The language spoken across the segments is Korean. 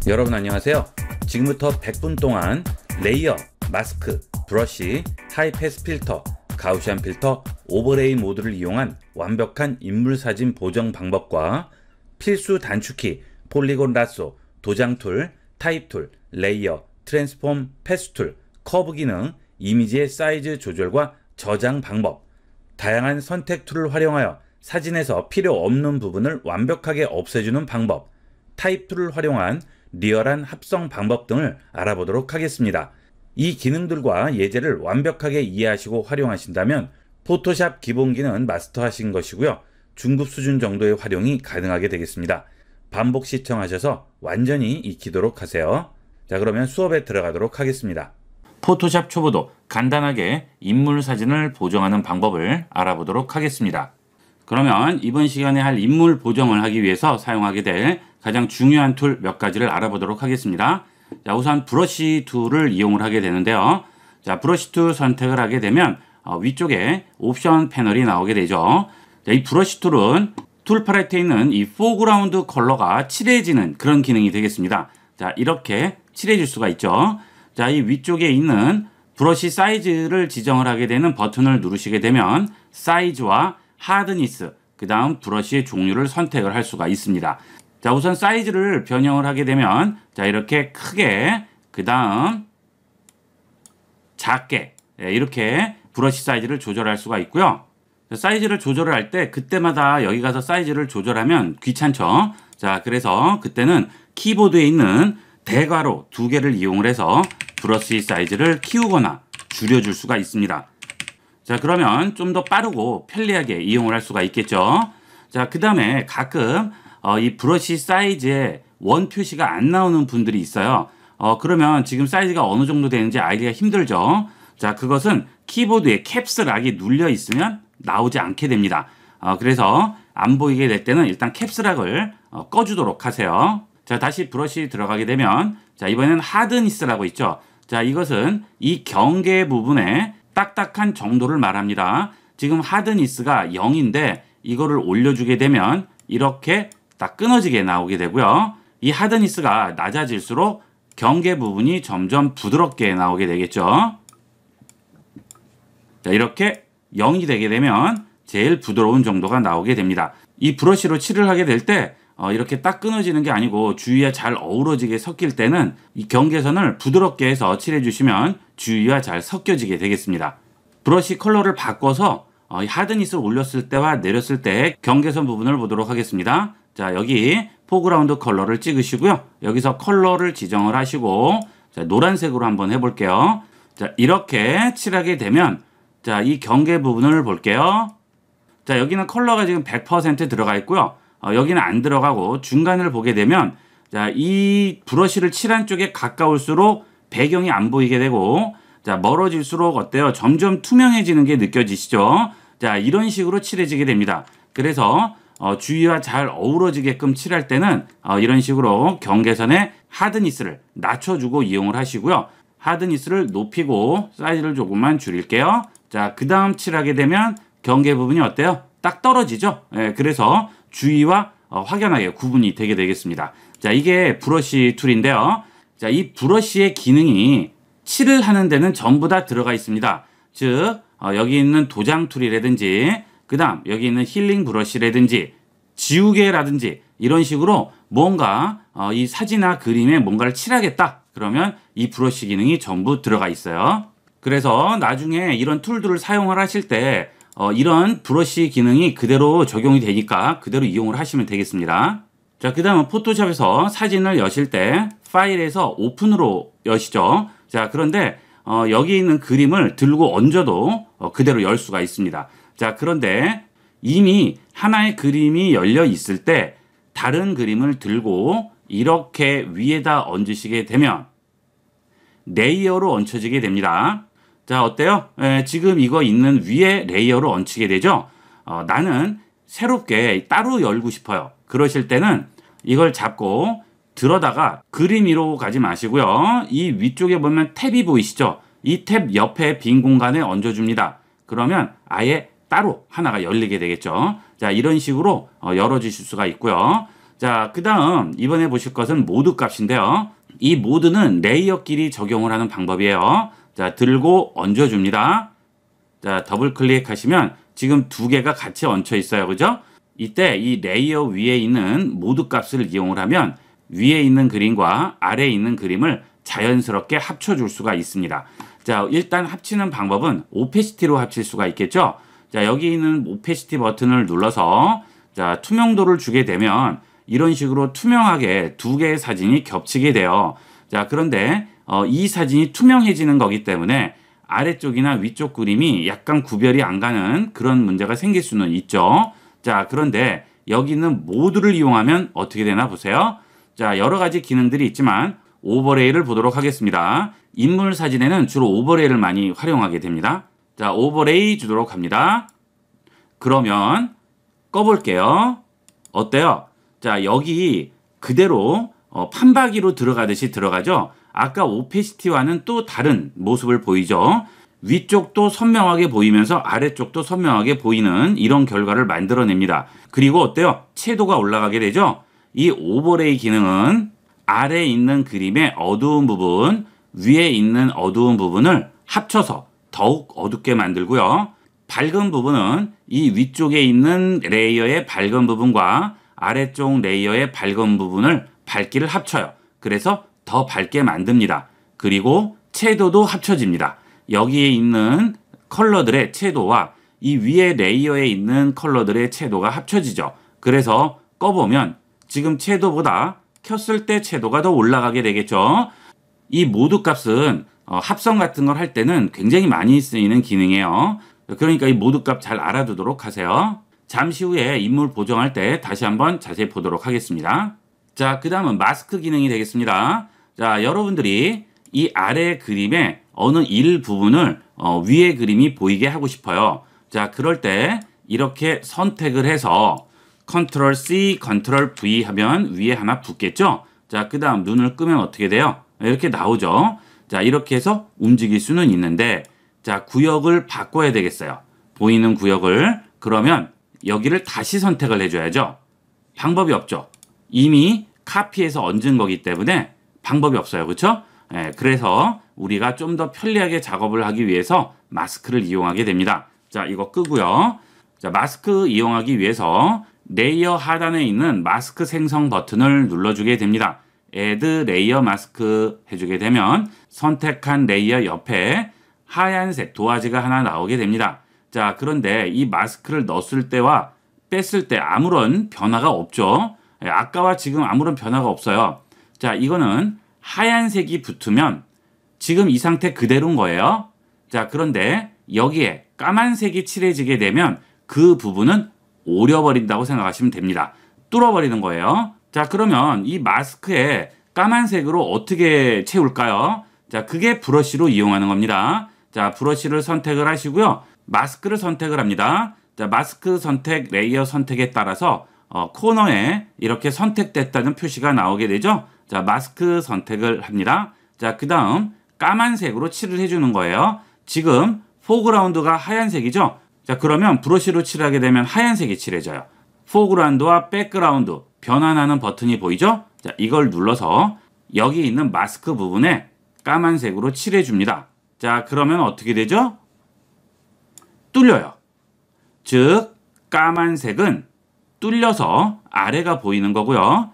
여러분 안녕하세요. 지금부터 100분 동안 레이어, 마스크, 브러쉬, 하이패스 필터, 가우시안 필터, 오버레이 모드를 이용한 완벽한 인물사진 보정 방법과 필수 단축키, 폴리곤 라쏘, 도장 툴, 타입 툴, 레이어, 트랜스폼, 패스 툴, 커브 기능, 이미지의 사이즈 조절과 저장 방법, 다양한 선택 툴을 활용하여 사진에서 필요 없는 부분을 완벽하게 없애주는 방법, 타입 툴을 활용한 리얼한 합성 방법 등을 알아보도록 하겠습니다. 이 기능들과 예제를 완벽하게 이해하시고 활용하신다면 포토샵 기본기는 마스터하신 것이고요. 중급 수준 정도의 활용이 가능하게 되겠습니다. 반복 시청하셔서 완전히 익히도록 하세요. 자, 그러면 수업에 들어가도록 하겠습니다. 포토샵 초보도 간단하게 인물 사진을 보정하는 방법을 알아보도록 하겠습니다. 그러면 이번 시간에 할 인물 보정을 하기 위해서 사용하게 될 가장 중요한 툴 몇 가지를 알아보도록 하겠습니다. 자, 우선 브러쉬 툴을 이용을 하게 되는데요. 자, 브러쉬 툴 선택을 하게 되면 위쪽에 옵션 패널이 나오게 되죠. 자, 이 브러쉬 툴은 툴 팔레트에 있는 이 포그라운드 컬러가 칠해지는 그런 기능이 되겠습니다. 자, 이렇게 칠해질 수가 있죠. 자, 이 위쪽에 있는 브러쉬 사이즈를 지정을 하게 되는 버튼을 누르시게 되면 사이즈와 하드니스, 그 다음 브러쉬의 종류를 선택을 할 수가 있습니다. 자, 우선 사이즈를 변형을 하게 되면 자, 이렇게 크게, 그 다음 작게 이렇게 브러쉬 사이즈를 조절할 수가 있고요. 사이즈를 조절을 할 때 그때마다 여기 가서 사이즈를 조절하면 귀찮죠. 자, 그래서 그때는 키보드에 있는 대괄호 2개를 이용을 해서 브러쉬 사이즈를 키우거나 줄여줄 수가 있습니다. 자, 그러면 좀 더 빠르고 편리하게 이용을 할 수가 있겠죠. 자, 그 다음에 가끔 이 브러쉬 사이즈에 원 표시가 안 나오는 분들이 있어요. 그러면 지금 사이즈가 어느 정도 되는지 알기가 힘들죠. 자, 그것은 키보드에 캡스락이 눌려 있으면 나오지 않게 됩니다. 그래서 안 보이게 될 때는 일단 캡스락을 꺼주도록 하세요. 자, 다시 브러쉬 들어가게 되면 자, 이번에는 하드니스라고 있죠. 자, 이것은 이 경계 부분에 딱딱한 정도를 말합니다. 지금 하드니스가 0인데 이거를 올려주게 되면 이렇게 딱 끊어지게 나오게 되고요. 이 하드니스가 낮아질수록 경계 부분이 점점 부드럽게 나오게 되겠죠. 자, 이렇게 0이 되게 되면 제일 부드러운 정도가 나오게 됩니다. 이 브러쉬로 칠을 하게 될 때 이렇게 딱 끊어지는 게 아니고 주위와 잘 어우러지게 섞일 때는 이 경계선을 부드럽게 해서 칠해 주시면 주위와 잘 섞여지게 되겠습니다. 브러쉬 컬러를 바꿔서 하드니스를 올렸을 때와 내렸을 때 경계선 부분을 보도록 하겠습니다. 자, 여기 포그라운드 컬러를 찍으시고요. 여기서 컬러를 지정을 하시고 자, 노란색으로 한번 해볼게요. 자, 이렇게 칠하게 되면 자, 이 경계 부분을 볼게요. 자, 여기는 컬러가 지금 100% 들어가 있고요. 여기는 안 들어가고 중간을 보게 되면 자, 이 브러쉬를 칠한 쪽에 가까울수록 배경이 안 보이게 되고 자, 멀어질수록 어때요? 점점 투명해지는 게 느껴지시죠? 자, 이런 식으로 칠해지게 됩니다. 그래서 주위와 잘 어우러지게끔 칠할 때는 이런 식으로 경계선에 하드니스를 낮춰주고 이용을 하시고요. 하드니스를 높이고 사이즈를 조금만 줄일게요. 자, 그 다음 칠하게 되면 경계 부분이 어때요? 딱 떨어지죠? 예, 그래서 주위와 확연하게 구분이 되게 되겠습니다. 자, 이게 브러쉬 툴인데요. 자, 이 브러쉬의 기능이 칠을 하는 데는 전부 다 들어가 있습니다. 즉, 여기 있는 도장 툴이라든지, 그 다음 여기 있는 힐링 브러쉬라든지, 지우개라든지 이런 식으로 뭔가 이 사진이나 그림에 뭔가를 칠하겠다. 그러면 이 브러쉬 기능이 전부 들어가 있어요. 그래서 나중에 이런 툴들을 사용을 하실 때 이런 브러쉬 기능이 그대로 적용이 되니까 그대로 이용을 하시면 되겠습니다. 자, 그 다음은 포토샵에서 사진을 여실 때 파일에서 오픈으로 여시죠. 자, 그런데 여기 있는 그림을 들고 얹어도 그대로 열 수가 있습니다. 자, 그런데 이미 하나의 그림이 열려 있을 때 다른 그림을 들고 이렇게 위에다 얹으시게 되면 레이어로 얹혀지게 됩니다. 자, 어때요? 지금 이거 있는 위에 레이어로 얹히게 되죠? 나는 새롭게 따로 열고 싶어요. 그러실 때는 이걸 잡고 들어다가 그림 위로 가지 마시고요. 이 위쪽에 보면 탭이 보이시죠? 이 탭 옆에 빈 공간에 얹어줍니다. 그러면 아예 따로 하나가 열리게 되겠죠. 자, 이런 식으로 열어주실 수가 있고요. 자, 그 다음 이번에 보실 것은 모드 값인데요. 이 모드는 레이어끼리 적용을 하는 방법이에요. 자, 들고 얹어줍니다. 자, 더블 클릭하시면 지금 두 개가 같이 얹혀 있어요. 그죠? 이때 이 레이어 위에 있는 모드 값을 이용을 하면 위에 있는 그림과 아래에 있는 그림을 자연스럽게 합쳐줄 수가 있습니다. 자, 일단 합치는 방법은 오페시티로 합칠 수가 있겠죠? 자, 여기 있는 오페시티 버튼을 눌러서 자, 투명도를 주게 되면 이런 식으로 투명하게 두 개의 사진이 겹치게 돼요. 자, 그런데 이 사진이 투명해지는 거기 때문에 아래쪽이나 위쪽 그림이 약간 구별이 안 가는 그런 문제가 생길 수는 있죠. 자, 그런데 여기 있는 모드를 이용하면 어떻게 되나 보세요. 자, 여러 가지 기능들이 있지만 오버레이를 보도록 하겠습니다. 인물 사진에는 주로 오버레이를 많이 활용하게 됩니다. 자, 오버레이 주도록 합니다. 그러면 꺼볼게요. 어때요? 자, 여기 그대로 판박이로 들어가듯이 들어가죠. 아까 오페시티와는 또 다른 모습을 보이죠. 위쪽도 선명하게 보이면서 아래쪽도 선명하게 보이는 이런 결과를 만들어냅니다. 그리고 어때요? 채도가 올라가게 되죠. 이 오버레이 기능은 아래에 있는 그림의 어두운 부분, 위에 있는 어두운 부분을 합쳐서 더욱 어둡게 만들고요. 밝은 부분은 이 위쪽에 있는 레이어의 밝은 부분과 아래쪽 레이어의 밝은 부분을 밝기를 합쳐요. 그래서 더 밝게 만듭니다. 그리고 채도도 합쳐집니다. 여기에 있는 컬러들의 채도와 이 위에 레이어에 있는 컬러들의 채도가 합쳐지죠. 그래서 꺼보면 지금 채도보다 켰을 때 채도가 더 올라가게 되겠죠. 이 모드 값은 합성 같은 걸 할 때는 굉장히 많이 쓰이는 기능이에요. 그러니까 이 모드 값 잘 알아두도록 하세요. 잠시 후에 인물 보정할 때 다시 한번 자세히 보도록 하겠습니다. 자, 그 다음은 마스크 기능이 되겠습니다. 자, 여러분들이 이 아래 그림의 어느 일부분을 위에 그림이 보이게 하고 싶어요. 자, 그럴 때 이렇게 선택을 해서 컨트롤 C, 컨트롤 V 하면 위에 하나 붙겠죠? 자, 그 다음 눈을 끄면 어떻게 돼요? 이렇게 나오죠? 자, 이렇게 해서 움직일 수는 있는데, 자, 구역을 바꿔야 되겠어요. 보이는 구역을. 그러면 여기를 다시 선택을 해줘야죠. 방법이 없죠. 이미 카피해서 얹은 거기 때문에 방법이 없어요. 그렇죠? 그래서 우리가 좀 더 편리하게 작업을 하기 위해서 마스크를 이용하게 됩니다. 자, 이거 끄고요. 자, 마스크 이용하기 위해서 레이어 하단에 있는 마스크 생성 버튼을 눌러주게 됩니다. Add 레이어 마스크 해주게 되면 선택한 레이어 옆에 하얀색 도화지가 하나 나오게 됩니다. 자, 그런데 이 마스크를 넣었을 때와 뺐을 때 아무런 변화가 없죠. 아까와 지금 아무런 변화가 없어요. 자, 이거는 하얀색이 붙으면 지금 이 상태 그대로인 거예요. 자, 그런데 여기에 까만색이 칠해지게 되면 그 부분은 오려버린다고 생각하시면 됩니다. 뚫어버리는 거예요. 자, 그러면 이 마스크에 까만색으로 어떻게 채울까요? 자, 그게 브러쉬로 이용하는 겁니다. 자, 브러쉬를 선택을 하시고요. 마스크를 선택을 합니다. 자, 마스크 선택, 레이어 선택에 따라서 코너에 이렇게 선택됐다는 표시가 나오게 되죠. 자, 마스크 선택을 합니다. 자, 그 다음 까만색으로 칠을 해주는 거예요. 지금 포그라운드가 하얀색이죠. 자, 그러면 브러쉬로 칠하게 되면 하얀색이 칠해져요. 포그라운드와 백그라운드 변환하는 버튼이 보이죠? 자, 이걸 눌러서 여기 있는 마스크 부분에 까만색으로 칠해줍니다. 자, 그러면 어떻게 되죠? 뚫려요. 즉, 까만색은 뚫려서 아래가 보이는 거고요.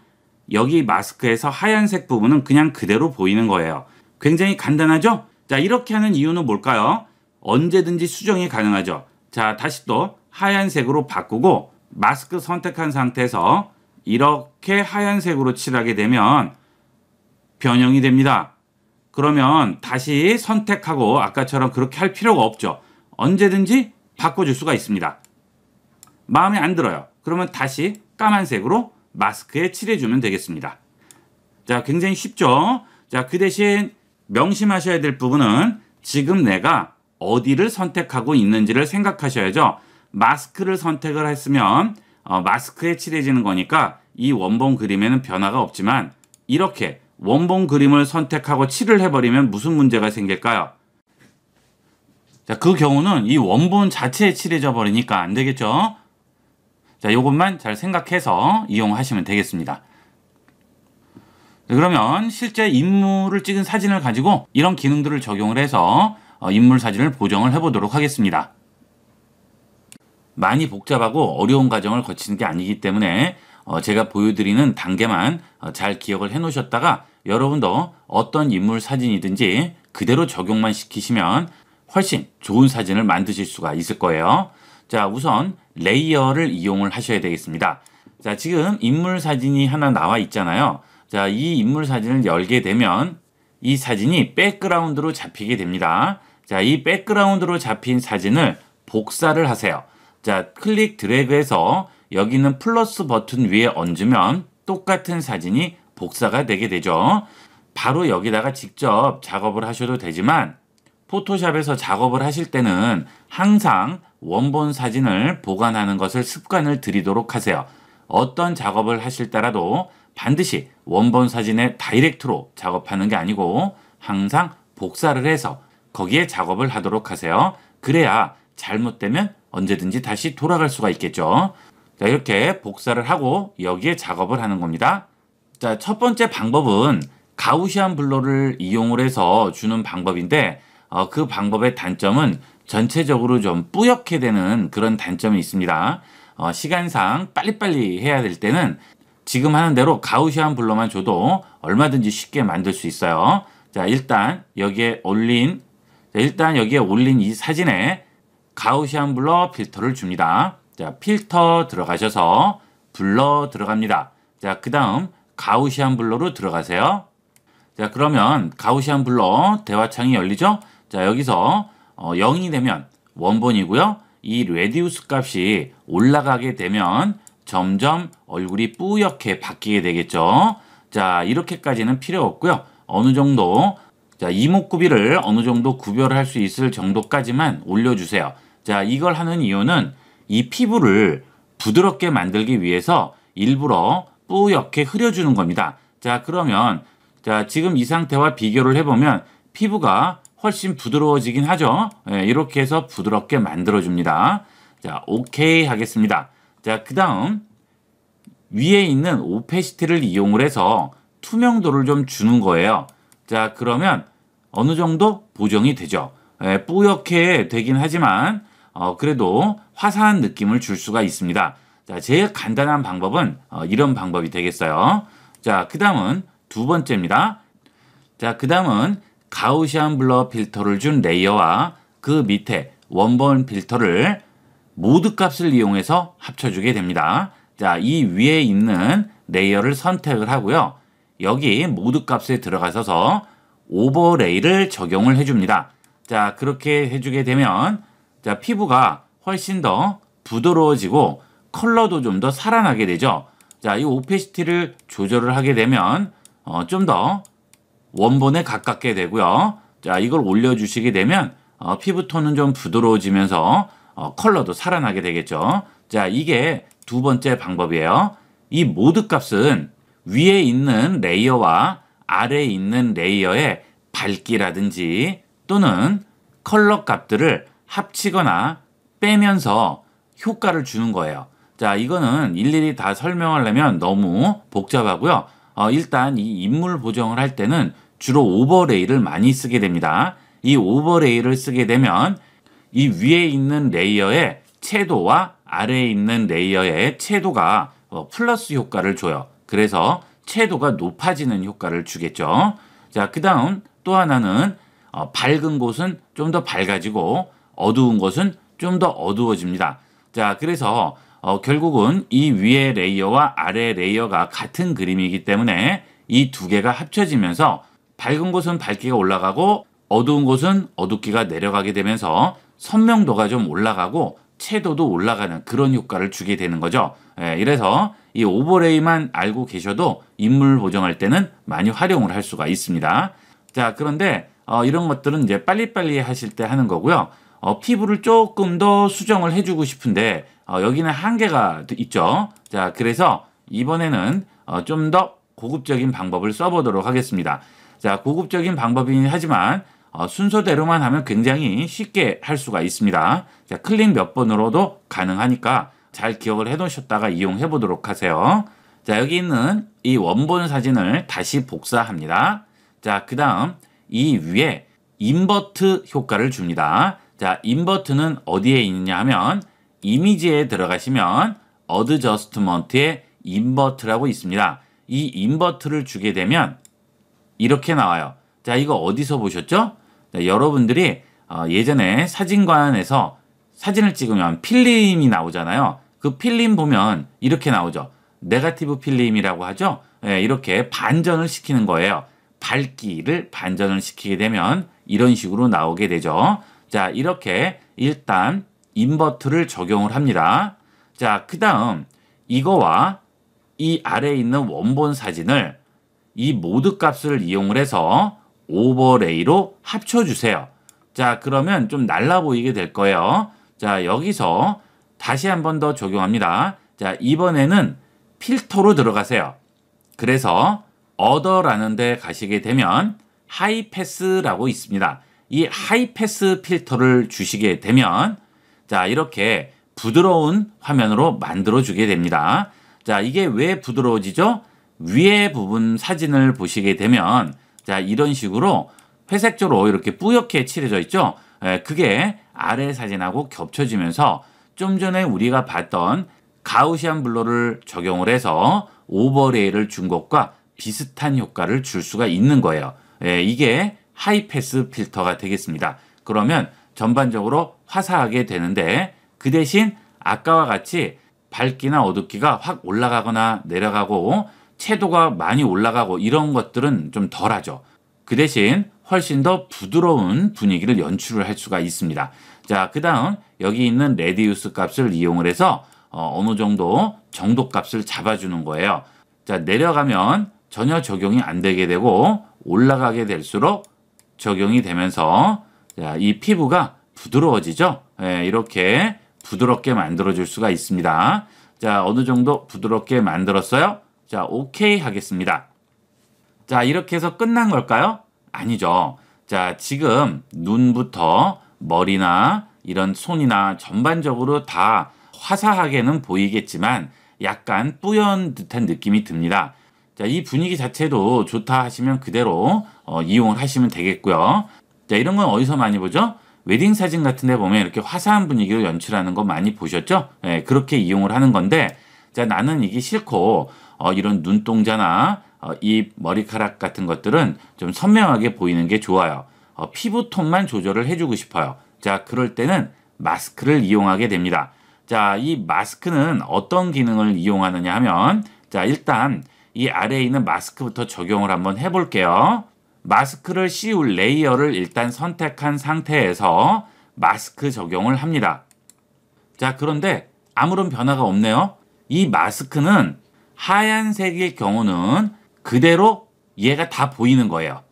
여기 마스크에서 하얀색 부분은 그냥 그대로 보이는 거예요. 굉장히 간단하죠? 자, 이렇게 하는 이유는 뭘까요? 언제든지 수정이 가능하죠. 자, 다시 또 하얀색으로 바꾸고 마스크 선택한 상태에서 이렇게 하얀색으로 칠하게 되면 변형이 됩니다. 그러면 다시 선택하고 아까처럼 그렇게 할 필요가 없죠. 언제든지 바꿔줄 수가 있습니다. 마음에 안 들어요. 그러면 다시 까만색으로 마스크에 칠해주면 되겠습니다. 자, 굉장히 쉽죠? 자, 그 대신 명심하셔야 될 부분은 지금 내가 어디를 선택하고 있는지를 생각하셔야죠. 마스크를 선택을 했으면 마스크에 칠해지는 거니까 이 원본 그림에는 변화가 없지만 이렇게 원본 그림을 선택하고 칠을 해버리면 무슨 문제가 생길까요? 자, 그 경우는 이 원본 자체에 칠해져 버리니까 안 되겠죠? 자, 요것만 잘 생각해서 이용하시면 되겠습니다. 그러면 실제 인물을 찍은 사진을 가지고 이런 기능들을 적용을 해서 인물 사진을 보정을 해보도록 하겠습니다. 많이 복잡하고 어려운 과정을 거치는 게 아니기 때문에 제가 보여드리는 단계만 잘 기억을 해 놓으셨다가 여러분도 어떤 인물 사진이든지 그대로 적용만 시키시면 훨씬 좋은 사진을 만드실 수가 있을 거예요. 자, 우선 레이어를 이용을 하셔야 되겠습니다. 자, 지금 인물 사진이 하나 나와 있잖아요. 자, 이 인물 사진을 열게 되면 이 사진이 백그라운드로 잡히게 됩니다. 자, 이 백그라운드로 잡힌 사진을 복사를 하세요. 자, 클릭 드래그해서 여기 있는 플러스 버튼 위에 얹으면 똑같은 사진이 복사가 되게 되죠. 바로 여기다가 직접 작업을 하셔도 되지만 포토샵에서 작업을 하실 때는 항상 원본 사진을 보관하는 것을 습관을 들이도록 하세요. 어떤 작업을 하실 때라도 반드시 원본 사진에 다이렉트로 작업하는 게 아니고 항상 복사를 해서 거기에 작업을 하도록 하세요. 그래야 잘못되면 언제든지 다시 돌아갈 수가 있겠죠. 자, 이렇게 복사를 하고 여기에 작업을 하는 겁니다. 자, 첫 번째 방법은 가우시안 블러를 이용을 해서 주는 방법인데 그 방법의 단점은 전체적으로 좀 뿌옇게 되는 그런 단점이 있습니다. 시간상 빨리빨리 해야 될 때는 지금 하는 대로 가우시안 블러만 줘도 얼마든지 쉽게 만들 수 있어요. 자, 일단 여기에 올린 이 사진에 가우시안 블러 필터를 줍니다. 자, 필터 들어가셔서 블러 들어갑니다. 자, 그 다음 가우시안 블러로 들어가세요. 자, 그러면 가우시안 블러 대화창이 열리죠? 자, 여기서 0이 되면 원본이고요. 이 레디우스 값이 올라가게 되면 점점 얼굴이 뿌옇게 바뀌게 되겠죠. 자, 이렇게까지는 필요 없고요. 어느 정도, 자, 이목구비를 어느 정도 구별할 수 있을 정도까지만 올려주세요. 자, 이걸 하는 이유는 이 피부를 부드럽게 만들기 위해서 일부러 뿌옇게 흐려주는 겁니다. 자, 그러면 자, 지금 이 상태와 비교를 해보면 피부가 훨씬 부드러워지긴 하죠. 이렇게 해서 부드럽게 만들어줍니다. 자, 오케이 하겠습니다. 자, 그 다음 위에 있는 오페시티를 이용을 해서 투명도를 좀 주는 거예요. 자, 그러면 어느 정도 보정이 되죠. 뿌옇게 되긴 하지만 그래도 화사한 느낌을 줄 수가 있습니다. 자, 제일 간단한 방법은 이런 방법이 되겠어요. 자, 그 다음은 두 번째입니다. 자, 그 다음은 가우시안 블러 필터를 준 레이어와 그 밑에 원본 필터를 모드 값을 이용해서 합쳐주게 됩니다. 자, 이 위에 있는 레이어를 선택을 하고요. 여기 모드 값에 들어가셔서 오버레이를 적용을 해줍니다. 자, 그렇게 해주게 되면 자, 피부가 훨씬 더 부드러워지고 컬러도 좀 더 살아나게 되죠. 자, 이 오페시티를 조절을 하게 되면 좀 더 원본에 가깝게 되고요. 자, 이걸 올려주시게 되면 피부톤은 좀 부드러워지면서 컬러도 살아나게 되겠죠. 자, 이게 두 번째 방법이에요. 이 모드 값은 위에 있는 레이어와 아래에 있는 레이어의 밝기라든지 또는 컬러 값들을 합치거나 빼면서 효과를 주는 거예요. 자, 이거는 일일이 다 설명하려면 너무 복잡하고요. 일단 이 인물 보정을 할 때는 주로 오버레이를 많이 쓰게 됩니다. 이 오버레이를 쓰게 되면 이 위에 있는 레이어의 채도와 아래에 있는 레이어의 채도가 플러스 효과를 줘요. 그래서 채도가 높아지는 효과를 주겠죠. 자, 그 다음 또 하나는 밝은 곳은 좀 더 밝아지고 어두운 곳은 좀 더 어두워집니다. 자, 그래서 결국은 이 위에 레이어와 아래 레이어가 같은 그림이기 때문에 이 두 개가 합쳐지면서 밝은 곳은 밝기가 올라가고 어두운 곳은 어둡기가 내려가게 되면서 선명도가 좀 올라가고 채도도 올라가는 그런 효과를 주게 되는 거죠. 이래서 이 오버레이만 알고 계셔도 인물 보정할 때는 많이 활용을 할 수가 있습니다. 자, 그런데 이런 것들은 이제 빨리빨리 하실 때 하는 거고요. 피부를 조금 더 수정을 해주고 싶은데 여기는 한계가 있죠. 자, 그래서 이번에는 좀 더 고급적인 방법을 써보도록 하겠습니다. 자, 고급적인 방법이긴 하지만 순서대로만 하면 굉장히 쉽게 할 수가 있습니다. 자, 클릭 몇 번으로도 가능하니까 잘 기억을 해 놓으셨다가 이용해 보도록 하세요. 자, 여기 있는 이 원본 사진을 다시 복사합니다. 자, 그 다음 이 위에 인버트 효과를 줍니다. 자, 인버트는 어디에 있느냐 하면 이미지에 들어가시면 어드저스트먼트에 인버트라고 있습니다. 이 인버트를 주게 되면 이렇게 나와요. 자, 이거 어디서 보셨죠? 자, 여러분들이 예전에 사진관에서 사진을 찍으면 필름이 나오잖아요. 그 필름 보면 이렇게 나오죠. 네거티브 필름이라고 하죠. 예, 이렇게 반전을 시키는 거예요. 밝기를 반전을 시키게 되면 이런 식으로 나오게 되죠. 자, 이렇게 일단 인버트를 적용을 합니다. 자, 그 다음 이거와 이 아래에 있는 원본 사진을 이 모드 값을 이용을 해서 오버레이로 합쳐주세요. 자, 그러면 좀 날라 보이게 될 거예요. 자, 여기서 다시 한 번 더 적용합니다. 자, 이번에는 필터로 들어가세요. 그래서 어더라는 데 가시게 되면 하이패스라고 있습니다. 이 하이패스 필터를 주시게 되면 자, 이렇게 부드러운 화면으로 만들어 주게 됩니다. 자, 이게 왜 부드러워지죠? 위에 부분 사진을 보시게 되면 자, 이런 식으로 회색조로 이렇게 뿌옇게 칠해져 있죠. 그게 아래 사진하고 겹쳐지면서 좀 전에 우리가 봤던 가우시안 블러를 적용을 해서 오버레이를 준 것과 비슷한 효과를 줄 수가 있는 거예요. 이게 하이패스 필터가 되겠습니다. 그러면 전반적으로 화사하게 되는데 그 대신 아까와 같이 밝기나 어둡기가 확 올라가거나 내려가고 채도가 많이 올라가고 이런 것들은 좀 덜하죠. 그 대신 훨씬 더 부드러운 분위기를 연출을 할 수가 있습니다. 자, 그 다음 여기 있는 레디우스 값을 이용을 해서 어느 정도 정도 값을 잡아주는 거예요. 자, 내려가면 전혀 적용이 안 되게 되고 올라가게 될수록 적용이 되면서 자, 이 피부가 부드러워지죠. 이렇게 부드럽게 만들어 줄 수가 있습니다. 자, 어느 정도 부드럽게 만들었어요? 자, 오케이 하겠습니다. 자, 이렇게 해서 끝난 걸까요? 아니죠. 자, 지금 눈부터 머리나 이런 손이나 전반적으로 다 화사하게는 보이겠지만 약간 뿌연 듯한 느낌이 듭니다. 자, 이 분위기 자체도 좋다 하시면 그대로 이용을 하시면 되겠고요. 자, 이런 건 어디서 많이 보죠? 웨딩 사진 같은 데 보면 이렇게 화사한 분위기를 연출하는 거 많이 보셨죠? 그렇게 이용을 하는 건데 자, 나는 이게 싫고 이런 눈동자나 이 머리카락 같은 것들은 좀 선명하게 보이는 게 좋아요. 피부톤만 조절을 해주고 싶어요. 자, 그럴 때는 마스크를 이용하게 됩니다. 자, 이 마스크는 어떤 기능을 이용하느냐 하면 자, 일단 이 아래에 있는 마스크부터 적용을 한번 해볼게요. 마스크를 씌울 레이어를 일단 선택한 상태에서 마스크 적용을 합니다. 자, 그런데 아무런 변화가 없네요. 이 마스크는 하얀색일 경우는 그대로 얘가 다 보이는 거예요.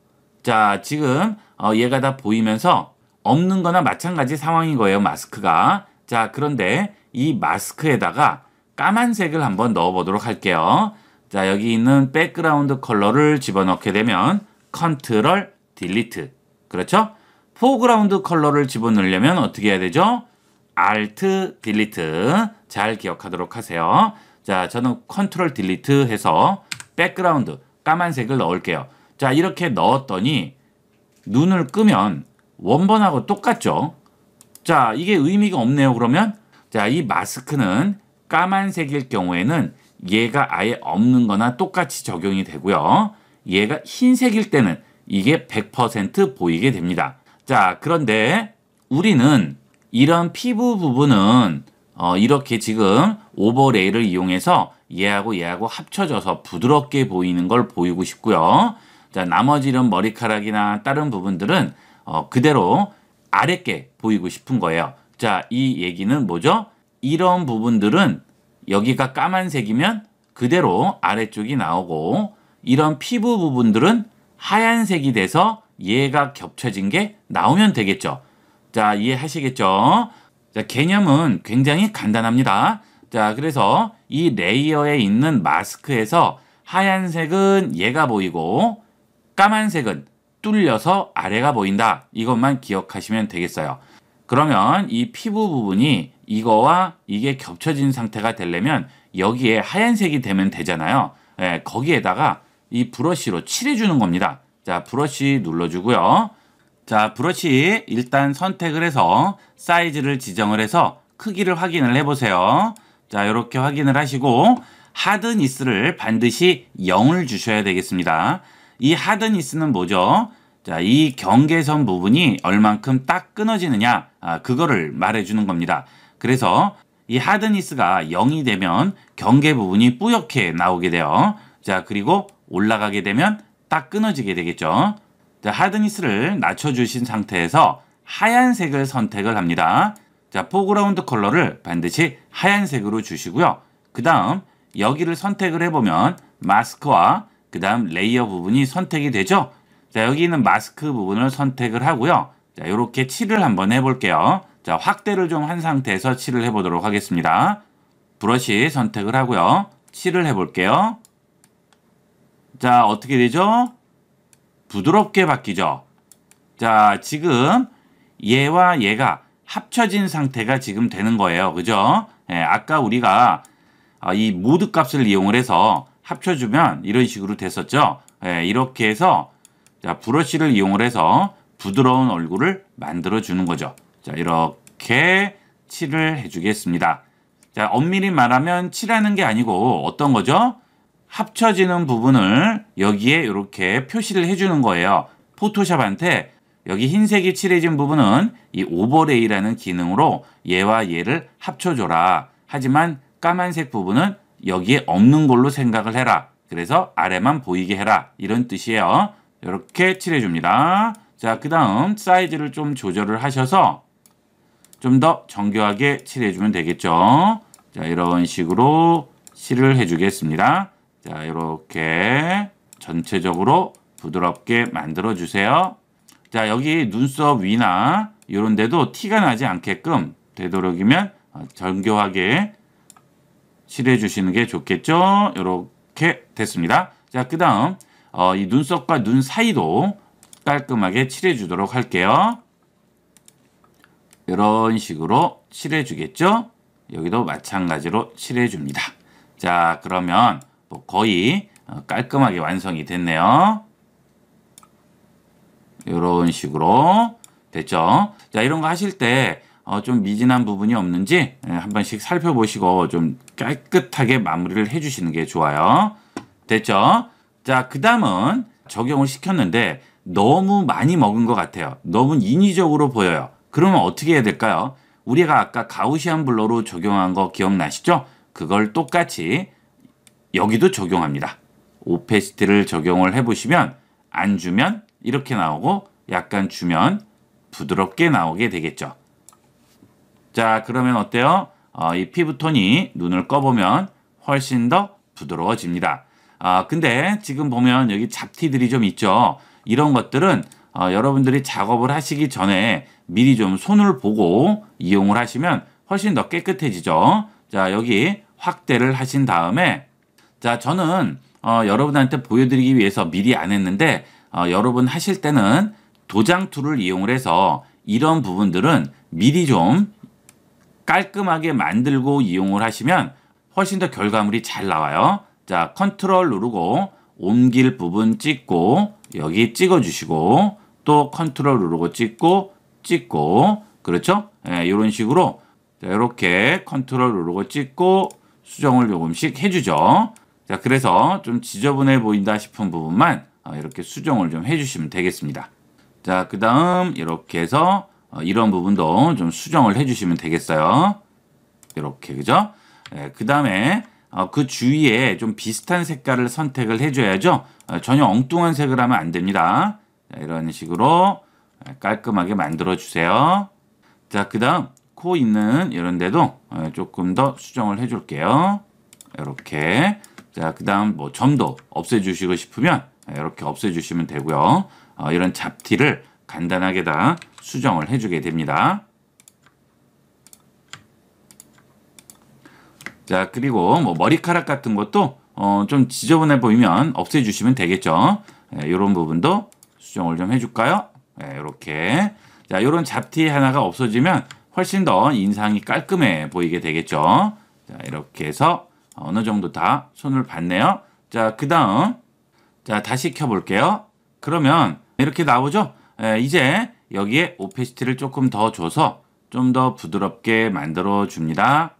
자, 지금 얘가 다 보이면서 없는 거나 마찬가지 상황인 거예요, 마스크가. 자, 그런데 이 마스크에다가 까만색을 한번 넣어 보도록 할게요. 자, 여기 있는 백그라운드 컬러를 집어넣게 되면 컨트롤 딜리트. 그렇죠? 포그라운드 컬러를 집어넣으려면 어떻게 해야 되죠? 알트 딜리트. 잘 기억하도록 하세요. 자, 저는 컨트롤 딜리트 해서 백그라운드 까만색을 넣을게요. 자, 이렇게 넣었더니 눈을 끄면 원본하고 똑같죠? 자, 이게 의미가 없네요, 그러면. 자, 이 마스크는 까만색일 경우에는 얘가 아예 없는 거나 똑같이 적용이 되고요. 얘가 흰색일 때는 이게 100% 보이게 됩니다. 자, 그런데 우리는 이런 피부 부분은 이렇게 지금 오버레이를 이용해서 얘하고 합쳐져서 부드럽게 보이는 걸 보이고 싶고요. 자, 나머지 이런 머리카락이나 다른 부분들은 그대로 아랫게 보이고 싶은 거예요. 자, 이 얘기는 뭐죠? 이런 부분들은 여기가 까만색이면 그대로 아래쪽이 나오고 이런 피부 부분들은 하얀색이 돼서 얘가 겹쳐진 게 나오면 되겠죠. 자, 이해하시겠죠? 자, 개념은 굉장히 간단합니다. 자, 그래서 이 레이어에 있는 마스크에서 하얀색은 얘가 보이고 까만색은 뚫려서 아래가 보인다. 이것만 기억하시면 되겠어요. 그러면 이 피부 부분이 이거와 이게 겹쳐진 상태가 되려면 여기에 하얀색이 되면 되잖아요. 예, 거기에다가 이 브러쉬로 칠해주는 겁니다. 자, 브러쉬 눌러주고요. 자, 브러쉬 일단 선택을 해서 사이즈를 지정을 해서 크기를 확인을 해보세요. 자, 이렇게 확인을 하시고 하드니스를 반드시 0을 주셔야 되겠습니다. 이 하드니스는 뭐죠? 자, 이 경계선 부분이 얼만큼 딱 끊어지느냐, 그거를 말해주는 겁니다. 그래서 이 하드니스가 0이 되면 경계 부분이 뿌옇게 나오게 돼요. 자, 그리고 올라가게 되면 딱 끊어지게 되겠죠. 자, 하드니스를 낮춰주신 상태에서 하얀색을 선택을 합니다. 자, 포그라운드 컬러를 반드시 하얀색으로 주시고요. 그 다음 여기를 선택을 해보면 마스크와 그 다음 레이어 부분이 선택이 되죠. 자, 여기 있는 마스크 부분을 선택을 하고요. 자, 이렇게 칠을 한번 해볼게요. 자, 확대를 좀 한 상태에서 칠을 해보도록 하겠습니다. 브러쉬 선택을 하고요. 칠을 해볼게요. 자, 어떻게 되죠? 부드럽게 바뀌죠. 자, 지금 얘와 얘가 합쳐진 상태가 지금 되는 거예요. 그죠? 예, 아까 우리가 이 모드 값을 이용을 해서 합쳐주면 이런 식으로 됐었죠. 예, 이렇게 해서 자, 브러쉬를 이용을 해서 부드러운 얼굴을 만들어 주는 거죠. 자, 이렇게 칠을 해주겠습니다. 자, 엄밀히 말하면 칠하는 게 아니고 어떤 거죠? 합쳐지는 부분을 여기에 이렇게 표시를 해주는 거예요. 포토샵한테 여기 흰색이 칠해진 부분은 이 오버레이라는 기능으로 얘와 얘를 합쳐줘라. 하지만 까만색 부분은 여기에 없는 걸로 생각을 해라. 그래서 아래만 보이게 해라. 이런 뜻이에요. 이렇게 칠해줍니다. 자, 그 다음 사이즈를 좀 조절을 하셔서 좀 더 정교하게 칠해주면 되겠죠. 자, 이런 식으로 칠을 해주겠습니다. 자, 이렇게 전체적으로 부드럽게 만들어 주세요. 자, 여기 눈썹 위나 이런 데도 티가 나지 않게끔 되도록이면 정교하게 칠해 주시는 게 좋겠죠. 이렇게 됐습니다. 자, 그 다음 이 눈썹과 눈 사이도 깔끔하게 칠해 주도록 할게요. 이런 식으로 칠해 주겠죠. 여기도 마찬가지로 칠해 줍니다. 자, 그러면 거의 깔끔하게 완성이 됐네요. 이런 식으로 됐죠. 자, 이런 거 하실 때 좀 미진한 부분이 없는지 한 번씩 살펴보시고 좀 깨끗하게 마무리를 해주시는 게 좋아요. 됐죠? 자, 그 다음은 적용을 시켰는데 너무 많이 먹은 것 같아요. 너무 인위적으로 보여요. 그러면 어떻게 해야 될까요? 우리가 아까 가우시안 블러로 적용한 거 기억나시죠? 그걸 똑같이 여기도 적용합니다. 오페시티를 적용을 해보시면 안 주면 이렇게 나오고 약간 주면 부드럽게 나오게 되겠죠. 자, 그러면 어때요? 이 피부톤이 눈을 꺼보면 훨씬 더 부드러워집니다. 근데 지금 보면 여기 잡티들이 좀 있죠. 이런 것들은 여러분들이 작업을 하시기 전에 미리 좀 손을 보고 이용을 하시면 훨씬 더 깨끗해지죠. 자, 여기 확대를 하신 다음에 자, 저는 여러분한테 보여드리기 위해서 미리 안 했는데 여러분 하실 때는 도장 툴을 이용을 해서 이런 부분들은 미리 좀 깔끔하게 만들고 이용을 하시면 훨씬 더 결과물이 잘 나와요. 자, 컨트롤 누르고 옮길 부분 찍고 여기 찍어주시고 또 컨트롤 누르고 찍고 그렇죠? 예, 이런 식으로 자, 이렇게 컨트롤 누르고 찍고 수정을 조금씩 해주죠. 자, 그래서 좀 지저분해 보인다 싶은 부분만 이렇게 수정을 좀 해주시면 되겠습니다. 자, 그 다음 이렇게 해서 이런 부분도 좀 수정을 해주시면 되겠어요. 이렇게, 그죠? 그 다음에 그 주위에 좀 비슷한 색깔을 선택을 해줘야죠. 전혀 엉뚱한 색을 하면 안 됩니다. 자, 이런 식으로 깔끔하게 만들어 주세요. 자, 그 다음 코 있는 이런 데도 조금 더 수정을 해줄게요. 이렇게. 자, 그 다음 뭐 점도 없애주시고 싶으면 이렇게 없애주시면 되고요. 이런 잡티를 간단하게 다 수정을 해주게 됩니다. 자, 그리고 뭐 머리카락 같은 것도 좀 지저분해 보이면 없애주시면 되겠죠. 이런 부분도 수정을 좀 해줄까요? 이렇게. 자, 이런 잡티 하나가 없어지면 훨씬 더 인상이 깔끔해 보이게 되겠죠. 자, 이렇게 해서 어느 정도 다 손을 봤네요. 자, 그 다음 자, 다시 켜볼게요. 그러면 이렇게 나오죠. 이제 여기에 오페시티를 조금 더 줘서 좀 더 부드럽게 만들어 줍니다.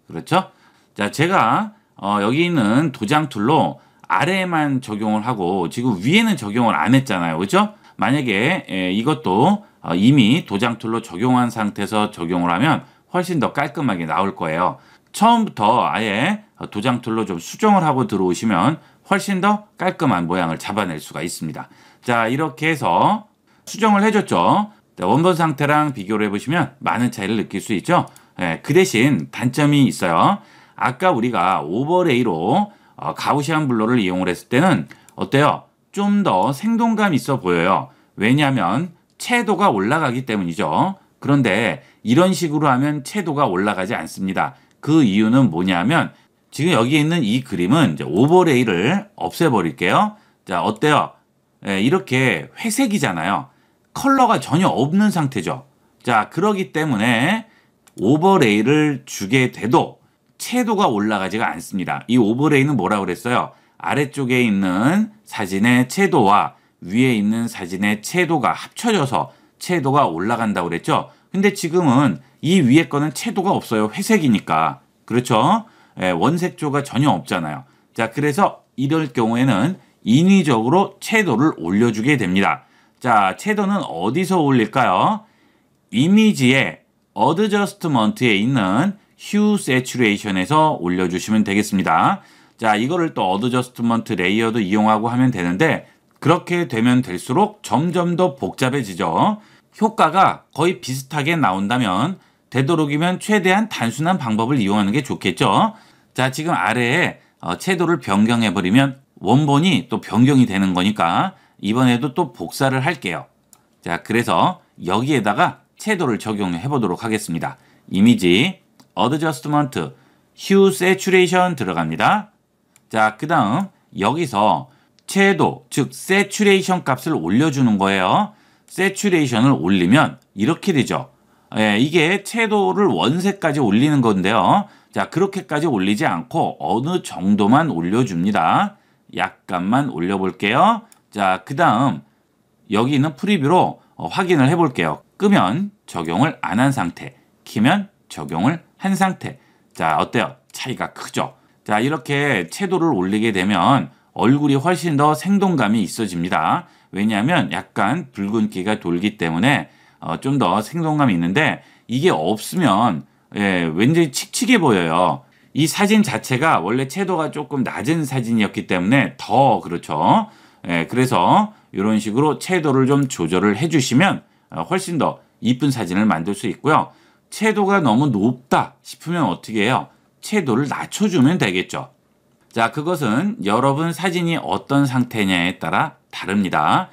그렇죠? 자, 제가 여기 있는 도장 툴로 아래에만 적용을 하고 지금 위에는 적용을 안 했잖아요. 그렇죠? 만약에 이것도 이미 도장 툴로 적용한 상태에서 적용을 하면 훨씬 더 깔끔하게 나올 거예요. 처음부터 아예 도장 툴로 좀 수정을 하고 들어오시면 훨씬 더 깔끔한 모양을 잡아낼 수가 있습니다. 자, 이렇게 해서 수정을 해줬죠. 원본 상태랑 비교를 해보시면 많은 차이를 느낄 수 있죠. 그 대신 단점이 있어요. 아까 우리가 오버레이로 가우시안 블러를 이용을 했을 때는 어때요? 좀 더 생동감 있어 보여요. 왜냐하면 채도가 올라가기 때문이죠. 그런데 이런 식으로 하면 채도가 올라가지 않습니다. 그 이유는 뭐냐면 지금 여기 있는 이 그림은 이제 오버레이를 없애버릴게요. 자, 어때요? 이렇게 회색이잖아요. 컬러가 전혀 없는 상태죠. 자, 그러기 때문에 오버레이를 주게 돼도 채도가 올라가지가 않습니다. 이 오버레이는 뭐라고 그랬어요? 아래쪽에 있는 사진의 채도와 위에 있는 사진의 채도가 합쳐져서 채도가 올라간다고 그랬죠. 근데 지금은 이 위에 거는 채도가 없어요. 회색이니까. 그렇죠? 원색조가 전혀 없잖아요. 자, 그래서 이럴 경우에는 인위적으로 채도를 올려주게 됩니다. 자, 채도는 어디서 올릴까요? 이미지의 어드저스트먼트에 있는 휴 세츄레이션에서 올려주시면 되겠습니다. 자, 이거를 또 어드저스트먼트 레이어도 이용하고 하면 되는데 그렇게 되면 될수록 점점 더 복잡해지죠. 효과가 거의 비슷하게 나온다면 되도록이면 최대한 단순한 방법을 이용하는 게 좋겠죠. 자, 지금 아래에 채도를 변경해버리면 원본이 또 변경이 되는 거니까 이번에도 또 복사를 할게요. 자, 그래서 여기에다가 채도를 적용해 보도록 하겠습니다. 이미지, 어드저스트먼트, 휴 세츄레이션 들어갑니다. 자, 그 다음 여기서 채도, 즉 세츄레이션 값을 올려주는 거예요. 세츄레이션을 올리면 이렇게 되죠. 이게 채도를 원색까지 올리는 건데요. 자, 그렇게까지 올리지 않고 어느 정도만 올려줍니다. 약간만 올려볼게요. 자, 그 다음 여기 있는 프리뷰로 확인을 해볼게요. 끄면 적용을 안 한 상태, 키면 적용을 한 상태. 자, 어때요? 차이가 크죠? 자, 이렇게 채도를 올리게 되면 얼굴이 훨씬 더 생동감이 있어집니다. 왜냐하면 약간 붉은기가 돌기 때문에 좀 더 생동감이 있는데 이게 없으면 왠지 칙칙해 보여요. 이 사진 자체가 원래 채도가 조금 낮은 사진이었기 때문에 더 그렇죠. 그래서 이런 식으로 채도를 좀 조절을 해주시면 훨씬 더 이쁜 사진을 만들 수 있고요. 채도가 너무 높다 싶으면 어떻게 해요? 채도를 낮춰주면 되겠죠. 자, 그것은 여러분 사진이 어떤 상태냐에 따라 다릅니다.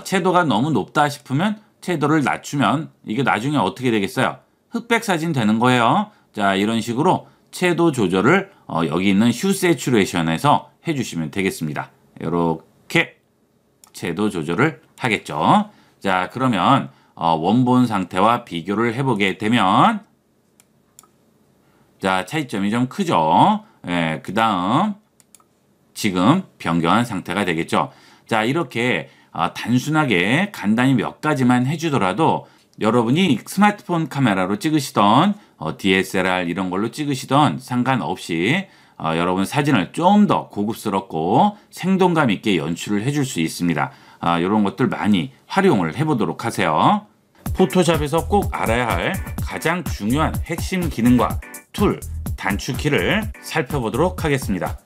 채도가 너무 높다 싶으면 채도를 낮추면 이게 나중에 어떻게 되겠어요? 흑백 사진 되는 거예요. 자, 이런 식으로 채도 조절을 여기 있는 휴 세츄레이션에서 해주시면 되겠습니다. 이렇게 채도 조절을 하겠죠. 자, 그러면 원본 상태와 비교를 해보게 되면 자, 차이점이 좀 크죠. 그 다음 지금 변경한 상태가 되겠죠. 자, 이렇게 단순하게 간단히 몇 가지만 해주더라도 여러분이 스마트폰 카메라로 찍으시던 DSLR 이런 걸로 찍으시던 상관없이 여러분 사진을 좀 더 고급스럽고 생동감 있게 연출을 해줄 수 있습니다. 이런 것들 많이 활용을 해보도록 하세요. 포토샵에서 꼭 알아야 할 가장 중요한 핵심 기능과 툴, 단축키를 살펴보도록 하겠습니다.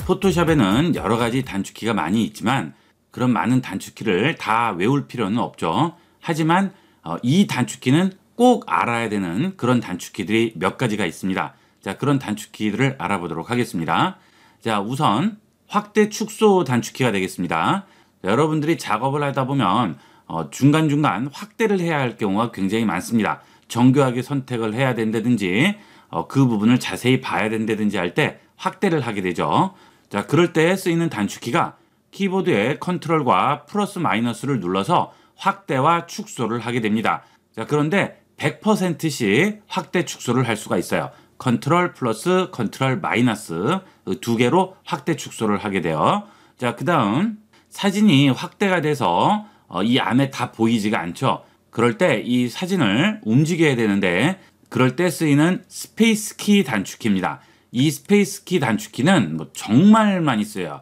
포토샵에는 여러 가지 단축키가 많이 있지만 그런 많은 단축키를 다 외울 필요는 없죠. 하지만 이 단축키는 꼭 알아야 되는 그런 단축키들이 몇 가지가 있습니다. 자, 그런 단축키들을 알아보도록 하겠습니다. 자, 우선 확대 축소 단축키가 되겠습니다. 자, 여러분들이 작업을 하다 보면 중간중간 확대를 해야 할 경우가 굉장히 많습니다. 정교하게 선택을 해야 된다든지 그 부분을 자세히 봐야 된다든지 할 때 확대를 하게 되죠. 자, 그럴 때 쓰이는 단축키가 키보드의 컨트롤과 플러스 마이너스를 눌러서 확대와 축소를 하게 됩니다. 자, 그런데 100%씩 확대 축소를 할 수가 있어요. 컨트롤 플러스 컨트롤 마이너스 두 개로 확대 축소를 하게 돼요. 자, 그 다음 사진이 확대가 돼서 이 안에 다 보이지가 않죠. 그럴 때 이 사진을 움직여야 되는데 그럴 때 쓰이는 스페이스 키 단축키입니다. 이 스페이스 키 단축키는 정말 많이 써요.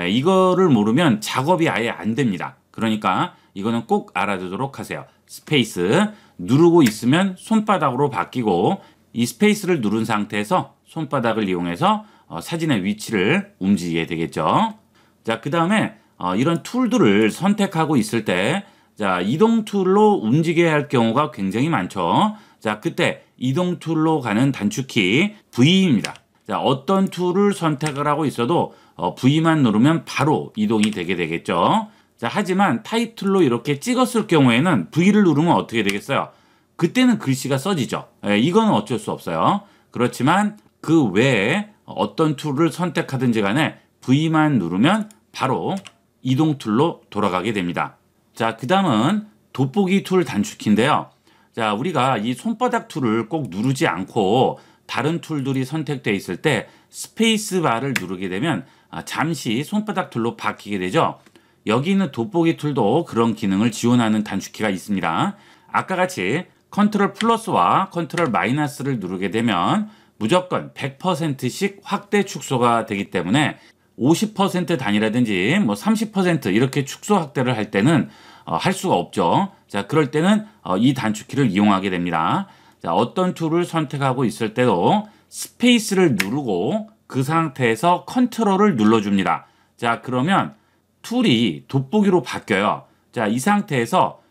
이거를 모르면 작업이 아예 안 됩니다. 그러니까 이거는 꼭 알아두도록 하세요. 스페이스 누르고 있으면 손바닥으로 바뀌고 이 스페이스를 누른 상태에서 손바닥을 이용해서 사진의 위치를 움직이게 되겠죠. 자, 그 다음에 이런 툴들을 선택하고 있을 때 자, 이동 툴로 움직여야 할 경우가 굉장히 많죠. 자, 그때 이동 툴로 가는 단축키 V입니다. 자, 어떤 툴을 선택을 하고 있어도 V만 누르면 바로 이동이 되게 되겠죠. 자, 하지만 타입 툴로 이렇게 찍었을 경우에는 V를 누르면 어떻게 되겠어요? 그때는 글씨가 써지죠. 이거는 어쩔 수 없어요. 그렇지만 그 외에 어떤 툴을 선택하든지 간에 V만 누르면 바로 이동 툴로 돌아가게 됩니다. 자, 그 다음은 돋보기 툴 단축키인데요. 자, 우리가 이 손바닥 툴을 꼭 누르지 않고 다른 툴들이 선택되어 있을 때 스페이스 바를 누르게 되면 잠시 손바닥 툴로 바뀌게 되죠. 여기 있는 돋보기 툴도 그런 기능을 지원하는 단축키가 있습니다. 아까 같이 컨트롤 플러스와 컨트롤 마이너스를 누르게 되면 무조건 100%씩 확대 축소가 되기 때문에 50% 단위라든지 30% 이렇게 축소 확대를 할 때는 할 수가 없죠. 자, 그럴 때는 이 단축키를 이용하게 됩니다. 자, 어떤 툴을 선택하고 있을 때도 스페이스를 누르고 그 상태에서 컨트롤을 눌러줍니다. 자, 그러면 툴이 돋보기로 바뀌어요. 자, 이 상태에서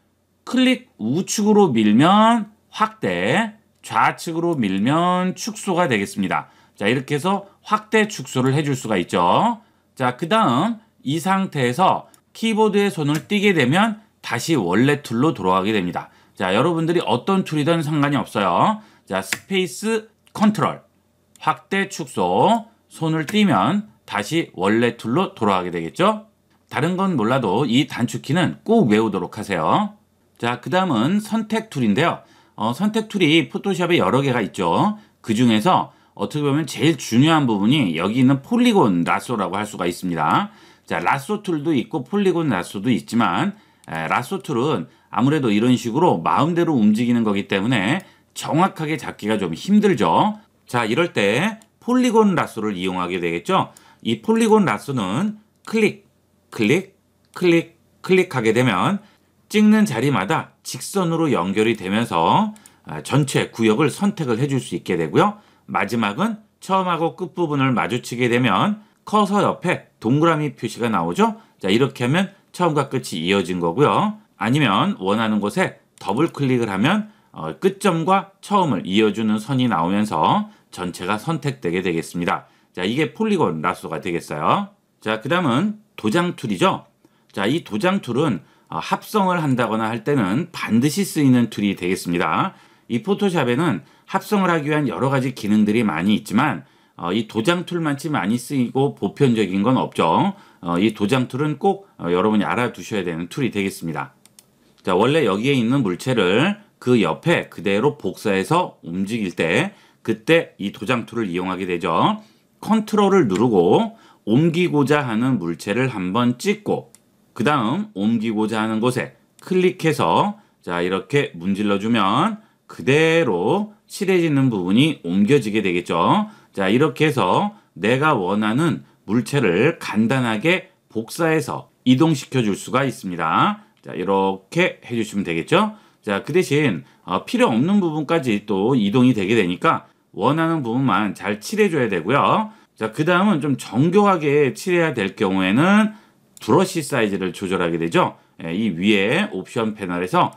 클릭 우측으로 밀면 확대, 좌측으로 밀면 축소가 되겠습니다. 자, 이렇게 해서 확대 축소를 해줄 수가 있죠. 자, 그 다음 이 상태에서 키보드에 손을 띄게 되면 다시 원래 툴로 돌아가게 됩니다. 자, 여러분들이 어떤 툴이든 상관이 없어요. 자, 스페이스 컨트롤, 확대 축소, 손을 띄면 다시 원래 툴로 돌아가게 되겠죠. 다른 건 몰라도 이 단축키는 꼭 외우도록 하세요. 자, 그 다음은 선택 툴인데요. 선택 툴이 포토샵에 여러 개가 있죠. 그 중에서 어떻게 보면 제일 중요한 부분이 여기 있는 폴리곤 라쏘라고 할 수가 있습니다. 자, 라쏘 툴도 있고 폴리곤 라쏘도 있지만 라쏘 툴은 아무래도 이런 식으로 마음대로 움직이는 거기 때문에 정확하게 잡기가 좀 힘들죠. 자, 이럴 때 폴리곤 라쏘를 이용하게 되겠죠. 이 폴리곤 라쏘는 클릭, 클릭, 클릭, 클릭하게 되면 찍는 자리마다 직선으로 연결이 되면서 전체 구역을 선택을 해줄 수 있게 되고요. 마지막은 처음하고 끝부분을 마주치게 되면 커서 옆에 동그라미 표시가 나오죠. 자, 이렇게 하면 처음과 끝이 이어진 거고요. 아니면 원하는 곳에 더블 클릭을 하면 끝점과 처음을 이어주는 선이 나오면서 전체가 선택되게 되겠습니다. 자, 이게 폴리곤 라쏘가 되겠어요. 자, 그 다음은 도장 툴이죠. 자, 이 도장 툴은 합성을 한다거나 할 때는 반드시 쓰이는 툴이 되겠습니다. 이 포토샵에는 합성을 하기 위한 여러 가지 기능들이 많이 있지만 이 도장 툴만치 많이 쓰이고 보편적인 건 없죠. 이 도장 툴은 꼭 여러분이 알아두셔야 되는 툴이 되겠습니다. 자, 원래 여기에 있는 물체를 그 옆에 그대로 복사해서 움직일 때 그때 이 도장 툴을 이용하게 되죠. 컨트롤을 누르고 옮기고자 하는 물체를 한번 찍고 그 다음 옮기고자 하는 곳에 클릭해서 자, 이렇게 문질러 주면 그대로 칠해지는 부분이 옮겨지게 되겠죠. 자, 이렇게 해서 내가 원하는 물체를 간단하게 복사해서 이동시켜 줄 수가 있습니다. 자, 이렇게 해주시면 되겠죠. 자, 그 대신 필요 없는 부분까지 또 이동이 되게 되니까 원하는 부분만 잘 칠해줘야 되고요. 자, 그 다음은 좀 정교하게 칠해야 될 경우에는 브러쉬 사이즈를 조절하게 되죠. 이 위에 옵션 패널에서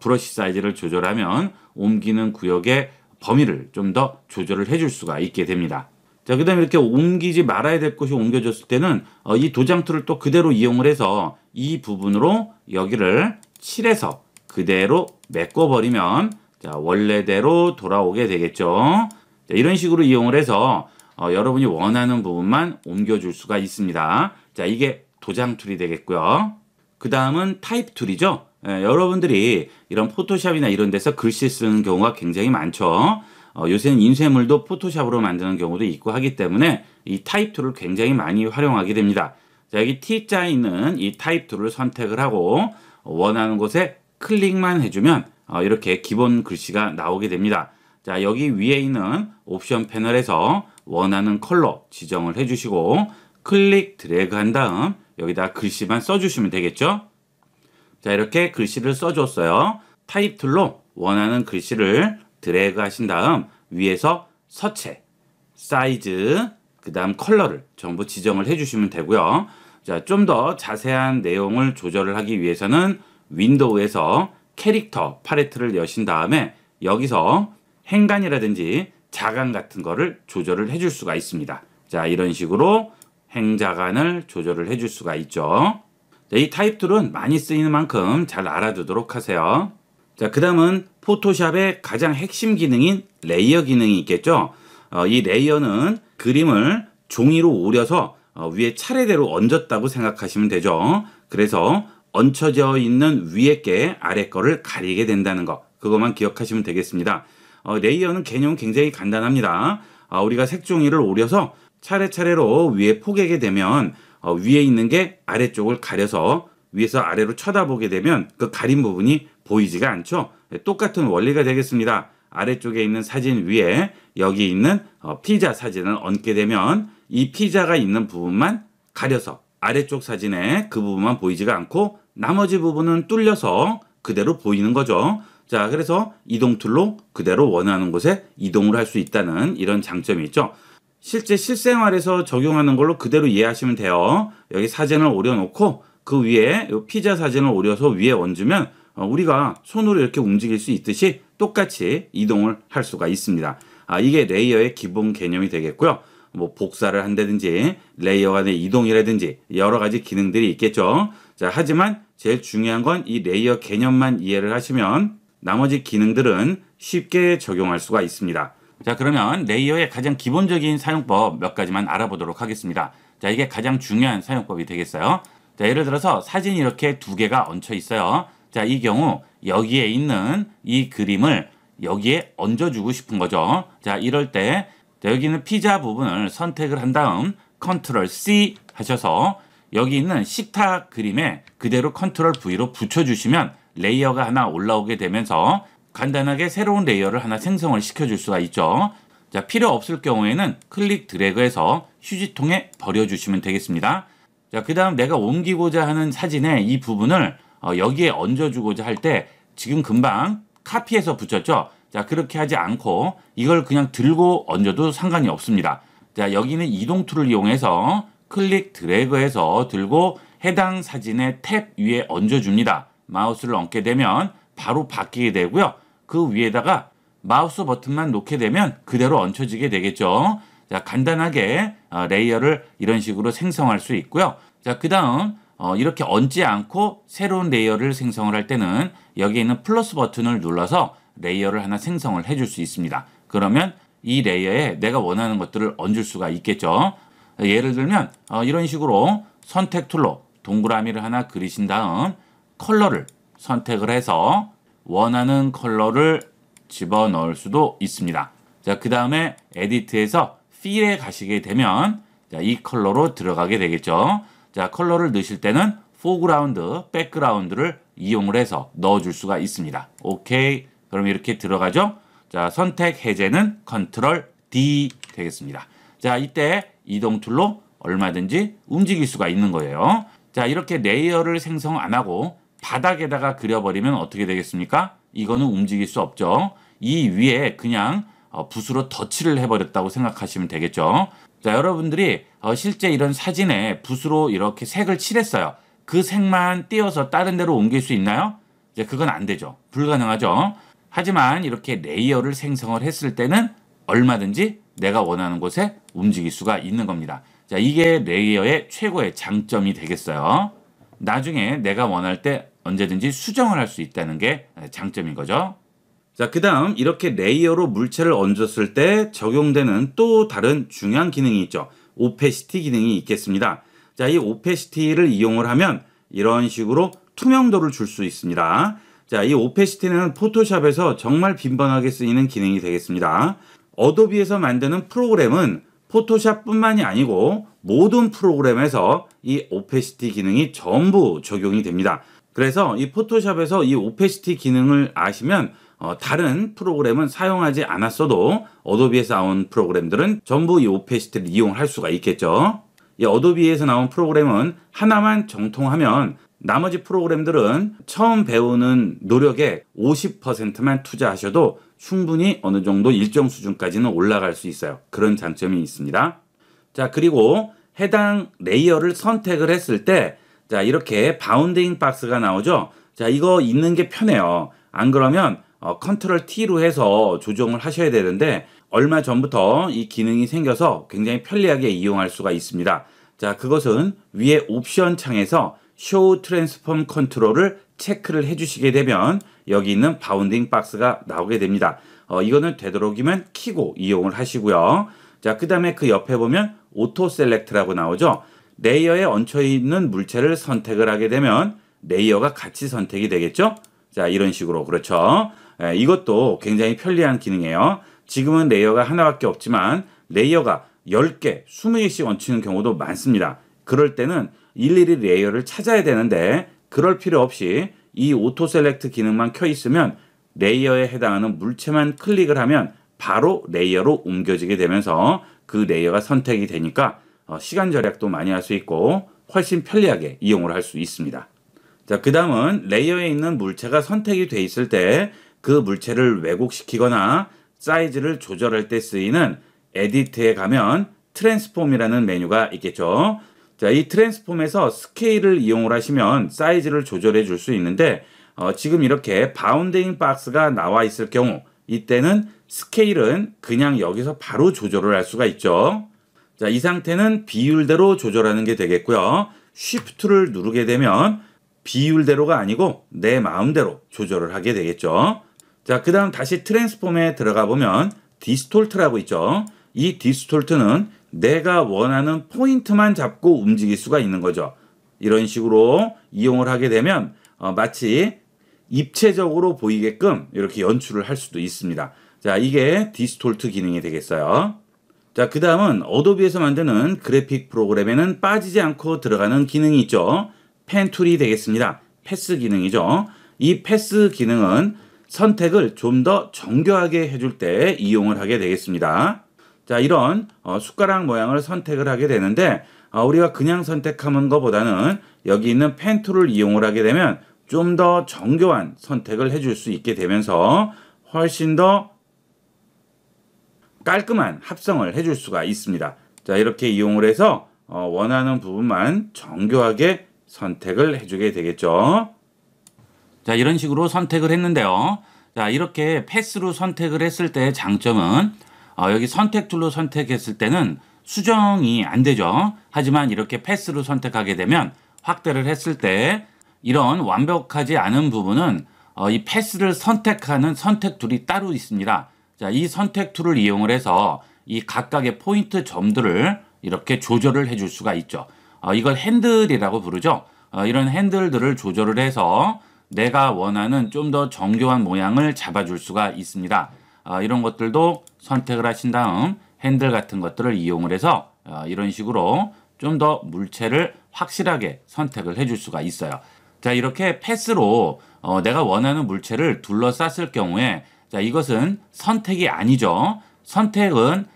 브러쉬 사이즈를 조절하면 옮기는 구역의 범위를 좀 더 조절을 해줄 수가 있게 됩니다. 자, 그 다음에 이렇게 옮기지 말아야 될 곳이 옮겨졌을 때는 이 도장 툴을 또 그대로 이용을 해서 이 부분으로 여기를 칠해서 그대로 메꿔버리면 자, 원래대로 돌아오게 되겠죠. 자, 이런 식으로 이용을 해서 여러분이 원하는 부분만 옮겨줄 수가 있습니다. 자, 이게 도장 툴이 되겠고요. 그 다음은 타입 툴이죠. 여러분들이 이런 포토샵이나 이런 데서 글씨 쓰는 경우가 굉장히 많죠. 요새는 인쇄물도 포토샵으로 만드는 경우도 있고 하기 때문에 이 타입 툴을 굉장히 많이 활용하게 됩니다. 자, 여기 T자에 있는 이 타입 툴을 선택을 하고 원하는 곳에 클릭만 해주면 이렇게 기본 글씨가 나오게 됩니다. 자, 여기 위에 있는 옵션 패널에서 원하는 컬러 지정을 해주시고 클릭 드래그 한 다음 여기다 글씨만 써주시면 되겠죠. 자, 이렇게 글씨를 써줬어요. 타입 툴로 원하는 글씨를 드래그 하신 다음 위에서 서체, 사이즈, 그 다음 컬러를 전부 지정을 해주시면 되고요. 자, 좀 더 자세한 내용을 조절을 하기 위해서는 윈도우에서 캐릭터 팔레트를 여신 다음에 여기서 행간이라든지 자간 같은 거를 조절을 해줄 수가 있습니다. 자, 이런 식으로 행자간을 조절을 해줄 수가 있죠. 자, 이 타입 툴은 많이 쓰이는 만큼 잘 알아두도록 하세요. 자, 그 다음은 포토샵의 가장 핵심 기능인 레이어 기능이 있겠죠. 이 레이어는 그림을 종이로 오려서 위에 차례대로 얹었다고 생각하시면 되죠. 그래서 얹혀져 있는 위에 게 아래 거를 가리게 된다는 거, 그것만 기억하시면 되겠습니다. 레이어는 개념은 굉장히 간단합니다. 우리가 색종이를 오려서 차례차례로 위에 포개게 되면 위에 있는 게 아래쪽을 가려서 위에서 아래로 쳐다보게 되면 그 가린 부분이 보이지가 않죠. 똑같은 원리가 되겠습니다. 아래쪽에 있는 사진 위에 여기 있는 피자 사진을 얹게 되면 이 피자가 있는 부분만 가려서 아래쪽 사진에 그 부분만 보이지가 않고 나머지 부분은 뚫려서 그대로 보이는 거죠. 자, 그래서 이동 툴로 그대로 원하는 곳에 이동을 할 수 있다는 이런 장점이 있죠. 실제 실생활에서 적용하는 걸로 그대로 이해하시면 돼요. 여기 사진을 오려놓고 그 위에 피자 사진을 오려서 위에 얹으면 우리가 손으로 이렇게 움직일 수 있듯이 똑같이 이동을 할 수가 있습니다. 이게 레이어의 기본 개념이 되겠고요. 뭐 복사를 한다든지 레이어 간의 이동이라든지 여러 가지 기능들이 있겠죠. 자, 하지만 제일 중요한 건 이 레이어 개념만 이해를 하시면 나머지 기능들은 쉽게 적용할 수가 있습니다. 자, 그러면 레이어의 가장 기본적인 사용법 몇 가지만 알아보도록 하겠습니다. 자, 이게 가장 중요한 사용법이 되겠어요. 자, 예를 들어서 사진이 이렇게 두 개가 얹혀 있어요. 자, 이 경우 여기에 있는 이 그림을 여기에 얹어주고 싶은 거죠. 자, 이럴 때 여기 있는 피자 부분을 선택을 한 다음 컨트롤 C 하셔서 여기 있는 식탁 그림에 그대로 컨트롤 V로 붙여주시면 레이어가 하나 올라오게 되면서 간단하게 새로운 레이어를 하나 생성을 시켜줄 수가 있죠. 자, 필요 없을 경우에는 클릭 드래그해서 휴지통에 버려주시면 되겠습니다. 자, 그 다음 내가 옮기고자 하는 사진의 이 부분을 여기에 얹어주고자 할 때 지금 금방 카피해서 붙였죠. 자, 그렇게 하지 않고 이걸 그냥 들고 얹어도 상관이 없습니다. 자, 여기는 이동 툴을 이용해서 클릭 드래그해서 들고 해당 사진의 탭 위에 얹어줍니다. 마우스를 얹게 되면 바로 바뀌게 되고요. 그 위에다가 마우스 버튼만 놓게 되면 그대로 얹혀지게 되겠죠. 자, 간단하게 레이어를 이런 식으로 생성할 수 있고요. 자, 그 다음 이렇게 얹지 않고 새로운 레이어를 생성을 할 때는 여기 있는 플러스 버튼을 눌러서 레이어를 하나 생성을 해줄 수 있습니다. 그러면 이 레이어에 내가 원하는 것들을 얹을 수가 있겠죠. 예를 들면 이런 식으로 선택 툴로 동그라미를 하나 그리신 다음 컬러를 선택을 해서 원하는 컬러를 집어넣을 수도 있습니다. 자, 그 다음에 에디트에서 필에 가시게 되면 자, 이 컬러로 들어가게 되겠죠. 자, 컬러를 넣으실 때는 포그라운드, 백그라운드를 이용을 해서 넣어줄 수가 있습니다. 오케이. 그럼 이렇게 들어가죠. 자, 선택 해제는 컨트롤 D 되겠습니다. 자, 이때 이동 툴로 얼마든지 움직일 수가 있는 거예요. 자, 이렇게 레이어를 생성 안 하고 바닥에다가 그려버리면 어떻게 되겠습니까? 이거는 움직일 수 없죠. 이 위에 그냥 붓으로 덧칠을 해버렸다고 생각하시면 되겠죠. 자, 여러분들이 실제 이런 사진에 붓으로 이렇게 색을 칠했어요. 그 색만 띄어서 다른 데로 옮길 수 있나요? 이제 그건 안 되죠. 불가능하죠. 하지만 이렇게 레이어를 생성을 했을 때는 얼마든지 내가 원하는 곳에 움직일 수가 있는 겁니다. 자, 이게 레이어의 최고의 장점이 되겠어요. 나중에 내가 원할 때 언제든지 수정을 할 수 있다는 게 장점인 거죠. 자, 그 다음 이렇게 레이어로 물체를 얹었을 때 적용되는 또 다른 중요한 기능이 있죠. 오페시티 기능이 있겠습니다. 자, 이 오페시티를 이용을 하면 이런 식으로 투명도를 줄 수 있습니다. 자, 이 오페시티는 포토샵에서 정말 빈번하게 쓰이는 기능이 되겠습니다. 어도비에서 만드는 프로그램은 포토샵뿐만이 아니고 모든 프로그램에서 이 오페시티 기능이 전부 적용이 됩니다. 그래서 이 포토샵에서 이 오페시티 기능을 아시면 다른 프로그램은 사용하지 않았어도 어도비에서 나온 프로그램들은 전부 이 오페시티를 이용할 수가 있겠죠. 이 어도비에서 나온 프로그램은 하나만 정통하면 나머지 프로그램들은 처음 배우는 노력의 50%만 투자하셔도 충분히 어느 정도 일정 수준까지는 올라갈 수 있어요. 그런 장점이 있습니다. 자, 그리고 해당 레이어를 선택을 했을 때, 자, 이렇게 바운딩 박스가 나오죠. 자, 이거 있는 게 편해요. 안 그러면 컨트롤 T로 해서 조정을 하셔야 되는데, 얼마 전부터 이 기능이 생겨서 굉장히 편리하게 이용할 수가 있습니다. 자, 그것은 위에 옵션 창에서 Show Transform Control을 체크를 해주시게 되면 여기 있는 바운딩 박스가 나오게 됩니다. 이거는 되도록이면 키고 이용을 하시고요. 자, 그 다음에 그 옆에 보면 오토 셀렉트라고 나오죠. 레이어에 얹혀 있는 물체를 선택을 하게 되면 레이어가 같이 선택이 되겠죠. 자, 이런 식으로. 그렇죠. 이것도 굉장히 편리한 기능이에요. 지금은 레이어가 하나밖에 없지만 레이어가 10개, 20개씩 얹히는 경우도 많습니다. 그럴 때는 일일이 레이어를 찾아야 되는데 그럴 필요 없이 이 오토 셀렉트 기능만 켜 있으면 레이어에 해당하는 물체만 클릭을 하면 바로 레이어로 옮겨지게 되면서 그 레이어가 선택이 되니까 시간 절약도 많이 할 수 있고 훨씬 편리하게 이용을 할 수 있습니다. 자, 그 다음은 레이어에 있는 물체가 선택이 돼 있을 때 그 물체를 왜곡시키거나 사이즈를 조절할 때 쓰이는 에디트에 가면 트랜스폼이라는 메뉴가 있겠죠. 자, 이 트랜스폼에서 스케일을 이용을 하시면 사이즈를 조절해 줄 수 있는데 지금 이렇게 바운딩 박스가 나와 있을 경우 이때는 스케일은 그냥 여기서 바로 조절을 할 수가 있죠. 자, 이 상태는 비율대로 조절하는 게 되겠고요. 쉬프트를 누르게 되면 비율대로가 아니고 내 마음대로 조절을 하게 되겠죠. 자, 그 다음 다시 트랜스폼에 들어가 보면 디스톨트라고 있죠. 이 디스톨트는 내가 원하는 포인트만 잡고 움직일 수가 있는 거죠. 이런 식으로 이용을 하게 되면 마치 입체적으로 보이게끔 이렇게 연출을 할 수도 있습니다. 자, 이게 디스톨트 기능이 되겠어요. 자, 그 다음은 어도비에서 만드는 그래픽 프로그램에는 빠지지 않고 들어가는 기능이 있죠. 펜 툴이 되겠습니다. 패스 기능이죠. 이 패스 기능은 선택을 좀 더 정교하게 해줄 때 이용을 하게 되겠습니다. 자, 이런 숟가락 모양을 선택을 하게 되는데 우리가 그냥 선택하는 것보다는 여기 있는 펜 툴을 이용을 하게 되면 좀 더 정교한 선택을 해줄 수 있게 되면서 훨씬 더 깔끔한 합성을 해줄 수가 있습니다. 자, 이렇게 이용을 해서 원하는 부분만 정교하게 선택을 해주게 되겠죠. 자, 이런 식으로 선택을 했는데요. 자, 이렇게 패스로 선택을 했을 때의 장점은 여기 선택 툴로 선택했을 때는 수정이 안 되죠. 하지만 이렇게 패스로 선택하게 되면 확대를 했을 때 이런 완벽하지 않은 부분은 이 패스를 선택하는 선택 툴이 따로 있습니다. 자, 이 선택 툴을 이용을 해서 이 각각의 포인트 점들을 이렇게 조절을 해줄 수가 있죠. 이걸 핸들이라고 부르죠. 이런 핸들들을 조절을 해서 내가 원하는 좀 더 정교한 모양을 잡아줄 수가 있습니다. 이런 것들도 선택을 하신 다음 핸들 같은 것들을 이용을 해서 이런 식으로 좀 더 물체를 확실하게 선택을 해줄 수가 있어요. 자, 이렇게 패스로 내가 원하는 물체를 둘러쌌을 경우에 자, 이것은 선택이 아니죠. 선택은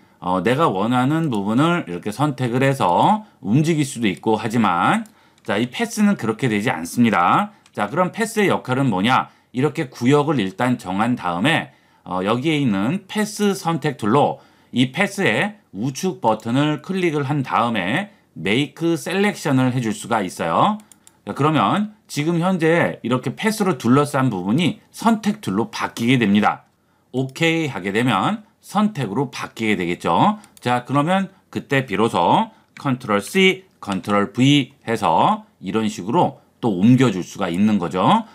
내가 원하는 부분을 이렇게 선택을 해서 움직일 수도 있고 하지만 자, 이 패스는 그렇게 되지 않습니다. 자, 그럼 패스의 역할은 뭐냐? 이렇게 구역을 일단 정한 다음에 여기에 있는 패스 선택 툴로 이 패스의 우측 버튼을 클릭을 한 다음에 Make Selection을 해줄 수가 있어요. 자, 그러면 지금 현재 이렇게 패스로 둘러싼 부분이 선택 툴로 바뀌게 됩니다. OK 하게 되면 선택으로 바뀌게 되겠죠. 자, 그러면 그때 비로소 Ctrl C, Ctrl V 해서 이런 식으로 또 옮겨줄 수가 있는 거죠.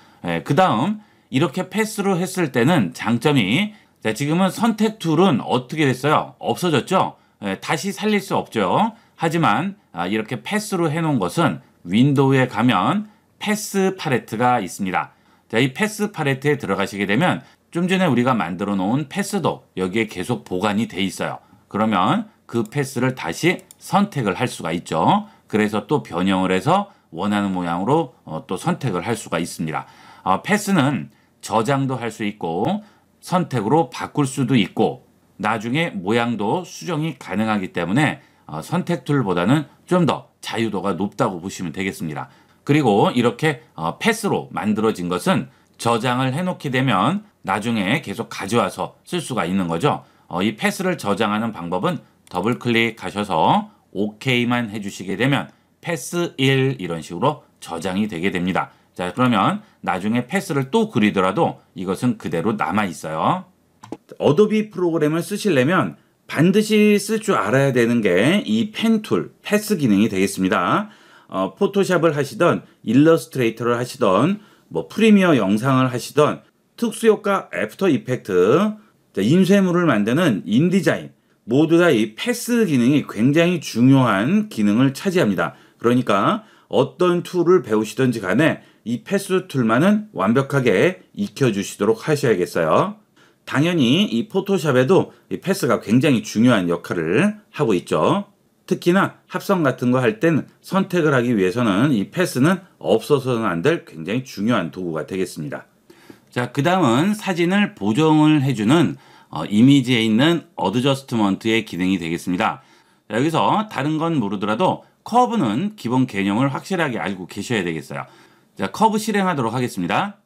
그 다음 이렇게 패스로 했을 때는 장점이 자, 지금은 선택 툴은 어떻게 됐어요? 없어졌죠? 다시 살릴 수 없죠. 하지만 이렇게 패스로 해놓은 것은 윈도우에 가면 패스 팔레트가 있습니다. 자, 이 패스 팔레트에 들어가시게 되면 좀 전에 우리가 만들어 놓은 패스도 여기에 계속 보관이 돼 있어요. 그러면 그 패스를 다시 선택을 할 수가 있죠. 그래서 또 변형을 해서 원하는 모양으로 또 선택을 할 수가 있습니다. 패스는 저장도 할 수 있고 선택으로 바꿀 수도 있고 나중에 모양도 수정이 가능하기 때문에 선택 툴보다는 좀 더 자유도가 높다고 보시면 되겠습니다. 그리고 이렇게 패스로 만들어진 것은 저장을 해놓게 되면 나중에 계속 가져와서 쓸 수가 있는 거죠. 이 패스를 저장하는 방법은 더블 클릭하셔서 OK만 해주시게 되면 패스 1 이런 식으로 저장이 되게 됩니다. 자, 그러면 나중에 패스를 또 그리더라도 이것은 그대로 남아 있어요. 어도비 프로그램을 쓰시려면 반드시 쓸 줄 알아야 되는 게 이 펜 툴, 패스 기능이 되겠습니다. 포토샵을 하시던 일러스트레이터를 하시던 뭐 프리미어 영상을 하시던 특수효과 애프터 이펙트, 인쇄물을 만드는 인디자인 모두 다 이 패스 기능이 굉장히 중요한 기능을 차지합니다. 그러니까 어떤 툴을 배우시든지 간에 이 패스 툴만은 완벽하게 익혀주시도록 하셔야겠어요. 당연히 이 포토샵에도 이 패스가 굉장히 중요한 역할을 하고 있죠. 특히나 합성 같은 거 할 땐 선택을 하기 위해서는 이 패스는 없어서는 안 될 굉장히 중요한 도구가 되겠습니다. 자, 그 다음은 사진을 보정을 해주는 이미지에 있는 어드저스트먼트의 기능이 되겠습니다. 자, 여기서 다른 건 모르더라도 커브는 기본 개념을 확실하게 알고 계셔야 되겠어요. 자, 커브 실행하도록 하겠습니다.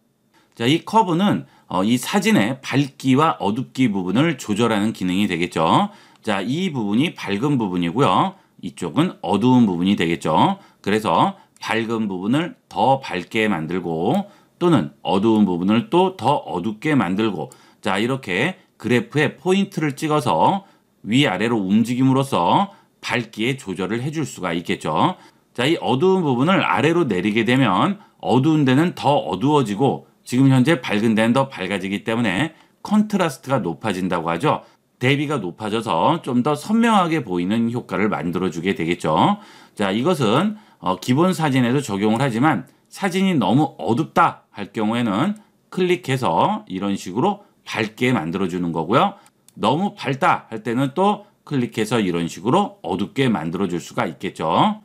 자, 이 커브는 이 사진의 밝기와 어둡기 부분을 조절하는 기능이 되겠죠. 자, 이 부분이 밝은 부분이고요. 이쪽은 어두운 부분이 되겠죠. 그래서 밝은 부분을 더 밝게 만들고 또는 어두운 부분을 또 더 어둡게 만들고 자, 이렇게 그래프에 포인트를 찍어서 위아래로 움직임으로써 밝기의 조절을 해줄 수가 있겠죠. 자, 이 어두운 부분을 아래로 내리게 되면 어두운 데는 더 어두워지고 지금 현재 밝은 데는 더 밝아지기 때문에 컨트라스트가 높아진다고 하죠. 대비가 높아져서 좀 더 선명하게 보이는 효과를 만들어주게 되겠죠. 자, 이것은 기본 사진에도 적용을 하지만 사진이 너무 어둡다 할 경우에는 클릭해서 이런 식으로 밝게 만들어주는 거고요. 너무 밝다 할 때는 또 클릭해서 이런 식으로 어둡게 만들어줄 수가 있겠죠.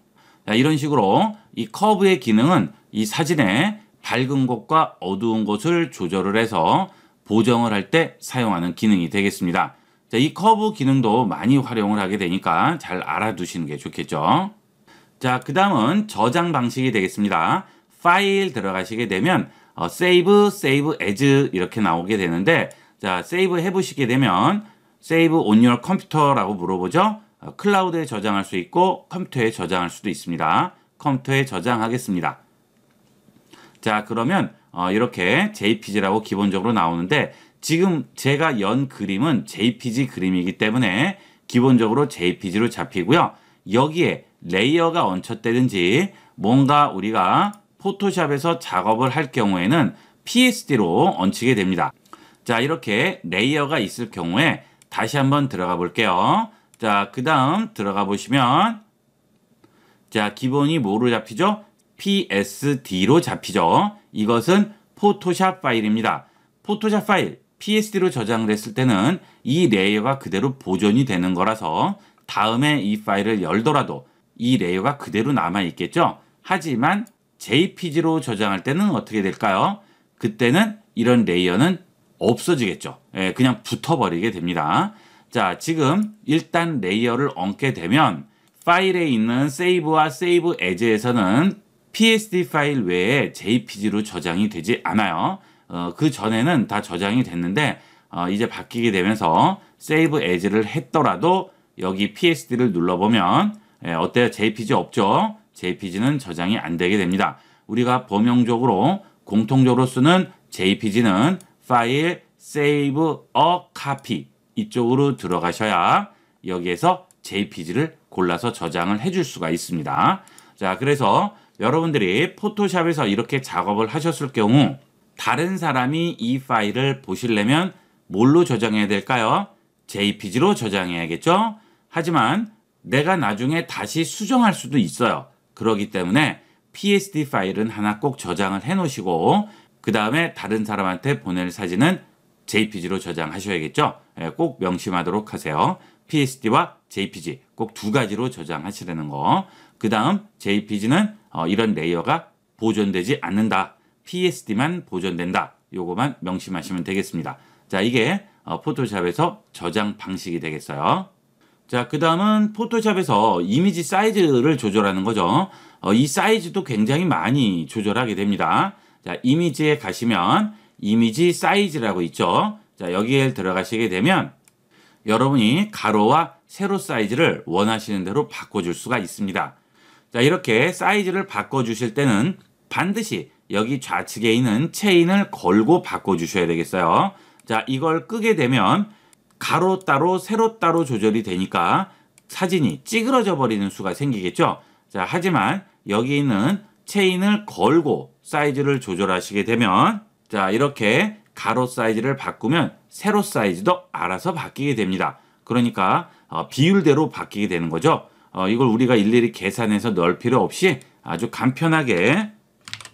자, 이런 식으로 이 커브의 기능은 이 사진의 밝은 곳과 어두운 곳을 조절을 해서 보정을 할 때 사용하는 기능이 되겠습니다. 자, 이 커브 기능도 많이 활용을 하게 되니까 잘 알아두시는 게 좋겠죠. 자, 그 다음은 저장 방식이 되겠습니다. 파일 들어가시게 되면 Save as 이렇게 나오게 되는데 자, 세이브 해보시게 되면 Save on your computer라고 물어보죠. 클라우드에 저장할 수 있고 컴퓨터에 저장할 수도 있습니다. 컴퓨터에 저장하겠습니다. 자, 그러면 이렇게 JPG라고 기본적으로 나오는데 지금 제가 연 그림은 JPG 그림이기 때문에 기본적으로 JPG로 잡히고요. 여기에 레이어가 얹혔다든지 뭔가 우리가 포토샵에서 작업을 할 경우에는 PSD로 얹히게 됩니다. 자, 이렇게 레이어가 있을 경우에 다시 한번 들어가 볼게요. 자, 그 다음 들어가 보시면 자, 기본이 뭐로 잡히죠? PSD로 잡히죠. 이것은 포토샵 파일입니다. 포토샵 파일 PSD로 저장됐을 때는 이 레이어가 그대로 보존이 되는 거라서 다음에 이 파일을 열더라도 이 레이어가 그대로 남아 있겠죠. 하지만 JPG로 저장할 때는 어떻게 될까요? 그때는 이런 레이어는 없어지겠죠. 예, 그냥 붙어버리게 됩니다. 자, 지금 일단 레이어를 얹게 되면 파일에 있는 세이브와 세이브 as에서는 PSD 파일 외에 JPG로 저장이 되지 않아요. 그 전에는 다 저장이 됐는데 이제 바뀌게 되면서 세이브 as를 했더라도 여기 PSD를 눌러보면 어때요? JPG 없죠? JPG는 저장이 안 되게 됩니다. 우리가 범용적으로 공통적으로 쓰는 JPG는 파일 Save a Copy 이쪽으로 들어가셔야 여기에서 JPG를 골라서 저장을 해줄 수가 있습니다. 자, 그래서 여러분들이 포토샵에서 이렇게 작업을 하셨을 경우 다른 사람이 이 파일을 보시려면 뭘로 저장해야 될까요? JPG로 저장해야겠죠? 하지만 내가 나중에 다시 수정할 수도 있어요. 그렇기 때문에 PSD 파일은 하나 꼭 저장을 해 놓으시고 그 다음에 다른 사람한테 보낼 사진은 JPG로 저장하셔야겠죠. 꼭 명심하도록 하세요. PSD와 JPG 꼭 두 가지로 저장하시라는 거. 그 다음 JPG는 이런 레이어가 보존되지 않는다. PSD만 보존된다. 요거만 명심하시면 되겠습니다. 자, 이게 포토샵에서 저장 방식이 되겠어요. 자, 그 다음은 포토샵에서 이미지 사이즈를 조절하는 거죠. 이 사이즈도 굉장히 많이 조절하게 됩니다. 자, 이미지에 가시면 이미지 사이즈라고 있죠. 자, 여기에 들어가시게 되면 여러분이 가로와 세로 사이즈를 원하시는 대로 바꿔줄 수가 있습니다. 자, 이렇게 사이즈를 바꿔주실 때는 반드시 여기 좌측에 있는 체인을 걸고 바꿔주셔야 되겠어요. 자, 이걸 끄게 되면 가로 따로 세로 따로 조절이 되니까 사진이 찌그러져 버리는 수가 생기겠죠. 자, 하지만 여기 있는 체인을 걸고 사이즈를 조절하시게 되면 자, 이렇게 가로 사이즈를 바꾸면 세로 사이즈도 알아서 바뀌게 됩니다. 그러니까 비율대로 바뀌게 되는 거죠. 이걸 우리가 일일이 계산해서 넣을 필요 없이 아주 간편하게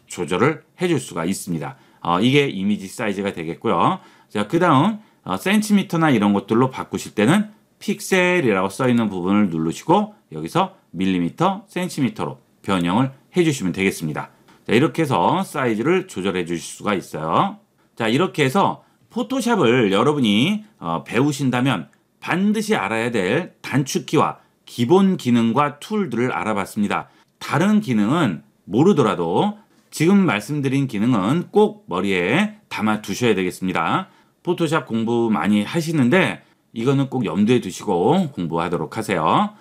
조절을 해줄 수가 있습니다. 이게 이미지 사이즈가 되겠고요. 자, 그 다음 센티미터나 이런 것들로 바꾸실 때는 픽셀이라고 써있는 부분을 누르시고 여기서 밀리미터, 센티미터로 변형을 해주시면 되겠습니다. 자, 이렇게 해서 사이즈를 조절해 주실 수가 있어요. 자, 이렇게 해서 포토샵을 여러분이 배우신다면 반드시 알아야 될 단축키와 기본 기능과 툴들을 알아봤습니다. 다른 기능은 모르더라도 지금 말씀드린 기능은 꼭 머리에 담아 두셔야 되겠습니다. 포토샵 공부 많이 하시는데 이거는 꼭 염두에 두시고 공부하도록 하세요.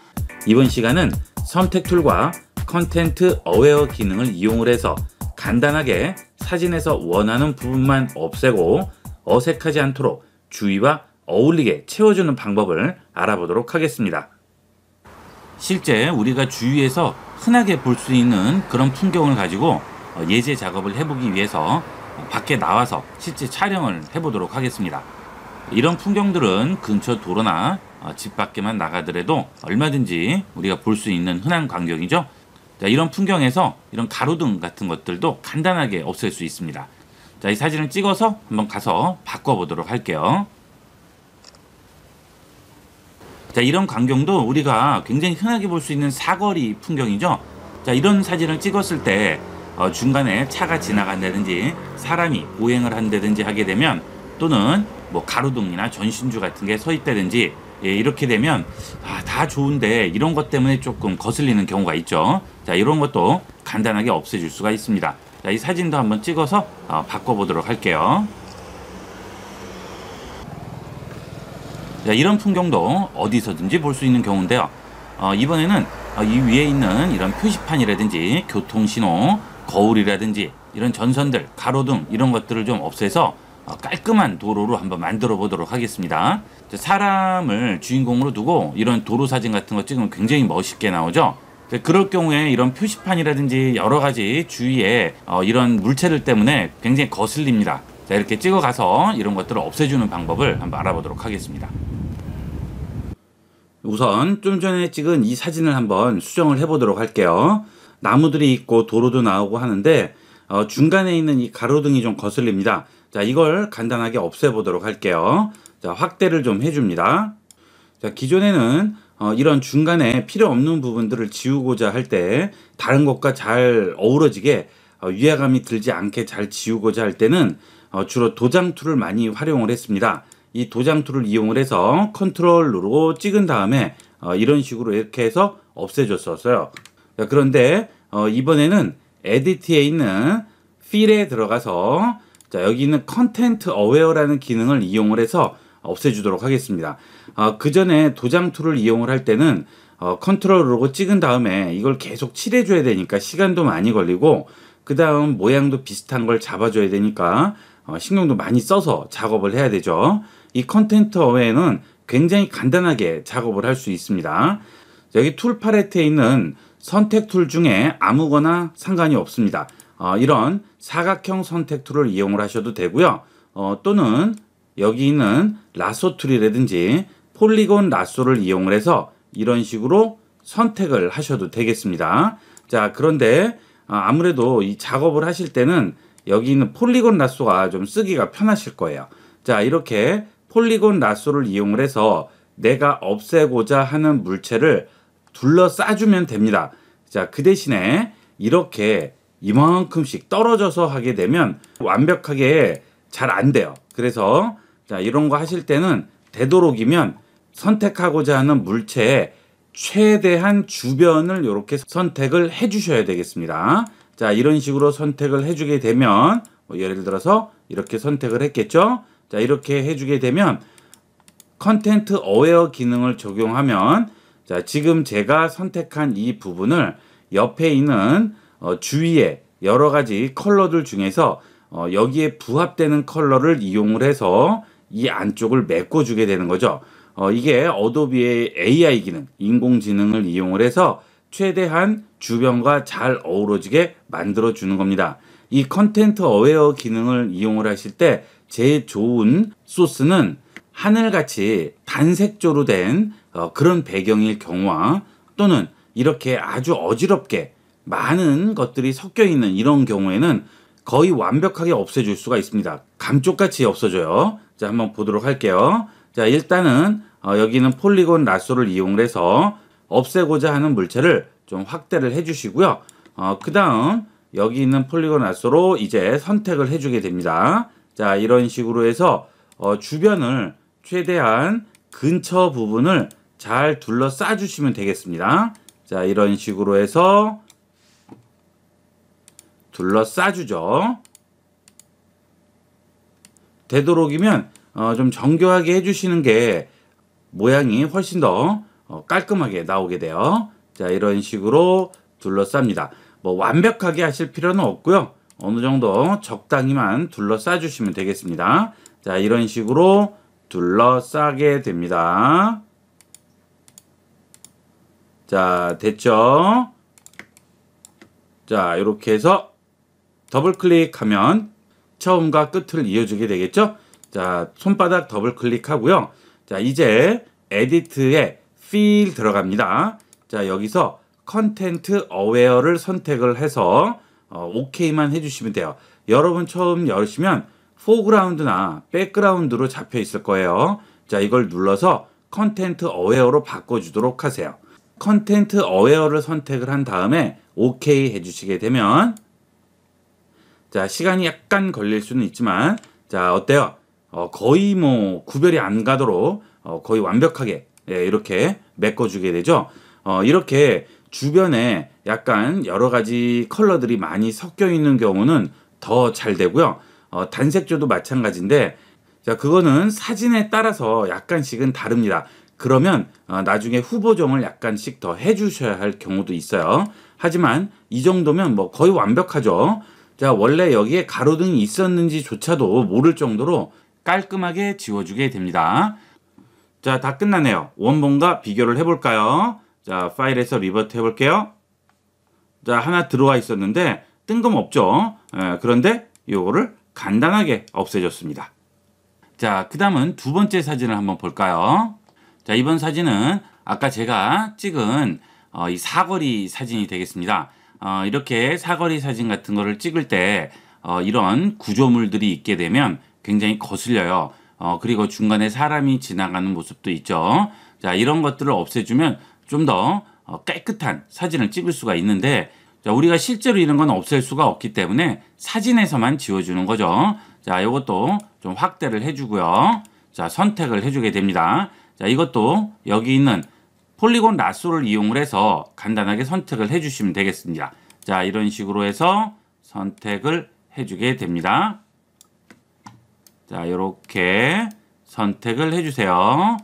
이번 시간은 선택 툴과 컨텐트 어웨어 기능을 이용을 해서 간단하게 사진에서 원하는 부분만 없애고 어색하지 않도록 주위와 어울리게 채워주는 방법을 알아보도록 하겠습니다. 실제 우리가 주위에서 흔하게 볼 수 있는 그런 풍경을 가지고 예제 작업을 해보기 위해서 밖에 나와서 실제 촬영을 해보도록 하겠습니다. 이런 풍경들은 근처 도로나 집 밖에만 나가더라도 얼마든지 우리가 볼 수 있는 흔한 광경이죠. 자, 이런 풍경에서 이런 가로등 같은 것들도 간단하게 없앨 수 있습니다. 자, 이 사진을 찍어서 한번 가서 바꿔보도록 할게요. 자, 이런 광경도 우리가 굉장히 흔하게 볼 수 있는 사거리 풍경이죠. 자, 이런 사진을 찍었을 때 중간에 차가 지나간다든지 사람이 보행을 한다든지 하게 되면 또는 뭐 가로등이나 전신주 같은 게 서 있다든지 이렇게 되면 다 좋은데 이런 것 때문에 조금 거슬리는 경우가 있죠. 자, 이런 것도 간단하게 없애줄 수가 있습니다. 자, 이 사진도 한번 찍어서 바꿔보도록 할게요. 자, 이런 풍경도 어디서든지 볼 수 있는 경우인데요. 이번에는 이 위에 있는 이런 표시판이라든지 교통신호, 거울이라든지 이런 전선들, 가로등 이런 것들을 좀 없애서 깔끔한 도로로 한번 만들어 보도록 하겠습니다. 사람을 주인공으로 두고 이런 도로 사진 같은 거 찍으면 굉장히 멋있게 나오죠. 그럴 경우에 이런 표시판이라든지 여러 가지 주위에 이런 물체들 때문에 굉장히 거슬립니다. 자, 이렇게 찍어가서 이런 것들을 없애주는 방법을 한번 알아보도록 하겠습니다. 우선 좀 전에 찍은 이 사진을 한번 수정을 해보도록 할게요. 나무들이 있고 도로도 나오고 하는데 중간에 있는 이 가로등이 좀 거슬립니다. 자, 이걸 간단하게 없애보도록 할게요. 자, 확대를 좀 해줍니다. 자, 기존에는 이런 중간에 필요 없는 부분들을 지우고자 할 때 다른 것과 잘 어우러지게 위화감이 들지 않게 잘 지우고자 할 때는 주로 도장 툴을 많이 활용을 했습니다. 이 도장 툴을 이용을 해서 컨트롤 누르고 찍은 다음에 이런 식으로 이렇게 해서 없애줬었어요. 자, 그런데 이번에는 에디트에 있는 필에 들어가서 자, 여기 있는 컨텐트 어웨어라는 기능을 이용을 해서 없애주도록 하겠습니다. 그 전에 도장 툴을 이용을 할 때는 컨트롤 누르고 찍은 다음에 이걸 계속 칠해줘야 되니까 시간도 많이 걸리고 그 다음 모양도 비슷한 걸 잡아줘야 되니까 신경도 많이 써서 작업을 해야 되죠. 이 컨텐트 어웨어는 굉장히 간단하게 작업을 할 수 있습니다. 여기 툴 팔레트에 있는 선택 툴 중에 아무거나 상관이 없습니다. 이런 사각형 선택 툴을 이용을 하셔도 되고요. 또는 여기 있는 라소 툴이라든지 폴리곤 라소를 이용을 해서 이런 식으로 선택을 하셔도 되겠습니다. 자, 그런데 아무래도 이 작업을 하실 때는 여기 있는 폴리곤 라쏘가 좀 쓰기가 편하실 거예요. 자, 이렇게 폴리곤 라쏘를 이용을 해서 내가 없애고자 하는 물체를 둘러싸주면 됩니다. 자, 그 대신에 이렇게 이만큼씩 떨어져서 하게 되면 완벽하게 잘 안 돼요. 그래서 자, 이런 거 하실 때는 되도록이면 선택하고자 하는 물체의 최대한 주변을 이렇게 선택을 해 주셔야 되겠습니다. 자, 이런 식으로 선택을 해 주게 되면 예를 들어서 이렇게 선택을 했겠죠. 자, 이렇게 해 주게 되면 컨텐트 어웨어 기능을 적용하면 자, 지금 제가 선택한 이 부분을 옆에 있는 주위에 여러 가지 컬러들 중에서 여기에 부합되는 컬러를 이용을 해서 이 안쪽을 메꿔주게 되는 거죠. 이게 어도비의 AI 기능, 인공지능을 이용을 해서 최대한 주변과 잘 어우러지게 만들어 주는 겁니다. 이 컨텐트 어웨어 기능을 이용을 하실 때 제일 좋은 소스는 하늘같이 단색조로 된 그런 배경일 경우와 또는 이렇게 아주 어지럽게 많은 것들이 섞여 있는 이런 경우에는 거의 완벽하게 없애줄 수가 있습니다. 감쪽같이 없어져요. 자, 한번 보도록 할게요. 자, 일단은 여기는 폴리곤 라쏘를 이용을 해서 없애고자 하는 물체를 좀 확대를 해주시고요. 그 다음 여기 있는 폴리곤 라쏘로 이제 선택을 해주게 됩니다. 자, 이런 식으로 해서 주변을 최대한 근처 부분을 잘 둘러싸 주시면 되겠습니다. 자, 이런 식으로 해서 둘러싸 주죠. 되도록이면 좀 정교하게 해주시는 게 모양이 훨씬 더 깔끔하게 나오게 돼요. 자, 이런 식으로 둘러쌉니다. 뭐 완벽하게 하실 필요는 없고요. 어느 정도 적당히만 둘러싸 주시면 되겠습니다. 자, 이런 식으로 둘러싸게 됩니다. 자, 됐죠? 자, 이렇게 해서 더블 클릭하면 처음과 끝을 이어주게 되겠죠? 자, 손바닥 더블 클릭하고요. 자, 이제 에디트에 필 들어갑니다. 자, 여기서 컨텐트 어웨어를 선택을 해서 OK만 해주시면 돼요. 여러분 처음 열으시면 포그라운드나 백그라운드로 잡혀 있을 거예요. 자, 이걸 눌러서 컨텐트 어웨어로 바꿔주도록 하세요. 컨텐트 어웨어를 선택을 한 다음에 OK 해주시게 되면 자, 시간이 약간 걸릴 수는 있지만 자, 어때요? 거의 뭐 구별이 안 가도록 거의 완벽하게 이렇게 메꿔주게 되죠. 이렇게 주변에 약간 여러 가지 컬러들이 많이 섞여 있는 경우는 더 잘 되고요. 단색조도 마찬가지인데 자, 그거는 사진에 따라서 약간씩은 다릅니다. 그러면 나중에 후보정을 약간씩 더 해주셔야 할 경우도 있어요. 하지만 이 정도면 뭐 거의 완벽하죠. 자, 원래 여기에 가로등이 있었는지조차도 모를 정도로 깔끔하게 지워주게 됩니다. 자, 다 끝났네요. 원본과 비교를 해볼까요? 자, 파일에서 리버트 해볼게요. 자, 하나 들어와 있었는데 뜬금없죠. 그런데 요거를 간단하게 없애줬습니다. 자, 그 다음은 두 번째 사진을 한번 볼까요? 자, 이번 사진은 아까 제가 찍은 이 사거리 사진이 되겠습니다. 이렇게 사거리 사진 같은 거를 찍을 때 이런 구조물들이 있게 되면 굉장히 거슬려요. 그리고 중간에 사람이 지나가는 모습도 있죠. 자, 이런 것들을 없애주면 좀 더 깨끗한 사진을 찍을 수가 있는데 자, 우리가 실제로 이런 건 없앨 수가 없기 때문에 사진에서만 지워주는 거죠. 자, 이것도 좀 확대를 해주고요. 자, 선택을 해주게 됩니다. 자, 이것도 여기 있는 폴리곤 라쏘를 이용을 해서 간단하게 선택을 해주시면 되겠습니다. 자, 이런 식으로 해서 선택을 해주게 됩니다. 자, 이렇게 선택을 해주세요.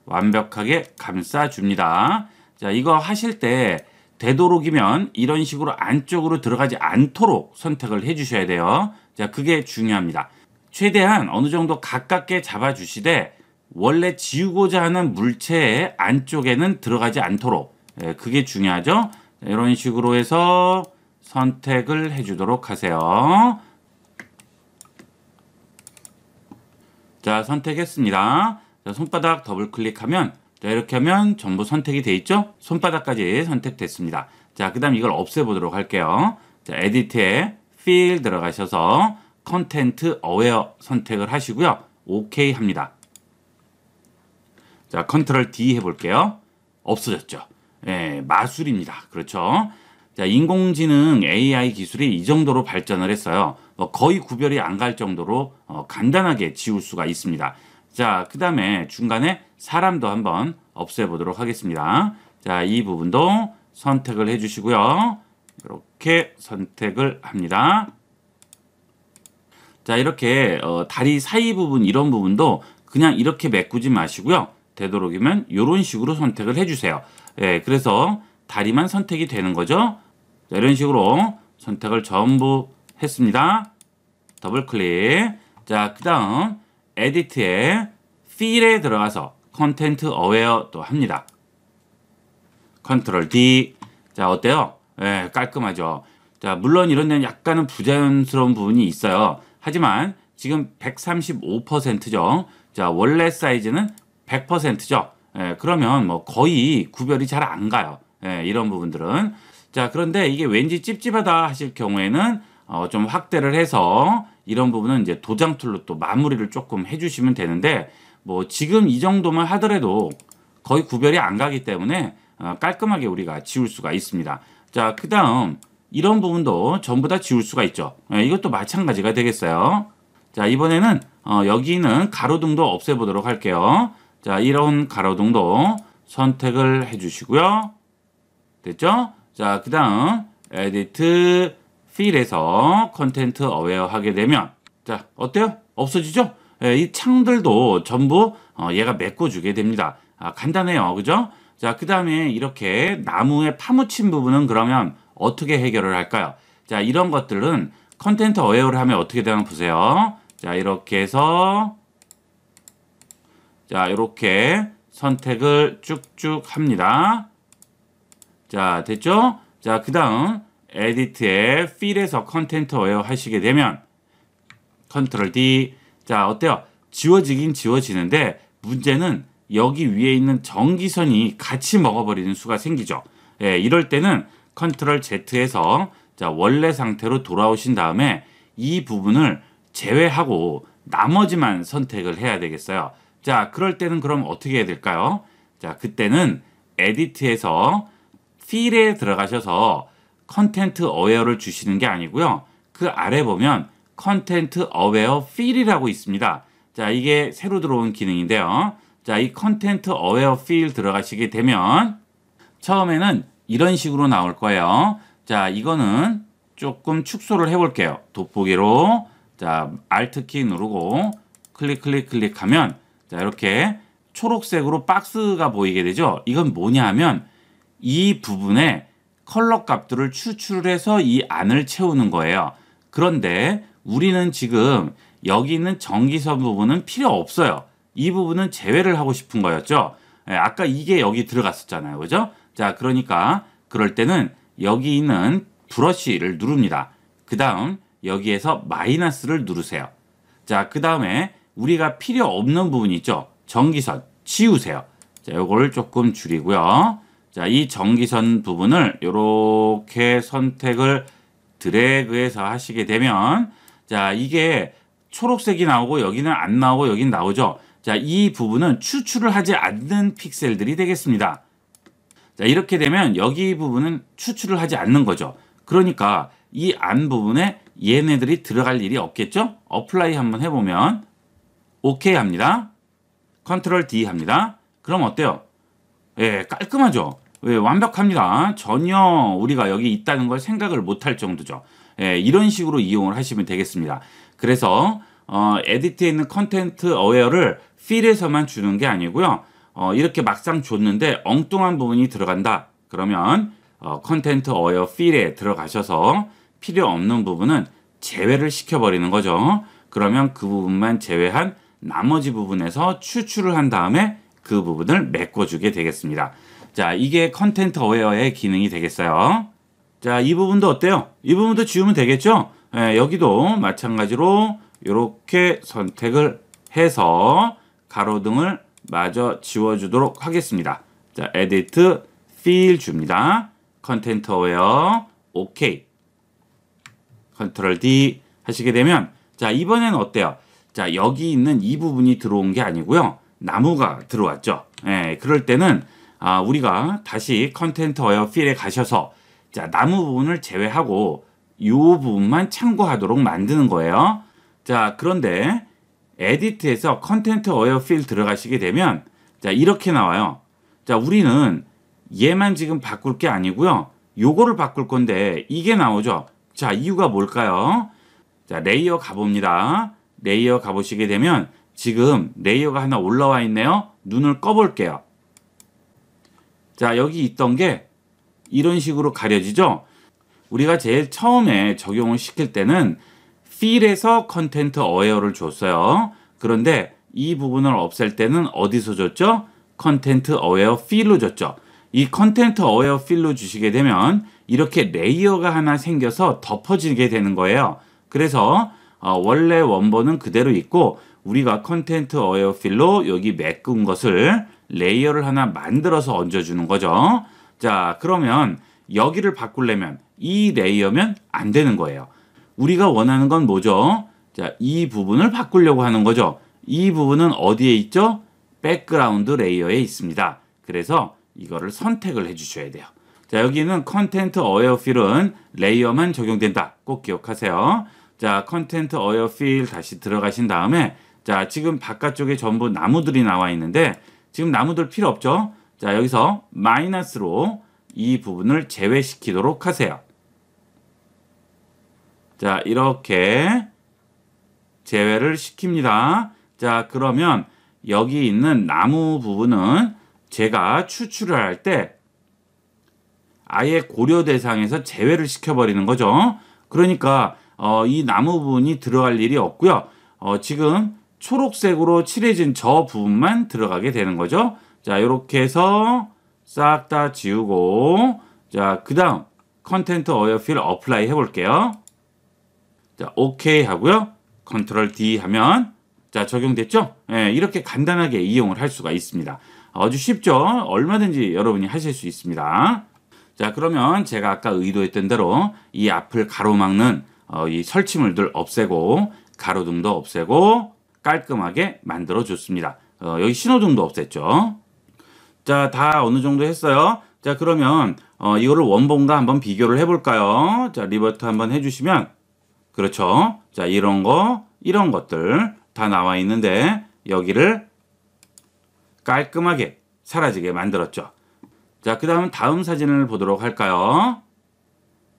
완벽하게 감싸줍니다. 자, 이거 하실 때 되도록이면 이런 식으로 안쪽으로 들어가지 않도록 선택을 해주셔야 돼요. 자, 그게 중요합니다. 최대한 어느 정도 가깝게 잡아주시되 원래 지우고자 하는 물체의 안쪽에는 들어가지 않도록 그게 중요하죠. 자, 이런 식으로 해서 선택을 해주도록 하세요. 자, 선택했습니다. 자, 손바닥 더블 클릭하면 자, 이렇게 하면 전부 선택이 돼 있죠. 손바닥까지 선택됐습니다. 자, 그 다음 이걸 없애보도록 할게요. 자, 에디트에 필 들어가셔서 컨텐트 어웨어 선택을 하시고요. 오케이 합니다. 자, 컨트롤 D 해볼게요. 없어졌죠. 예, 마술입니다. 그렇죠. 자, 인공지능 AI 기술이 이 정도로 발전을 했어요. 거의 구별이 안 갈 정도로 간단하게 지울 수가 있습니다. 자, 그 다음에 중간에 사람도 한번 없애보도록 하겠습니다. 자, 이 부분도 선택을 해주시고요. 이렇게 선택을 합니다. 자, 이렇게 다리 사이 부분 이런 부분도 그냥 이렇게 메꾸지 마시고요. 되도록이면 이런 식으로 선택을 해주세요. 예, 그래서 다리만 선택이 되는 거죠. 자, 이런 식으로 선택을 전부 했습니다. 더블 클릭. 자, 그 다음 에디트에 필에 들어가서 컨텐트 어웨어 또 합니다. 컨트롤 D. 자, 어때요? 예, 깔끔하죠. 자, 물론 이런 데는 약간은 부자연스러운 부분이 있어요. 하지만 지금 135%죠. 자, 원래 사이즈는 100%죠. 예, 그러면 뭐 거의 구별이 잘 안 가요. 예, 이런 부분들은. 자, 그런데 이게 왠지 찝찝하다 하실 경우에는 좀 확대를 해서 이런 부분은 이제 도장 툴로 또 마무리를 조금 해주시면 되는데 뭐 지금 이 정도만 하더라도 거의 구별이 안 가기 때문에 깔끔하게 우리가 지울 수가 있습니다. 자, 그 다음 이런 부분도 전부 다 지울 수가 있죠. 예, 이것도 마찬가지가 되겠어요. 자, 이번에는 여기 있는 가로등도 없애보도록 할게요. 자, 이런 가로등도 선택을 해주시고요. 됐죠? 자, 그 다음 에디트 필에서 컨텐트 어웨어 하게 되면 자, 어때요? 없어지죠? 예, 이 창들도 전부 얘가 메꿔주게 됩니다. 간단해요. 그죠? 자, 그 다음에 이렇게 나무에 파묻힌 부분은 그러면 어떻게 해결을 할까요? 자, 이런 것들은 컨텐트 어웨어를 하면 어떻게 되나 보세요. 자, 이렇게 해서 자, 이렇게 선택을 쭉쭉 합니다. 자, 됐죠? 자, 그 다음 에디트에 필에서 컨텐트 어웨어 하시게 되면 컨트롤 D. 자, 어때요? 지워지긴 지워지는데 문제는 여기 위에 있는 전기선이 같이 먹어버리는 수가 생기죠. 예, 이럴 때는 컨트롤 Z에서 자, 원래 상태로 돌아오신 다음에 이 부분을 제외하고 나머지만 선택을 해야 되겠어요. 자, 그럴 때는 그럼 어떻게 해야 될까요? 자, 그때는 에디트에서 필에 들어가셔서 컨텐트 어웨어를 주시는 게 아니고요. 그 아래 보면 컨텐트 어웨어 필이라고 있습니다. 자, 이게 새로 들어온 기능인데요. 자, 이 컨텐트 어웨어 필 들어가시게 되면 처음에는 이런 식으로 나올 거예요. 자, 이거는 조금 축소를 해볼게요. 돋보기로 자, Alt 키 누르고 클릭하면 자, 이렇게 초록색으로 박스가 보이게 되죠. 이건 뭐냐 하면 이 부분에 컬러 값들을 추출해서 이 안을 채우는 거예요. 그런데 우리는 지금 여기 있는 전기선 부분은 필요 없어요. 이 부분은 제외를 하고 싶은 거였죠. 예, 아까 이게 여기 들어갔었잖아요. 그죠? 자, 그러니까 그럴 때는 여기 있는 브러쉬를 누릅니다. 그 다음 여기에서 마이너스를 누르세요. 자, 그 다음에 우리가 필요 없는 부분 있죠? 전기선 지우세요. 자, 요거를 조금 줄이고요. 자, 이 전기선 부분을 이렇게 선택을 드래그해서 하시게 되면 자, 이게 초록색이 나오고 여기는 안 나오고 여긴 나오죠. 자, 이 부분은 추출을 하지 않는 픽셀들이 되겠습니다. 자, 이렇게 되면 여기 부분은 추출을 하지 않는 거죠. 그러니까 이 안 부분에 얘네들이 들어갈 일이 없겠죠? 어플라이 한번 해보면 오케이 합니다. 컨트롤 D 합니다. 그럼 어때요? 예, 깔끔하죠? 예, 완벽합니다. 전혀 우리가 여기 있다는 걸 생각을 못할 정도죠. 예, 이런 식으로 이용을 하시면 되겠습니다. 그래서 에디트에 있는 컨텐트 어웨어를 필에서만 주는 게 아니고요. 이렇게 막상 줬는데 엉뚱한 부분이 들어간다. 그러면 컨텐트 어웨어 필에 들어가셔서 필요 없는 부분은 제외를 시켜버리는 거죠. 그러면 그 부분만 제외한 나머지 부분에서 추출을 한 다음에 그 부분을 메꿔주게 되겠습니다. 자, 이게 컨텐트 어웨어의 기능이 되겠어요. 자, 이 부분도 어때요? 이 부분도 지우면 되겠죠? 예, 여기도 마찬가지로 이렇게 선택을 해서 가로등을 마저 지워주도록 하겠습니다. 자, 에디트 필 줍니다. 컨텐트 어웨어 오케이. 컨트롤 D 하시게 되면 자, 이번엔 어때요? 자, 여기 있는 이 부분이 들어온 게 아니고요. 나무가 들어왔죠. 예, 그럴 때는 우리가 다시 컨텐트 어웨어 필에 가셔서 자, 나무 부분을 제외하고 이 부분만 참고하도록 만드는 거예요. 자, 그런데 에디트에서 컨텐트 어웨어 필 들어가시게 되면 자, 이렇게 나와요. 자, 우리는 얘만 지금 바꿀 게 아니고요. 요거를 바꿀 건데 이게 나오죠. 자, 이유가 뭘까요? 자, 레이어 가봅니다. 레이어 가보시게 되면 지금 레이어가 하나 올라와 있네요. 눈을 꺼볼게요. 자, 여기 있던 게 이런 식으로 가려지죠. 우리가 제일 처음에 적용을 시킬 때는 필에서 컨텐트 어웨어를 줬어요. 그런데 이 부분을 없앨 때는 어디서 줬죠? 컨텐트 어웨어 필로 줬죠. 이 컨텐트 어웨어 필로 주시게 되면 이렇게 레이어가 하나 생겨서 덮어지게 되는 거예요. 그래서 원래 원본은 그대로 있고 우리가 컨텐트 어웨어 필로 여기 메꾼 것을 레이어를 하나 만들어서 얹어주는 거죠. 자, 그러면 여기를 바꾸려면 이 레이어면 안 되는 거예요. 우리가 원하는 건 뭐죠? 자, 이 부분을 바꾸려고 하는 거죠. 이 부분은 어디에 있죠? 백그라운드 레이어에 있습니다. 그래서 이거를 선택을 해주셔야 돼요. 자, 여기는 컨텐트 어웨어 필은 레이어만 적용된다. 꼭 기억하세요. 자, 컨텐트 어웨어 필 다시 들어가신 다음에 자, 지금 바깥쪽에 전부 나무들이 나와 있는데 지금 나무들 필요 없죠? 자, 여기서 마이너스로 이 부분을 제외시키도록 하세요. 자, 이렇게 제외를 시킵니다. 자, 그러면 여기 있는 나무 부분은 제가 추출을 할 때 아예 고려 대상에서 제외를 시켜버리는 거죠. 그러니까 이 나무 부분이 들어갈 일이 없고요. 지금 초록색으로 칠해진 저 부분만 들어가게 되는 거죠. 자, 이렇게 해서 싹 다 지우고 자, 그 다음 컨텐트 어웨어 필 어플라이 해볼게요. 자, 오케이 하고요. 컨트롤 D 하면 자, 적용됐죠? 예, 이렇게 간단하게 이용을 할 수가 있습니다. 아주 쉽죠? 얼마든지 여러분이 하실 수 있습니다. 자, 그러면 제가 아까 의도했던 대로 이 앞을 가로막는 이 설치물들 없애고 가로등도 없애고 깔끔하게 만들어 줬습니다. 여기 신호등도 없앴죠. 자, 다 어느 정도 했어요. 자, 그러면 이거를 원본과 한번 비교를 해볼까요? 자, 리버트 한번 해주시면 그렇죠. 자, 이런 것들 다 나와 있는데 여기를 깔끔하게 사라지게 만들었죠. 자, 그 다음 사진을 보도록 할까요?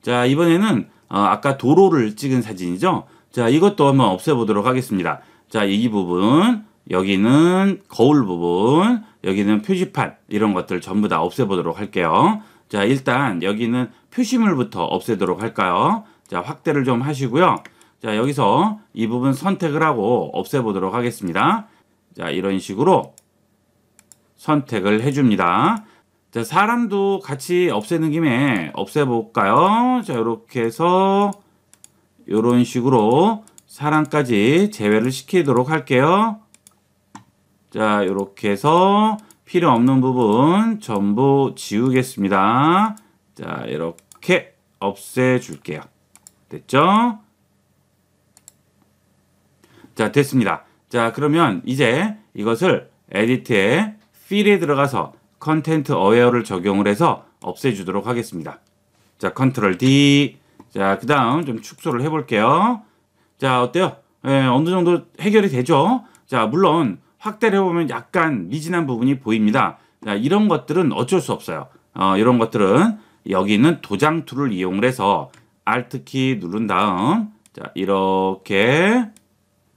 자, 이번에는 아까 도로를 찍은 사진이죠. 자, 이것도 한번 없애보도록 하겠습니다. 자, 이 부분, 여기는 거울 부분, 여기는 표지판 이런 것들 전부 다 없애보도록 할게요. 자, 일단 여기는 표시물부터 없애도록 할까요? 자, 확대를 좀 하시고요. 자, 여기서 이 부분 선택을 하고 없애보도록 하겠습니다. 자, 이런 식으로 선택을 해줍니다. 자, 사람도 같이 없애는 김에 없애볼까요? 자, 이렇게 해서 이런 식으로 사람까지 제외를 시키도록 할게요. 자, 이렇게 해서 필요 없는 부분 전부 지우겠습니다. 자, 이렇게 없애줄게요. 됐죠? 자, 됐습니다. 자, 그러면 이제 이것을 에디트에 필에 들어가서 컨텐트 어웨어를 적용을 해서 없애주도록 하겠습니다. 자, 컨트롤 D. 자, 그 다음 좀 축소를 해볼게요. 자, 어때요? 어느 정도 해결이 되죠? 자, 물론 확대를 해보면 약간 미진한 부분이 보입니다. 자, 이런 것들은 어쩔 수 없어요. 이런 것들은 여기 있는 도장 툴을 이용을 해서 Alt 키 누른 다음 자, 이렇게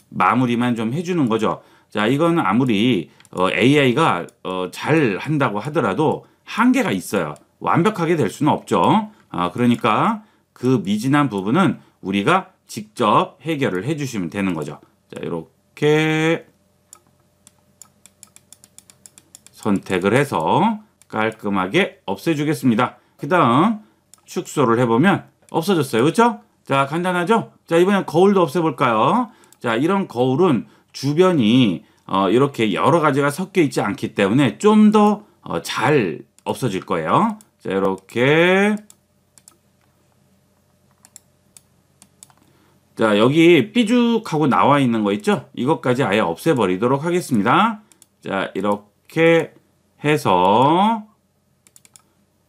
마무리만 좀 해주는 거죠. 자, 이건 아무리 AI가 잘 한다고 하더라도 한계가 있어요. 완벽하게 될 수는 없죠. 그러니까 그 미진한 부분은 우리가 직접 해결을 해주시면 되는 거죠. 자, 이렇게 선택을 해서 깔끔하게 없애주겠습니다. 그 다음 축소를 해보면 없어졌어요. 그렇죠? 자, 간단하죠? 자, 이번엔 거울도 없애볼까요? 자, 이런 거울은 주변이 이렇게 여러 가지가 섞여 있지 않기 때문에 좀 더 잘 없어질 거예요. 자, 이렇게 자, 여기 삐죽하고 나와 있는 거 있죠? 이것까지 아예 없애버리도록 하겠습니다. 자, 이렇게 해서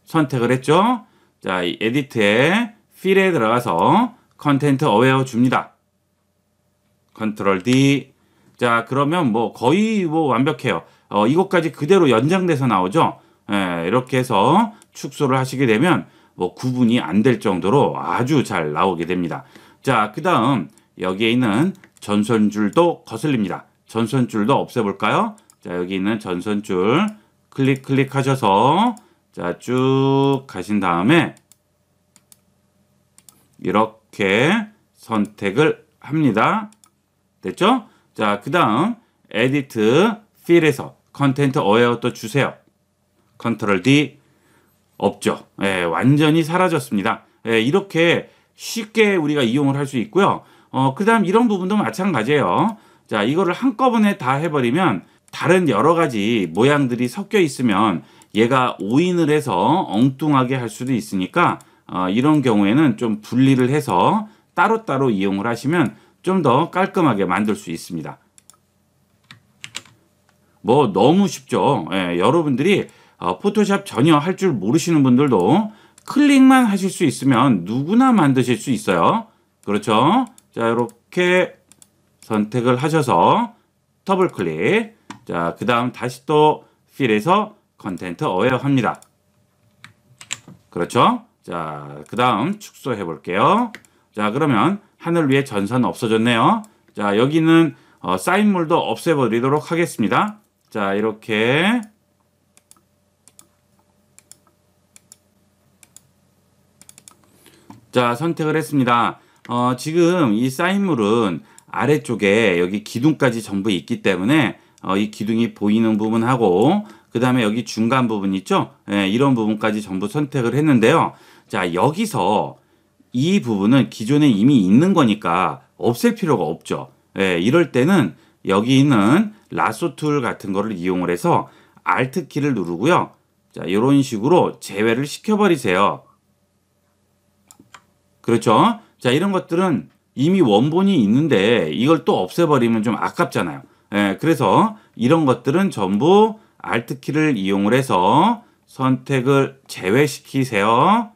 선택을 했죠? 자, 이 에디트에 필에 들어가서 컨텐트 어웨어 줍니다. 컨트롤 D. 자, 그러면 뭐 거의 뭐 완벽해요. 이것까지 그대로 연장돼서 나오죠? 예, 이렇게 해서 축소를 하시게 되면 뭐 구분이 안 될 정도로 아주 잘 나오게 됩니다. 자, 그 다음 여기에 있는 전선줄도 거슬립니다. 전선줄도 없애볼까요? 자, 여기 있는 전선줄 클릭하셔서 자, 쭉 가신 다음에 이렇게 선택을 합니다. 됐죠? 자, 그 다음 에디트 필에서 컨텐트 어웨어 또 주세요. 컨트롤 D. 없죠. 예, 완전히 사라졌습니다. 예, 이렇게 쉽게 우리가 이용을 할 수 있고요. 그 다음 이런 부분도 마찬가지예요. 자, 이거를 한꺼번에 다 해버리면 다른 여러 가지 모양들이 섞여 있으면 얘가 오인을 해서 엉뚱하게 할 수도 있으니까 이런 경우에는 좀 분리를 해서 따로따로 이용을 하시면 좀 더 깔끔하게 만들 수 있습니다. 뭐 너무 쉽죠. 예, 여러분들이 포토샵 전혀 할 줄 모르시는 분들도 클릭만 하실 수 있으면 누구나 만드실 수 있어요. 그렇죠? 자, 이렇게 선택을 하셔서 더블 클릭. 자, 그 다음 다시 또 필에서 컨텐트 어웨어 합니다. 그렇죠? 자, 그 다음 축소해 볼게요. 자, 그러면 하늘 위에 전선 없어졌네요. 자, 여기는 사인물도 없애버리도록 하겠습니다. 자, 이렇게 자, 선택을 했습니다. 지금 이 사인물은 아래쪽에 여기 기둥까지 전부 있기 때문에 이 기둥이 보이는 부분하고 그 다음에 여기 중간 부분 있죠? 예, 이런 부분까지 전부 선택을 했는데요. 자, 여기서 이 부분은 기존에 이미 있는 거니까 없앨 필요가 없죠. 예, 이럴 때는 여기 있는 라소 툴 같은 거를 이용을 해서 Alt 키를 누르고요. 자, 이런 식으로 제외를 시켜버리세요. 그렇죠? 자, 이런 것들은 이미 원본이 있는데 이걸 또 없애버리면 좀 아깝잖아요. 예, 그래서 이런 것들은 전부 Alt 키를 이용을 해서 선택을 제외시키세요.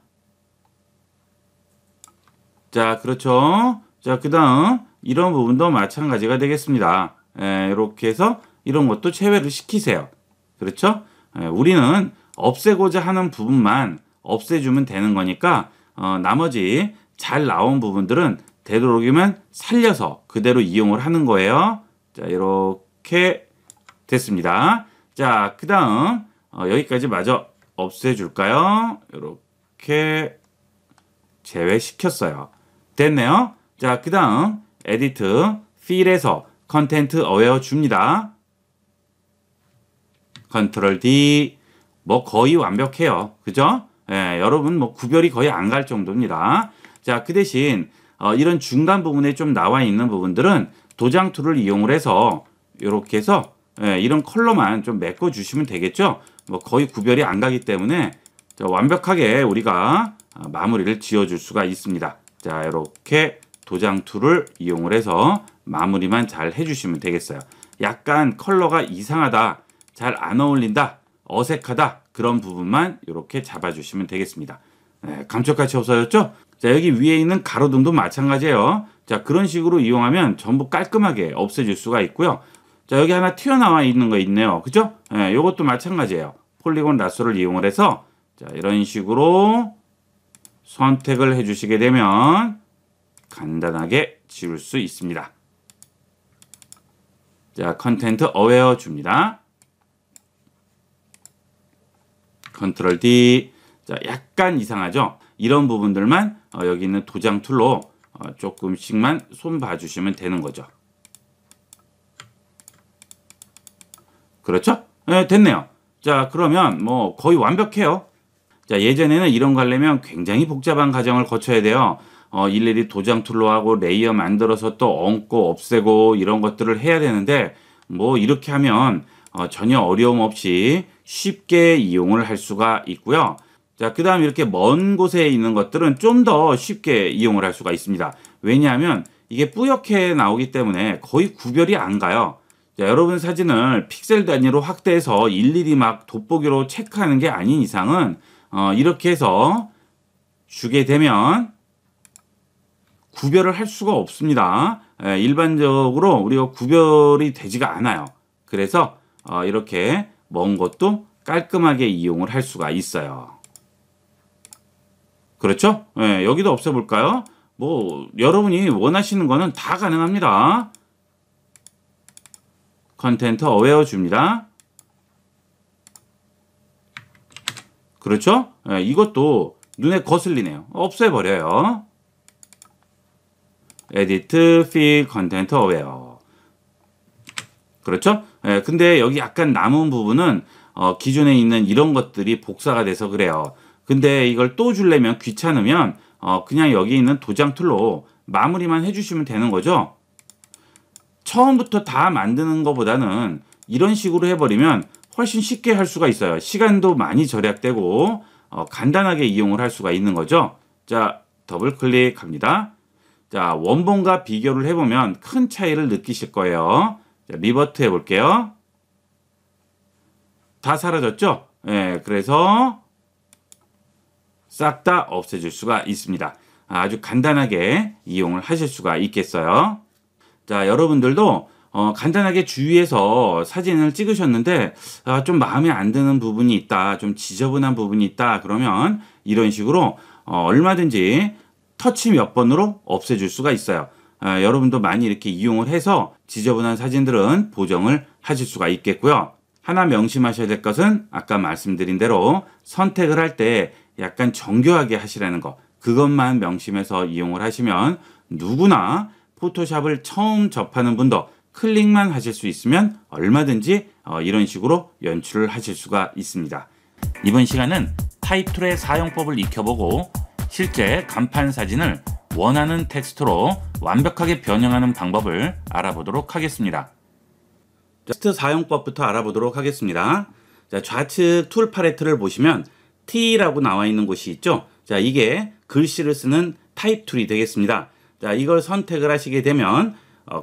자, 그렇죠? 자, 그 다음 이런 부분도 마찬가지가 되겠습니다. 예, 이렇게 해서 이런 것도 제외를 시키세요. 그렇죠? 예, 우리는 없애고자 하는 부분만 없애주면 되는 거니까 나머지 잘 나온 부분들은 되도록이면 살려서 그대로 이용을 하는 거예요. 자, 이렇게 됐습니다. 자, 그 다음 여기까지 마저 없애줄까요? 이렇게 제외시켰어요. 됐네요. 자, 그 다음 에디트 필에서 컨텐트 어웨어 줍니다. 컨트롤 D. 뭐 거의 완벽해요. 그죠? 예, 여러분 뭐 구별이 거의 안 갈 정도입니다. 자, 그 대신 이런 중간 부분에 좀 나와 있는 부분들은 도장 툴을 이용을 해서 이렇게 해서 이런 컬러만 좀 메꿔 주시면 되겠죠. 뭐 거의 구별이 안 가기 때문에 완벽하게 우리가 마무리를 지어 줄 수가 있습니다. 자, 이렇게 도장 툴을 이용을 해서 마무리만 잘 해주시면 되겠어요. 약간 컬러가 이상하다, 잘 안 어울린다, 어색하다, 그런 부분만 이렇게 잡아주시면 되겠습니다. 감쪽같이 없어졌죠? 자, 여기 위에 있는 가로등도 마찬가지예요. 자, 그런 식으로 이용하면 전부 깔끔하게 없애줄 수가 있고요. 자, 여기 하나 튀어나와 있는 거 있네요. 그죠? 요것도 마찬가지예요. 폴리곤 라소를 이용을 해서 자, 이런 식으로 선택을 해주시게 되면 간단하게 지울 수 있습니다. 자, 컨텐트 어웨어 줍니다. 컨트롤 D. 자, 약간 이상하죠? 이런 부분들만 여기 있는 도장 툴로 조금씩만 손 봐주시면 되는 거죠. 그렇죠? 네, 됐네요. 자, 그러면 뭐 거의 완벽해요. 자, 예전에는 이런 거 하려면 굉장히 복잡한 과정을 거쳐야 돼요. 일일이 도장 툴로 하고 레이어 만들어서 또 얹고 없애고 이런 것들을 해야 되는데 뭐 이렇게 하면 전혀 어려움 없이 쉽게 이용을 할 수가 있고요. 자, 그 다음 이렇게 먼 곳에 있는 것들은 좀 더 쉽게 이용을 할 수가 있습니다. 왜냐하면 이게 뿌옇게 나오기 때문에 거의 구별이 안 가요. 자, 여러분 사진을 픽셀 단위로 확대해서 일일이 막 돋보기로 체크하는 게 아닌 이상은 이렇게 해서 주게 되면 구별을 할 수가 없습니다. 일반적으로 우리가 구별이 되지가 않아요. 그래서 이렇게 먼 것도 깔끔하게 이용을 할 수가 있어요. 그렇죠? 여기도 없애볼까요? 뭐 여러분이 원하시는 거는 다 가능합니다. 컨텐트 어웨어 줍니다. 그렇죠? 이것도 눈에 거슬리네요. 없애버려요. 에디트 필 컨텐트 어웨어. 그렇죠? 근데 여기 약간 남은 부분은 기존에 있는 이런 것들이 복사가 돼서 그래요. 근데 이걸 또 주려면 귀찮으면 그냥 여기 있는 도장 툴로 마무리만 해주시면 되는 거죠. 처음부터 다 만드는 것보다는 이런 식으로 해버리면 훨씬 쉽게 할 수가 있어요. 시간도 많이 절약되고 간단하게 이용을 할 수가 있는 거죠. 자, 더블 클릭합니다. 자, 원본과 비교를 해보면 큰 차이를 느끼실 거예요. 자, 리버트 해볼게요. 다 사라졌죠? 그래서 싹 다 없애줄 수가 있습니다. 아주 간단하게 이용을 하실 수가 있겠어요. 자, 여러분들도 간단하게 주위에서 사진을 찍으셨는데 좀 마음에 안 드는 부분이 있다, 좀 지저분한 부분이 있다, 그러면 이런 식으로 얼마든지 터치 몇 번으로 없애줄 수가 있어요. 여러분도 많이 이렇게 이용을 해서 지저분한 사진들은 보정을 하실 수가 있겠고요. 하나 명심하셔야 될 것은 아까 말씀드린 대로 선택을 할 때 약간 정교하게 하시라는 거, 그것만 명심해서 이용을 하시면 누구나 포토샵을 처음 접하는 분도 클릭만 하실 수 있으면 얼마든지 이런 식으로 연출을 하실 수가 있습니다. 이번 시간은 타입툴의 사용법을 익혀보고 실제 간판 사진을 원하는 텍스트로 완벽하게 변형하는 방법을 알아보도록 하겠습니다. 텍스트 사용법부터 알아보도록 하겠습니다. 자, 좌측 툴 팔레트를 보시면 T라고 나와 있는 곳이 있죠. 자, 이게 글씨를 쓰는 타입 툴이 되겠습니다. 자, 이걸 선택을 하시게 되면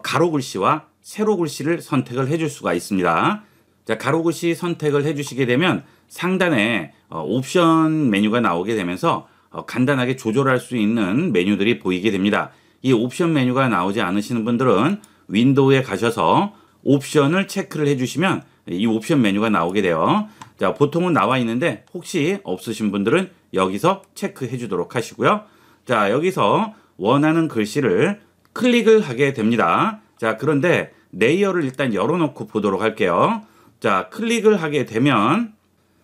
가로 글씨와 세로 글씨를 선택을 해줄 수가 있습니다. 자, 가로 글씨 선택을 해주시게 되면 상단에 옵션 메뉴가 나오게 되면서 간단하게 조절할 수 있는 메뉴들이 보이게 됩니다. 이 옵션 메뉴가 나오지 않으시는 분들은 윈도우에 가셔서 옵션을 체크를 해주시면 이 옵션 메뉴가 나오게 돼요. 자, 보통은 나와 있는데 혹시 없으신 분들은 여기서 체크해 주도록 하시고요. 자, 여기서 원하는 글씨를 클릭을 하게 됩니다. 자, 그런데 레이어를 일단 열어놓고 보도록 할게요. 자, 클릭을 하게 되면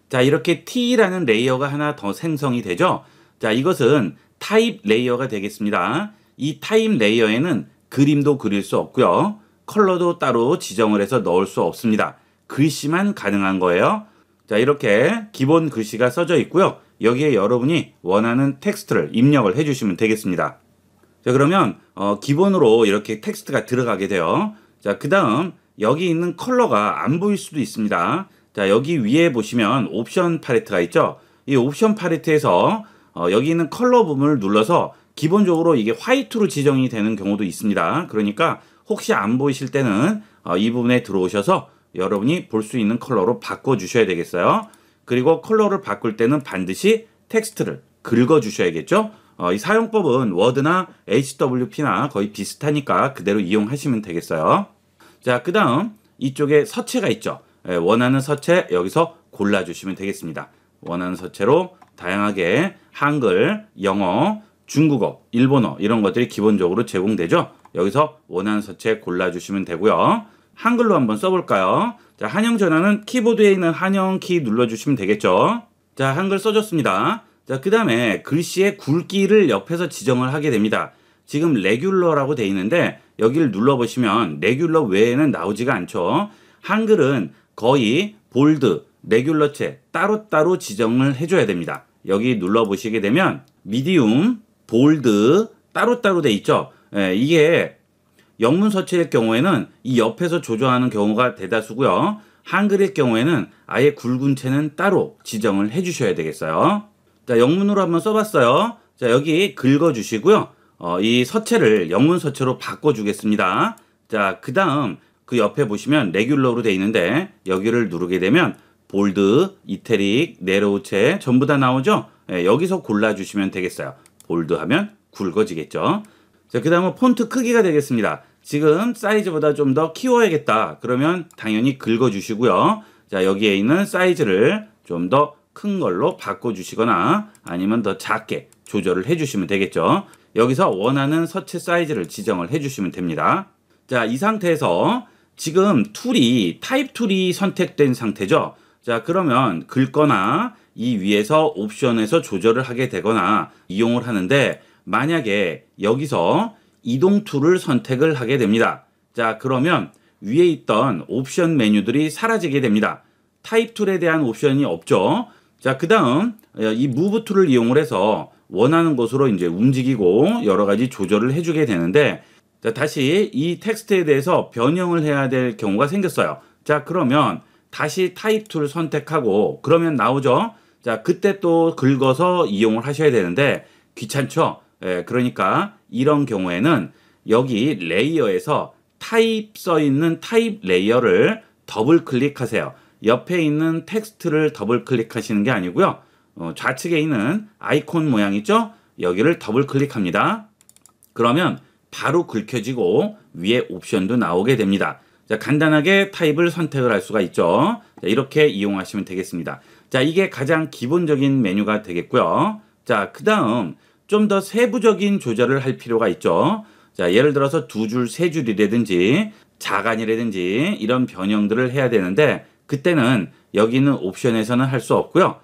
자, 이렇게 T라는 레이어가 하나 더 생성이 되죠. 자, 이것은 타입 레이어가 되겠습니다. 이 타입 레이어에는 그림도 그릴 수 없고요. 컬러도 따로 지정을 해서 넣을 수 없습니다. 글씨만 가능한 거예요. 자, 이렇게 기본 글씨가 써져 있고요. 여기에 여러분이 원하는 텍스트를 입력을 해주시면 되겠습니다. 자, 그러면 기본으로 이렇게 텍스트가 들어가게 돼요. 자, 그 다음 여기 있는 컬러가 안 보일 수도 있습니다. 자, 여기 위에 보시면 옵션 팔레트가 있죠. 이 옵션 팔레트에서 여기 있는 컬러 부분을 눌러서 기본적으로 이게 화이트로 지정이 되는 경우도 있습니다. 그러니까 혹시 안 보이실 때는 이 부분에 들어오셔서 여러분이 볼 수 있는 컬러로 바꿔주셔야 되겠어요. 그리고 컬러를 바꿀 때는 반드시 텍스트를 긁어주셔야겠죠. 이 사용법은 워드나 HWP나 거의 비슷하니까 그대로 이용하시면 되겠어요. 자, 그 다음 이쪽에 서체가 있죠. 원하는 서체 여기서 골라주시면 되겠습니다. 원하는 서체로 다양하게 한글, 영어, 중국어, 일본어 이런 것들이 기본적으로 제공되죠. 여기서 원하는 서체 골라주시면 되고요. 한글로 한번 써볼까요? 자, 한영 전화는 키보드에 있는 한영 키 눌러주시면 되겠죠. 자, 한글 써줬습니다. 자, 그 다음에 글씨의 굵기를 옆에서 지정을 하게 됩니다. 지금 레귤러라고 되어 있는데 여기를 눌러보시면 레귤러 외에는 나오지가 않죠. 한글은 거의 볼드, 레귤러체 따로따로 지정을 해줘야 됩니다. 여기 눌러보시게 되면 미디움, 볼드 따로따로 돼 있죠. 이게 영문 서체일 경우에는 이 옆에서 조정하는 경우가 대다수고요. 한글일 경우에는 아예 굵은 채는 따로 지정을 해주셔야 되겠어요. 자, 영문으로 한번 써봤어요. 자, 여기 긁어주시고요. 이 서체를 영문 서체로 바꿔주겠습니다. 자, 그 다음 그 옆에 보시면 레귤러로 되어 있는데 여기를 누르게 되면 볼드, 이태릭, 네로우체 전부 다 나오죠? 여기서 골라주시면 되겠어요. 볼드 하면 굵어지겠죠. 자, 그 다음은 폰트 크기가 되겠습니다. 지금 사이즈보다 좀 더 키워야겠다. 그러면 당연히 긁어주시고요. 자, 여기에 있는 사이즈를 좀 더 큰 걸로 바꿔주시거나 아니면 더 작게 조절을 해주시면 되겠죠. 여기서 원하는 서체 사이즈를 지정을 해주시면 됩니다. 자, 이 상태에서 지금 툴이 타입 툴이 선택된 상태죠. 자, 그러면 긁거나 이 위에서 옵션에서 조절을 하게 되거나 이용을 하는데 만약에 여기서 이동 툴을 선택을 하게 됩니다. 자, 그러면 위에 있던 옵션 메뉴들이 사라지게 됩니다. 타입 툴에 대한 옵션이 없죠. 자, 그 다음 이 무브 툴을 이용을 해서 원하는 곳으로 이제 움직이고 여러 가지 조절을 해주게 되는데 자, 다시 이 텍스트에 대해서 변형을 해야 될 경우가 생겼어요. 자, 그러면 다시 타입 툴 선택하고 그러면 나오죠. 자, 그때 또 긁어서 이용을 하셔야 되는데 귀찮죠. 그러니까 이런 경우에는 여기 레이어에서 타입 써 있는 타입 레이어를 더블 클릭하세요. 옆에 있는 텍스트를 더블 클릭하시는 게 아니고요. 좌측에 있는 아이콘 모양 있죠? 여기를 더블 클릭합니다. 그러면 바로 긁혀지고 위에 옵션도 나오게 됩니다. 자, 간단하게 타입을 선택을 할 수가 있죠. 자, 이렇게 이용하시면 되겠습니다. 자, 이게 가장 기본적인 메뉴가 되겠고요. 자, 그 다음 좀 더 세부적인 조절을 할 필요가 있죠. 자, 예를 들어서 두 줄, 세 줄이라든지 자간이라든지 이런 변형들을 해야 되는데 그때는 여기 있는 옵션에서는 할 수 없고요.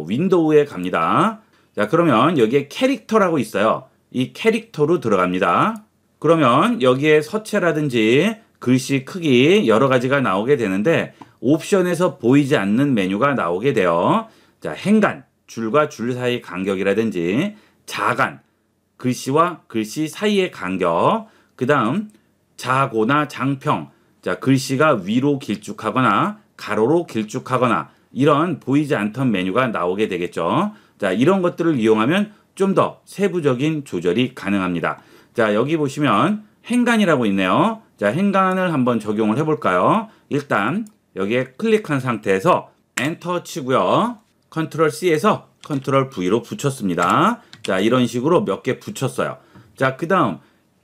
윈도우에 갑니다. 자, 그러면 여기에 캐릭터라고 있어요. 이 캐릭터로 들어갑니다. 그러면 여기에 서체라든지 글씨 크기 여러 가지가 나오게 되는데 옵션에서 보이지 않는 메뉴가 나오게 돼요. 자, 행간, 줄과 줄 사이 간격이라든지 자간, 글씨와 글씨 사이의 간격, 그 다음 자고나 장평, 자, 글씨가 위로 길쭉하거나 가로로 길쭉하거나 이런 보이지 않던 메뉴가 나오게 되겠죠. 자, 이런 것들을 이용하면 좀 더 세부적인 조절이 가능합니다. 자, 여기 보시면 행간이라고 있네요. 자, 행간을 한번 적용을 해볼까요? 일단 여기에 클릭한 상태에서 엔터 치고요. 컨트롤 C에서 컨트롤 V로 붙였습니다. 자, 이런 식으로 몇 개 붙였어요. 자, 그 다음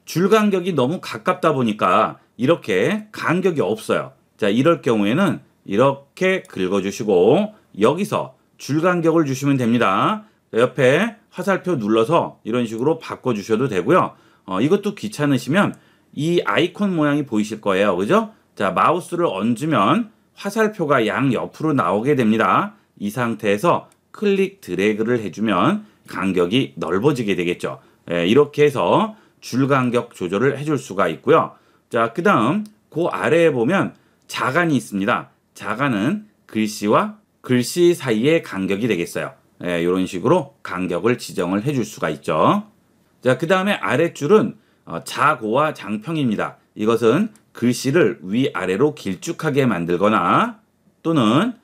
줄 간격이 너무 가깝다 보니까 이렇게 간격이 없어요. 자, 이럴 경우에는 이렇게 긁어주시고 여기서 줄 간격을 주시면 됩니다. 옆에 화살표 눌러서 이런 식으로 바꿔주셔도 되고요. 이것도 귀찮으시면 이 아이콘 모양이 보이실 거예요. 그죠? 자, 마우스를 얹으면 화살표가 양옆으로 나오게 됩니다. 이 상태에서 클릭 드래그를 해주면 간격이 넓어지게 되겠죠. 이렇게 해서 줄 간격 조절을 해줄 수가 있고요. 자, 그 다음 그 아래에 보면 자간이 있습니다. 자간은 글씨와 글씨 사이의 간격이 되겠어요. 이런 식으로 간격을 지정을 해줄 수가 있죠. 자, 그 다음에 아랫줄은 자고와 장평입니다. 이것은 글씨를 위아래로 길쭉하게 만들거나 또는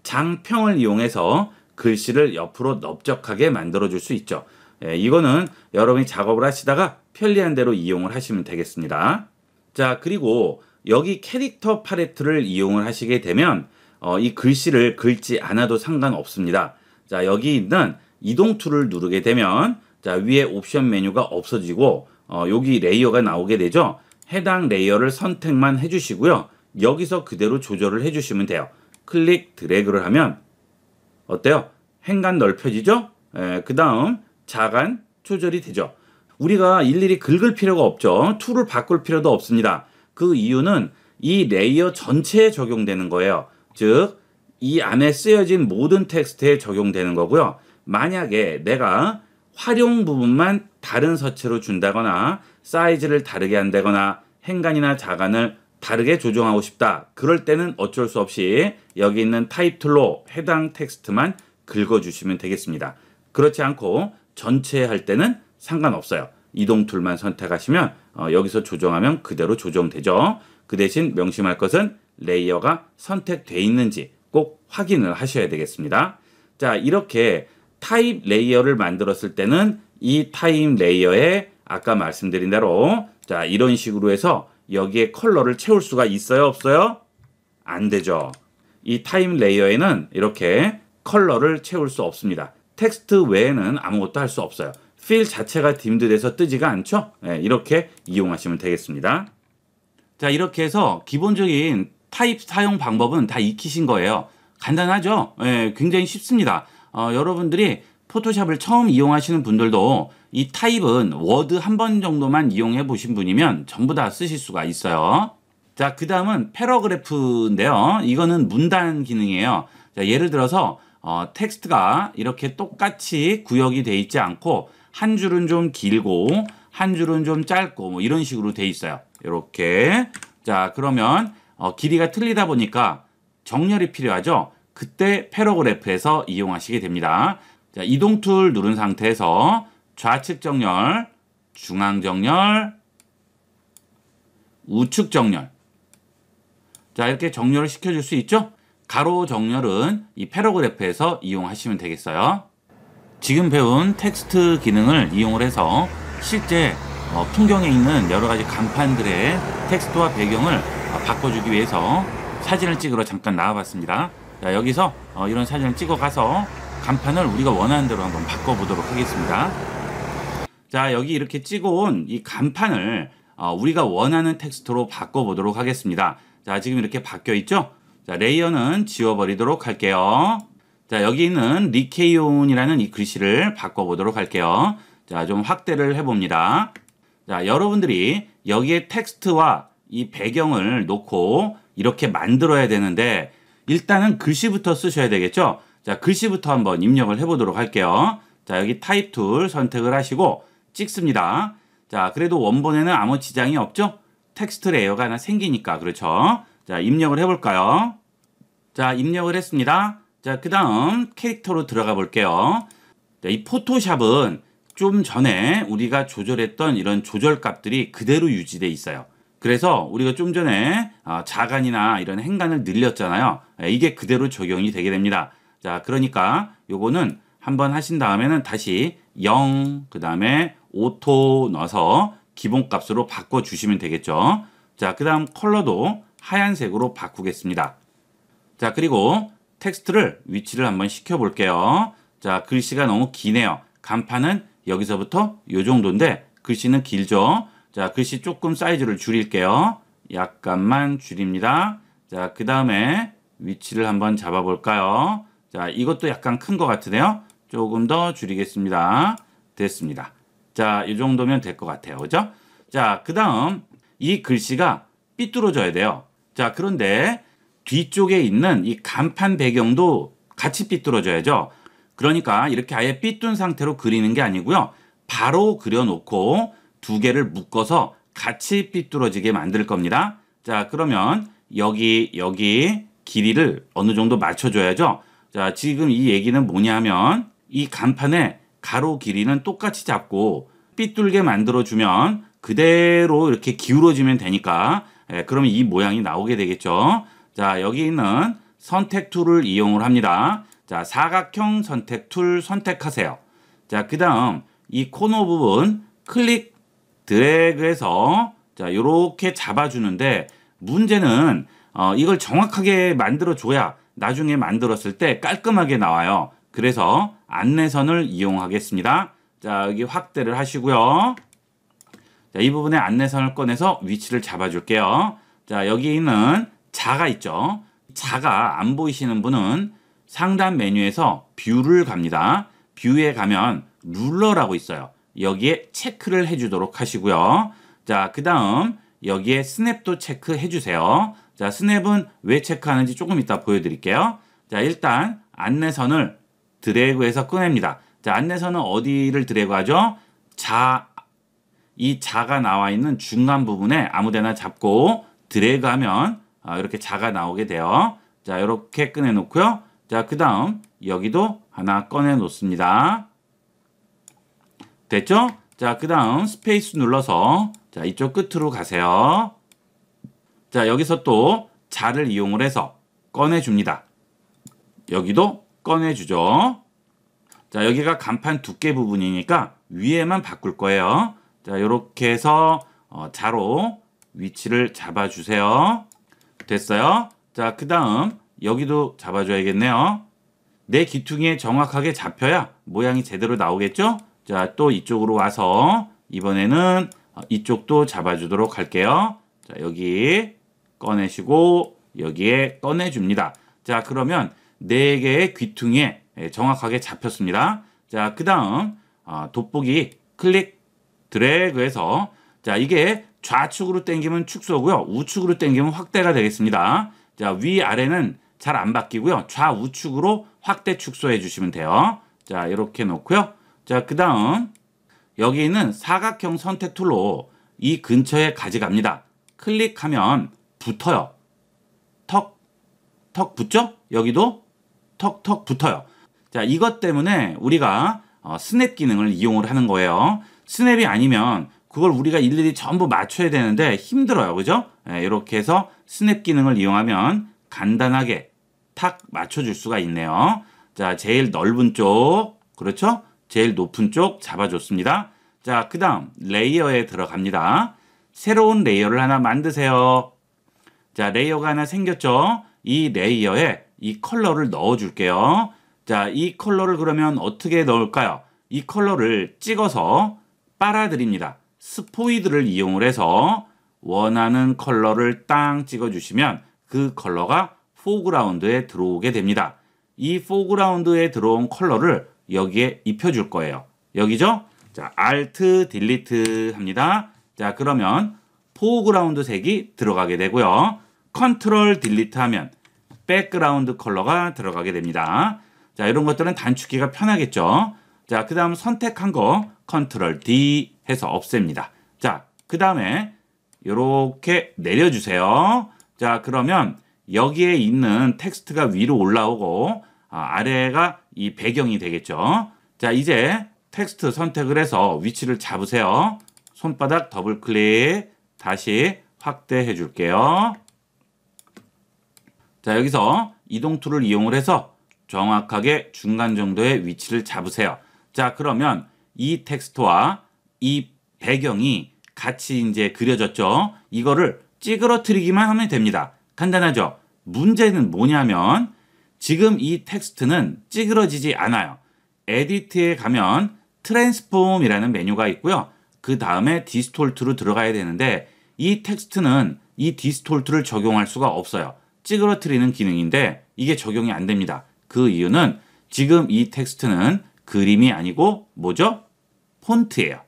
장평을 이용해서 글씨를 옆으로 넓적하게 만들어줄 수 있죠. 이거는 여러분이 작업을 하시다가 편리한 대로 이용을 하시면 되겠습니다. 자, 그리고 여기 캐릭터 팔레트를 이용을 하시게 되면 이 글씨를 긁지 않아도 상관없습니다. 자, 여기 있는 이동 툴을 누르게 되면 자, 위에 옵션 메뉴가 없어지고 여기 레이어가 나오게 되죠. 해당 레이어를 선택만 해주시고요. 여기서 그대로 조절을 해주시면 돼요. 클릭 드래그를 하면 어때요? 행간 넓혀지죠? 그 다음 자간 조절이 되죠. 우리가 일일이 긁을 필요가 없죠. 툴을 바꿀 필요도 없습니다. 그 이유는 이 레이어 전체에 적용되는 거예요. 즉, 이 안에 쓰여진 모든 텍스트에 적용되는 거고요. 만약에 내가 활용 부분만 다른 서체로 준다거나 사이즈를 다르게 한다거나 행간이나 자간을 다르게 조정하고 싶다. 그럴 때는 어쩔 수 없이 여기 있는 타입 툴로 해당 텍스트만 긁어주시면 되겠습니다. 그렇지 않고 전체 할 때는 상관없어요. 이동 툴만 선택하시면 여기서 조정하면 그대로 조정되죠. 그 대신 명심할 것은 레이어가 선택되어 있는지 꼭 확인을 하셔야 되겠습니다. 자, 이렇게 타입 레이어를 만들었을 때는 이 타입 레이어에 아까 말씀드린 대로 자, 이런 식으로 해서 여기에 컬러를 채울 수가 있어요, 없어요? 안 되죠. 이 타임 레이어에는 이렇게 컬러를 채울 수 없습니다. 텍스트 외에는 아무것도 할 수 없어요. 필 자체가 딤드돼서 뜨지가 않죠? 네, 이렇게 이용하시면 되겠습니다. 자, 이렇게 해서 기본적인 타입 사용 방법은 다 익히신 거예요. 간단하죠? 네, 굉장히 쉽습니다. 여러분들이 포토샵을 처음 이용하시는 분들도 이 타입은 워드 한 번 정도만 이용해 보신 분이면 전부 다 쓰실 수가 있어요. 자, 그 다음은 패러그래프인데요. 이거는 문단 기능이에요. 자, 예를 들어서 텍스트가 이렇게 똑같이 구역이 돼 있지 않고 한 줄은 좀 길고 한 줄은 좀 짧고 뭐 이런 식으로 돼 있어요. 이렇게. 자, 그러면 길이가 틀리다 보니까 정렬이 필요하죠. 그때 패러그래프에서 이용하시게 됩니다. 자, 이동 툴 누른 상태에서 좌측 정렬, 중앙 정렬, 우측 정렬. 자, 이렇게 정렬을 시켜줄 수 있죠? 가로 정렬은 이 패러그래프에서 이용하시면 되겠어요. 지금 배운 텍스트 기능을 이용을 해서 실제 풍경에 있는 여러 가지 간판들의 텍스트와 배경을 바꿔주기 위해서 사진을 찍으러 잠깐 나와봤습니다. 자, 여기서 이런 사진을 찍어가서 간판을 우리가 원하는 대로 한번 바꿔보도록 하겠습니다. 자, 여기 이렇게 찍어온 이 간판을 우리가 원하는 텍스트로 바꿔보도록 하겠습니다. 자, 지금 이렇게 바뀌어 있죠? 자, 레이어는 지워버리도록 할게요. 자, 여기 있는 리케이온이라는 이 글씨를 바꿔보도록 할게요. 자, 좀 확대를 해봅니다. 자, 여러분들이 여기에 텍스트와 이 배경을 놓고 이렇게 만들어야 되는데 일단은 글씨부터 쓰셔야 되겠죠? 자, 글씨부터 한번 입력을 해보도록 할게요. 자, 여기 타입 툴 선택을 하시고 찍습니다. 자, 그래도 원본에는 아무 지장이 없죠? 텍스트 레이어가 하나 생기니까. 그렇죠? 자, 입력을 해볼까요? 자, 입력을 했습니다. 자, 그 다음 캐릭터로 들어가 볼게요. 자, 이 포토샵은 좀 전에 우리가 조절했던 이런 조절 값들이 그대로 유지되어 있어요. 그래서 우리가 좀 전에 자간이나 이런 행간을 늘렸잖아요. 이게 그대로 적용이 되게 됩니다. 자, 그러니까 요거는 한번 하신 다음에는 다시 0, 그 다음에 오토 넣어서 기본값으로 바꿔주시면 되겠죠. 자, 그 다음 컬러도 하얀색으로 바꾸겠습니다. 자, 그리고 텍스트를 위치를 한번 시켜볼게요. 자, 글씨가 너무 기네요. 간판은 여기서부터 요 정도인데 글씨는 길죠. 자, 글씨 조금 사이즈를 줄일게요. 약간만 줄입니다. 자, 그 다음에 위치를 한번 잡아볼까요? 자, 이것도 약간 큰 것 같으네요. 조금 더 줄이겠습니다. 됐습니다. 자, 이 정도면 될 것 같아요. 그죠? 자, 그 다음 이 글씨가 삐뚤어져야 돼요. 자, 그런데 뒤쪽에 있는 이 간판 배경도 같이 삐뚤어져야죠. 그러니까 이렇게 아예 삐뚤은 상태로 그리는 게 아니고요. 바로 그려놓고 두 개를 묶어서 같이 삐뚤어지게 만들 겁니다. 자, 그러면 여기 길이를 어느 정도 맞춰줘야죠. 자, 지금 이 얘기는 뭐냐 하면 이 간판의 가로 길이는 똑같이 잡고 삐뚤게 만들어주면 그대로 이렇게 기울어지면 되니까 그러면 이 모양이 나오게 되겠죠. 자, 여기 있는 선택 툴을 이용을 합니다. 자, 사각형 선택 툴 선택하세요. 자, 그 다음 이 코너 부분 클릭 드래그해서 자, 요렇게 잡아주는데 문제는 이걸 정확하게 만들어줘야 나중에 만들었을 때 깔끔하게 나와요. 그래서 안내선을 이용하겠습니다. 자, 여기 확대를 하시고요. 자, 이 부분에 안내선을 꺼내서 위치를 잡아줄게요. 자, 여기 있는 자가 있죠. 자가 안 보이시는 분은 상단 메뉴에서 뷰를 갑니다. 뷰에 가면 룰러라고 있어요. 여기에 체크를 해주도록 하시고요. 자, 그 다음 여기에 스냅도 체크해 주세요. 자, 스냅은 왜 체크하는지 조금 이따 보여드릴게요. 자, 일단 안내선을 드래그해서 꺼냅니다. 자, 안내선은 어디를 드래그하죠? 이 자가 나와 있는 중간 부분에 아무데나 잡고 드래그하면 이렇게 자가 나오게 돼요. 자, 이렇게 꺼내 놓고요. 자, 그 다음 여기도 하나 꺼내 놓습니다. 됐죠? 자, 그 다음 스페이스 눌러서 자, 이쪽 끝으로 가세요. 자, 여기서 또 자를 이용을 해서 꺼내줍니다. 여기도 꺼내주죠. 자, 여기가 간판 두께 부분이니까 위에만 바꿀 거예요. 자, 이렇게 해서 자로 위치를 잡아주세요. 됐어요. 자, 그 다음 여기도 잡아줘야겠네요. 내 귀퉁이에 정확하게 잡혀야 모양이 제대로 나오겠죠? 자, 또 이쪽으로 와서 이번에는 이쪽도 잡아주도록 할게요. 자, 여기 꺼내시고 여기에 꺼내줍니다. 자, 그러면 4개의 귀퉁이에 정확하게 잡혔습니다. 자, 그 다음 돋보기 클릭 드래그해서 자, 이게 좌측으로 당기면 축소고요. 우측으로 당기면 확대가 되겠습니다. 자, 위아래는 잘 안 바뀌고요. 좌우측으로 확대 축소해 주시면 돼요. 자, 이렇게 놓고요. 자, 그 다음 여기 있는 사각형 선택 툴로 이 근처에 가져갑니다. 클릭하면 붙어요. 턱 붙죠? 여기도 턱 붙어요. 자, 이것 때문에 우리가 스냅 기능을 이용을 하는 거예요. 스냅이 아니면 그걸 우리가 일일이 전부 맞춰야 되는데 힘들어요. 그죠? 이렇게 해서 스냅 기능을 이용하면 간단하게 탁 맞춰줄 수가 있네요. 자, 제일 넓은 쪽, 그렇죠? 제일 높은 쪽 잡아줬습니다. 자, 그 다음 레이어에 들어갑니다. 새로운 레이어를 하나 만드세요. 자, 레이어가 하나 생겼죠? 이 레이어에 이 컬러를 넣어줄게요. 자, 이 컬러를 그러면 어떻게 넣을까요? 이 컬러를 찍어서 빨아들입니다. 스포이드를 이용을 해서 원하는 컬러를 땅 찍어주시면 그 컬러가 포그라운드에 들어오게 됩니다. 이 포그라운드에 들어온 컬러를 여기에 입혀줄 거예요. 여기죠? 자, Alt 딜리트 합니다. 자, 그러면 포그라운드 색이 들어가게 되고요. 컨트롤 딜리트 하면 백그라운드 컬러가 들어가게 됩니다. 자, 이런 것들은 단축키가 편하겠죠. 자, 그 다음 선택한 거 컨트롤 D 해서 없앱니다. 자, 그 다음에 이렇게 내려주세요. 자, 그러면 여기에 있는 텍스트가 위로 올라오고 아래가 이 배경이 되겠죠. 자, 이제 텍스트 선택을 해서 위치를 잡으세요. 손바닥 더블 클릭 다시 확대해 줄게요. 자, 여기서 이동 툴을 이용을 해서 정확하게 중간 정도의 위치를 잡으세요. 자, 그러면 이 텍스트와 이 배경이 같이 이제 그려졌죠. 이거를 찌그러뜨리기만 하면 됩니다. 간단하죠? 문제는 뭐냐면 지금 이 텍스트는 찌그러지지 않아요. 에디트에 가면 트랜스폼이라는 메뉴가 있고요. 그 다음에 디스톨트로 들어가야 되는데 이 텍스트는 이 디스톨트를 적용할 수가 없어요. 찌그러뜨리는 기능인데 이게 적용이 안 됩니다. 그 이유는 지금 이 텍스트는 그림이 아니고 뭐죠? 폰트예요.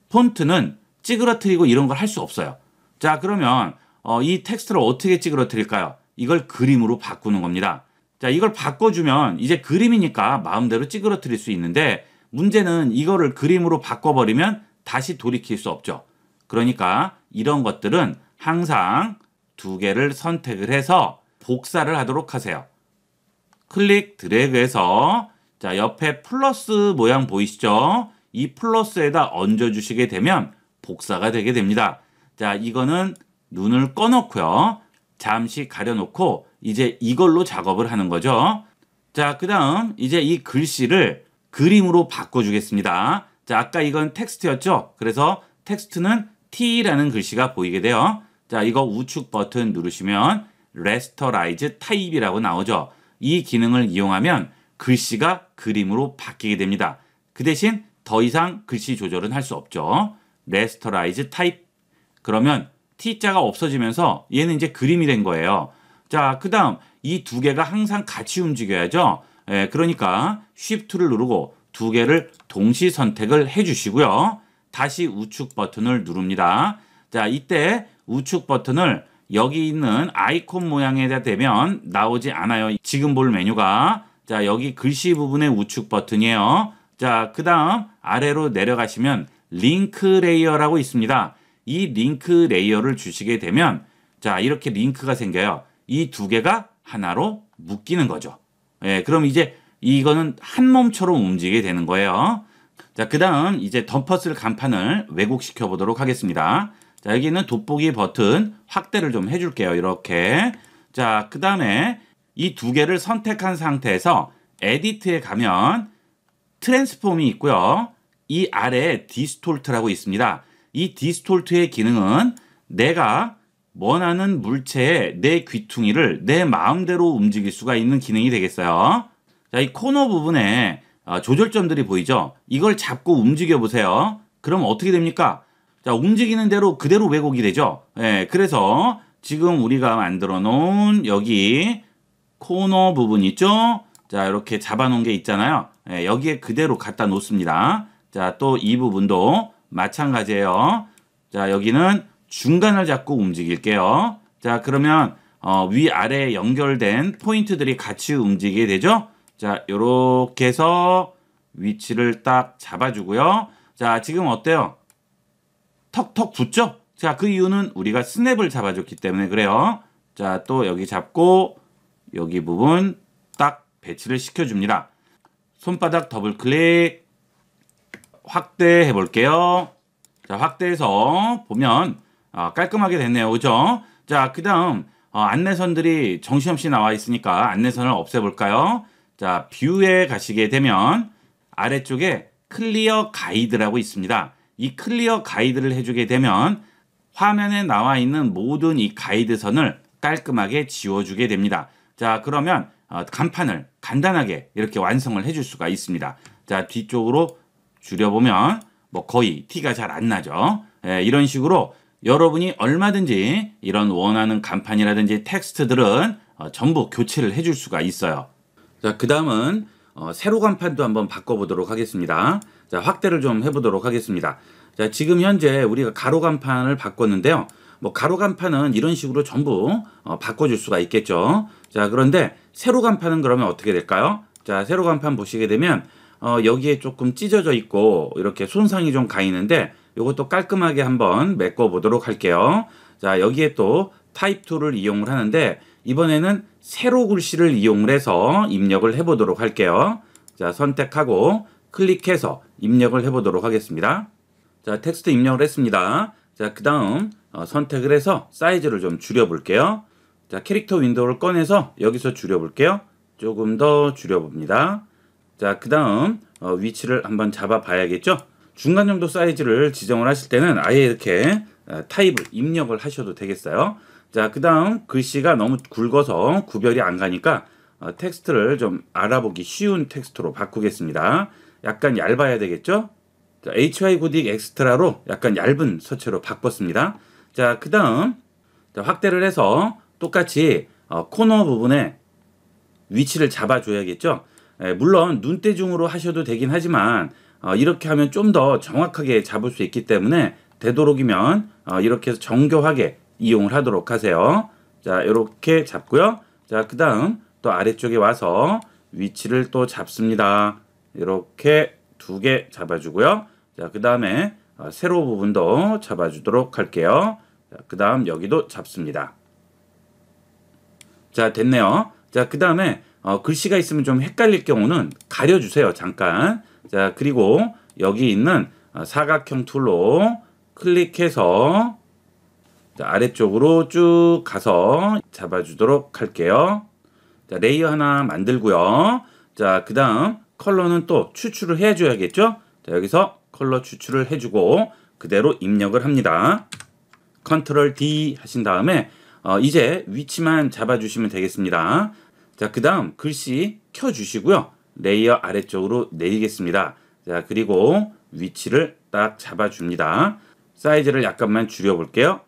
폰트는 찌그러뜨리고 이런 걸 할 수 없어요. 자, 그러면 이 텍스트를 어떻게 찌그러뜨릴까요? 이걸 그림으로 바꾸는 겁니다. 자, 이걸 바꿔주면 이제 그림이니까 마음대로 찌그러뜨릴 수 있는데 문제는 이거를 그림으로 바꿔버리면 다시 돌이킬 수 없죠. 그러니까 이런 것들은 항상 2개를 선택을 해서 복사를 하도록 하세요. 클릭 드래그해서 자, 옆에 플러스 모양 보이시죠? 이 플러스에다 얹어주시게 되면 복사가 되게 됩니다. 자, 이거는 눈을 꺼놓고요. 잠시 가려놓고 이제 이걸로 작업을 하는 거죠. 자, 그 다음 이제 이 글씨를 그림으로 바꿔주겠습니다. 자, 아까 이건 텍스트였죠? 그래서 텍스트는 T라는 글씨가 보이게 돼요. 자, 이거 우측 버튼 누르시면 레스터라이즈 타입이라고 나오죠. 이 기능을 이용하면 글씨가 그림으로 바뀌게 됩니다. 그 대신 더 이상 글씨 조절은 할 수 없죠. 레스터라이즈 타입. 그러면 T자가 없어지면서 얘는 이제 그림이 된 거예요. 자, 그 다음 이 2개가 항상 같이 움직여야죠. 그러니까 Shift를 누르고 2개를 동시 선택을 해주시고요. 다시 우측 버튼을 누릅니다. 자, 이때 우측 버튼을 여기 있는 아이콘 모양에다 대면 나오지 않아요. 지금 볼 메뉴가. 자, 여기 글씨 부분의 우측 버튼이에요. 자, 그 다음 아래로 내려가시면 링크 레이어라고 있습니다. 이 링크 레이어를 주시게 되면 자, 이렇게 링크가 생겨요. 이 2개가 하나로 묶이는 거죠. 그럼 이제 이거는 한 몸처럼 움직이게 되는 거예요. 자, 그 다음 이제 덤퍼슬 간판을 왜곡시켜 보도록 하겠습니다. 자, 여기 있는 돋보기 버튼 확대를 좀 해줄게요. 이렇게. 자, 그 다음에 이 2개를 선택한 상태에서 에디트에 가면 트랜스폼이 있고요. 이 아래 디스톨트라고 있습니다. 이 디스톨트의 기능은 내가 원하는 물체의 내 귀퉁이를 내 마음대로 움직일 수가 있는 기능이 되겠어요. 자, 이 코너 부분에 조절점들이 보이죠? 이걸 잡고 움직여 보세요. 그럼 어떻게 됩니까? 자, 움직이는 대로 그대로 왜곡이 되죠? 예, 그래서 지금 우리가 만들어 놓은 여기 코너 부분 있죠? 자, 이렇게 잡아 놓은 게 있잖아요. 예, 여기에 그대로 갖다 놓습니다. 자, 또 이 부분도 마찬가지예요. 자, 여기는 중간을 잡고 움직일게요. 자, 그러면 위아래 연결된 포인트들이 같이 움직이게 되죠? 자, 요렇게 해서 위치를 딱 잡아주고요. 자, 지금 어때요? 턱턱 붙죠? 자, 그 이유는 우리가 스냅을 잡아줬기 때문에 그래요. 자, 또 여기 잡고 여기 부분 딱 배치를 시켜줍니다. 손바닥 더블 클릭 확대해 볼게요. 자, 확대해서 보면 깔끔하게 됐네요. 그죠? 자, 그 다음 안내선들이 정신없이 나와 있으니까 안내선을 없애볼까요? 자, 뷰에 가시게 되면 아래쪽에 클리어 가이드라고 있습니다. 이 클리어 가이드를 해주게 되면 화면에 나와 있는 모든 이 가이드선을 깔끔하게 지워주게 됩니다. 자, 그러면 간판을 간단하게 이렇게 완성을 해줄 수가 있습니다. 자, 뒤쪽으로 줄여보면 뭐 거의 티가 잘 안 나죠. 예, 이런 식으로 여러분이 얼마든지 이런 원하는 간판이라든지 텍스트들은 전부 교체를 해줄 수가 있어요. 자, 그 다음은 세로 간판도 한번 바꿔보도록 하겠습니다. 자, 확대를 좀 해보도록 하겠습니다. 자, 지금 현재 우리가 가로 간판을 바꿨는데요. 뭐 가로 간판은 이런 식으로 전부 바꿔줄 수가 있겠죠. 자, 그런데 세로 간판은 그러면 어떻게 될까요? 자, 세로 간판 보시게 되면 여기에 조금 찢어져 있고 이렇게 손상이 좀 가 있는데 이것도 깔끔하게 한번 메꿔 보도록 할게요. 자, 여기에 또 타입 툴을 이용을 하는데 이번에는 세로 글씨를 이용을 해서 입력을 해보도록 할게요. 자, 선택하고 클릭해서 입력을 해보도록 하겠습니다. 자, 텍스트 입력을 했습니다. 자, 그 다음 선택을 해서 사이즈를 좀 줄여볼게요. 자, 캐릭터 윈도우를 꺼내서 여기서 줄여볼게요. 조금 더 줄여봅니다. 자, 그 다음 위치를 한번 잡아 봐야겠죠. 중간 정도 사이즈를 지정을 하실 때는 아예 이렇게 타입을 입력을 하셔도 되겠어요. 자, 그 다음 글씨가 너무 굵어서 구별이 안 가니까 텍스트를 좀 알아보기 쉬운 텍스트로 바꾸겠습니다. 약간 얇아야 되겠죠. 자, HY 고딕 엑스트라로 약간 얇은 서체로 바꿨습니다. 자, 그 다음 확대를 해서 똑같이 코너 부분에 위치를 잡아줘야겠죠. 물론 눈대중으로 하셔도 되긴 하지만 이렇게 하면 좀 더 정확하게 잡을 수 있기 때문에 되도록이면 이렇게 해서 정교하게 이용을 하도록 하세요. 자, 이렇게 잡고요. 자, 그 다음 또 아래쪽에 와서 위치를 또 잡습니다. 이렇게 두 개 잡아주고요. 자, 그 다음에 세로 부분도 잡아주도록 할게요. 자, 그 다음 여기도 잡습니다. 자, 됐네요. 자, 그 다음에 글씨가 있으면 좀 헷갈릴 경우는 가려주세요. 잠깐. 자, 그리고 여기 있는 사각형 툴로 클릭해서 자, 아래쪽으로 쭉 가서 잡아주도록 할게요. 자, 레이어 하나 만들고요. 자, 그 다음 컬러는 또 추출을 해줘야겠죠. 자, 여기서 컬러 추출을 해주고 그대로 입력을 합니다. 컨트롤 D 하신 다음에 이제 위치만 잡아주시면 되겠습니다. 자, 그 다음 글씨 켜주시고요. 레이어 아래쪽으로 내리겠습니다. 자, 그리고 위치를 딱 잡아줍니다. 사이즈를 약간만 줄여볼게요.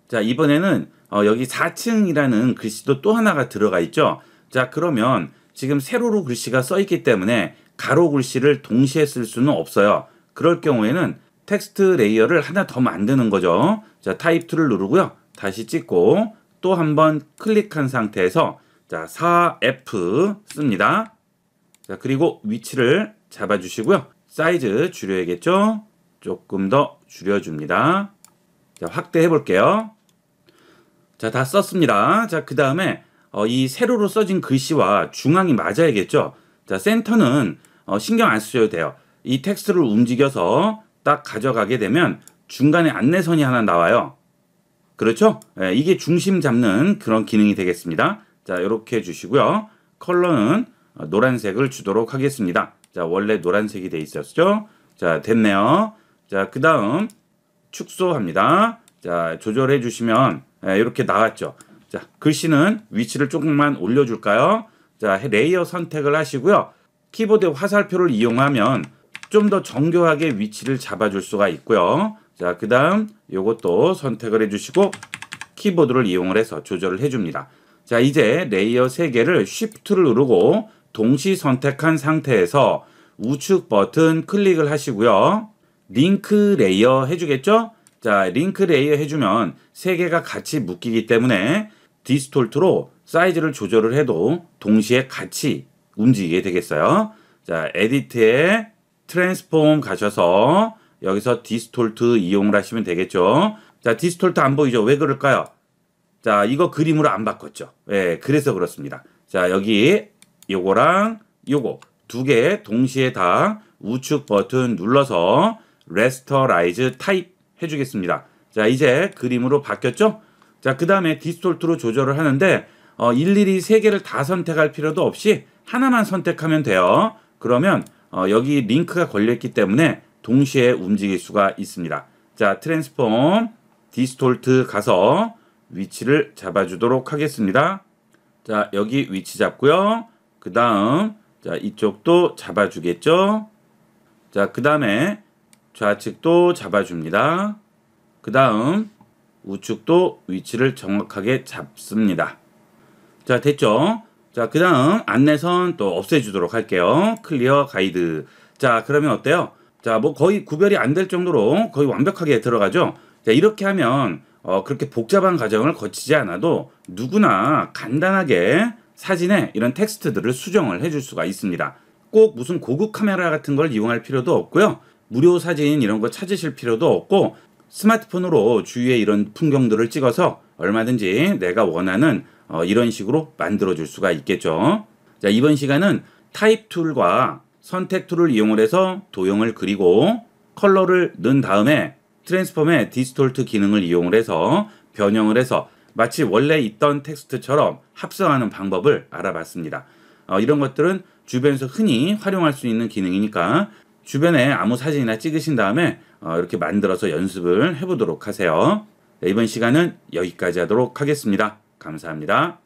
자, 이번에는 여기 4층이라는 글씨도 또 하나가 들어가 있죠. 자, 그러면 지금 세로로 글씨가 써 있기 때문에 가로 글씨를 동시에 쓸 수는 없어요. 그럴 경우에는 텍스트 레이어를 하나 더 만드는 거죠. 자, 타입 툴을 누르고요. 다시 찍고 또 한번 클릭한 상태에서 자, 4F 씁니다. 자, 그리고 위치를 잡아주시고요. 사이즈 줄여야겠죠? 조금 더 줄여줍니다. 자, 확대해 볼게요. 자, 다 썼습니다. 자, 그 다음에 이 세로로 써진 글씨와 중앙이 맞아야겠죠? 자, 센터는 신경 안 쓰셔도 돼요. 이 텍스트를 움직여서 딱 가져가게 되면 중간에 안내선이 하나 나와요. 그렇죠? 예, 이게 중심 잡는 그런 기능이 되겠습니다. 자, 이렇게 해주시고요. 컬러는 노란색을 주도록 하겠습니다. 자, 원래 노란색이 돼 있었죠? 자, 됐네요. 자, 그 다음 축소합니다. 자, 조절해 주시면 이렇게 나왔죠. 자, 글씨는 위치를 조금만 올려줄까요? 자, 레이어 선택을 하시고요. 키보드 화살표를 이용하면 좀 더 정교하게 위치를 잡아줄 수가 있고요. 자, 그 다음 요것도 선택을 해주시고 키보드를 이용을 해서 조절을 해줍니다. 자, 이제 레이어 3개를 Shift를 누르고 동시 선택한 상태에서 우측 버튼 클릭을 하시고요. 링크 레이어 해주겠죠? 자, 링크 레이어 해주면 3개가 같이 묶이기 때문에 디스톨트로 사이즈를 조절을 해도 동시에 같이 움직이게 되겠어요. 자, 에디트에 트랜스폼 가셔서 여기서 디스톨트 이용을 하시면 되겠죠. 자, 디스톨트 안 보이죠? 왜 그럴까요? 자, 이거 그림으로 안 바꿨죠. 예, 그래서 그렇습니다. 자, 여기 요거랑 요거 2개 동시에 다 우측 버튼 눌러서 레스터라이즈 타입 해주겠습니다. 자, 이제 그림으로 바뀌었죠? 자, 그 다음에 디스톨트로 조절을 하는데 일일이 3개를 다 선택할 필요도 없이 하나만 선택하면 돼요. 그러면 여기 링크가 걸려있기 때문에 동시에 움직일 수가 있습니다. 자, 트랜스폼 디스톨트 가서 위치를 잡아주도록 하겠습니다. 자, 여기 위치 잡고요. 그 다음 자, 이쪽도 잡아주겠죠. 자, 그 다음에 좌측도 잡아줍니다. 그 다음 우측도 위치를 정확하게 잡습니다. 자, 됐죠? 자, 그 다음 안내선 또 없애주도록 할게요. 클리어 가이드. 자, 그러면 어때요? 자, 뭐 거의 구별이 안 될 정도로 거의 완벽하게 들어가죠? 자, 이렇게 하면 그렇게 복잡한 과정을 거치지 않아도 누구나 간단하게 사진에 이런 텍스트들을 수정을 해줄 수가 있습니다. 꼭 무슨 고급 카메라 같은 걸 이용할 필요도 없고요. 무료 사진 이런 거 찾으실 필요도 없고 스마트폰으로 주위에 이런 풍경들을 찍어서 얼마든지 내가 원하는 이런 식으로 만들어 줄 수가 있겠죠. 자, 이번 시간은 타입 툴과 선택 툴을 이용을 해서 도형을 그리고 컬러를 넣은 다음에 트랜스폼의 디스톨트 기능을 이용을 해서 변형을 해서 마치 원래 있던 텍스트처럼 합성하는 방법을 알아봤습니다. 이런 것들은 주변에서 흔히 활용할 수 있는 기능이니까 주변에 아무 사진이나 찍으신 다음에 이렇게 만들어서 연습을 해보도록 하세요. 네, 이번 시간은 여기까지 하도록 하겠습니다. 감사합니다.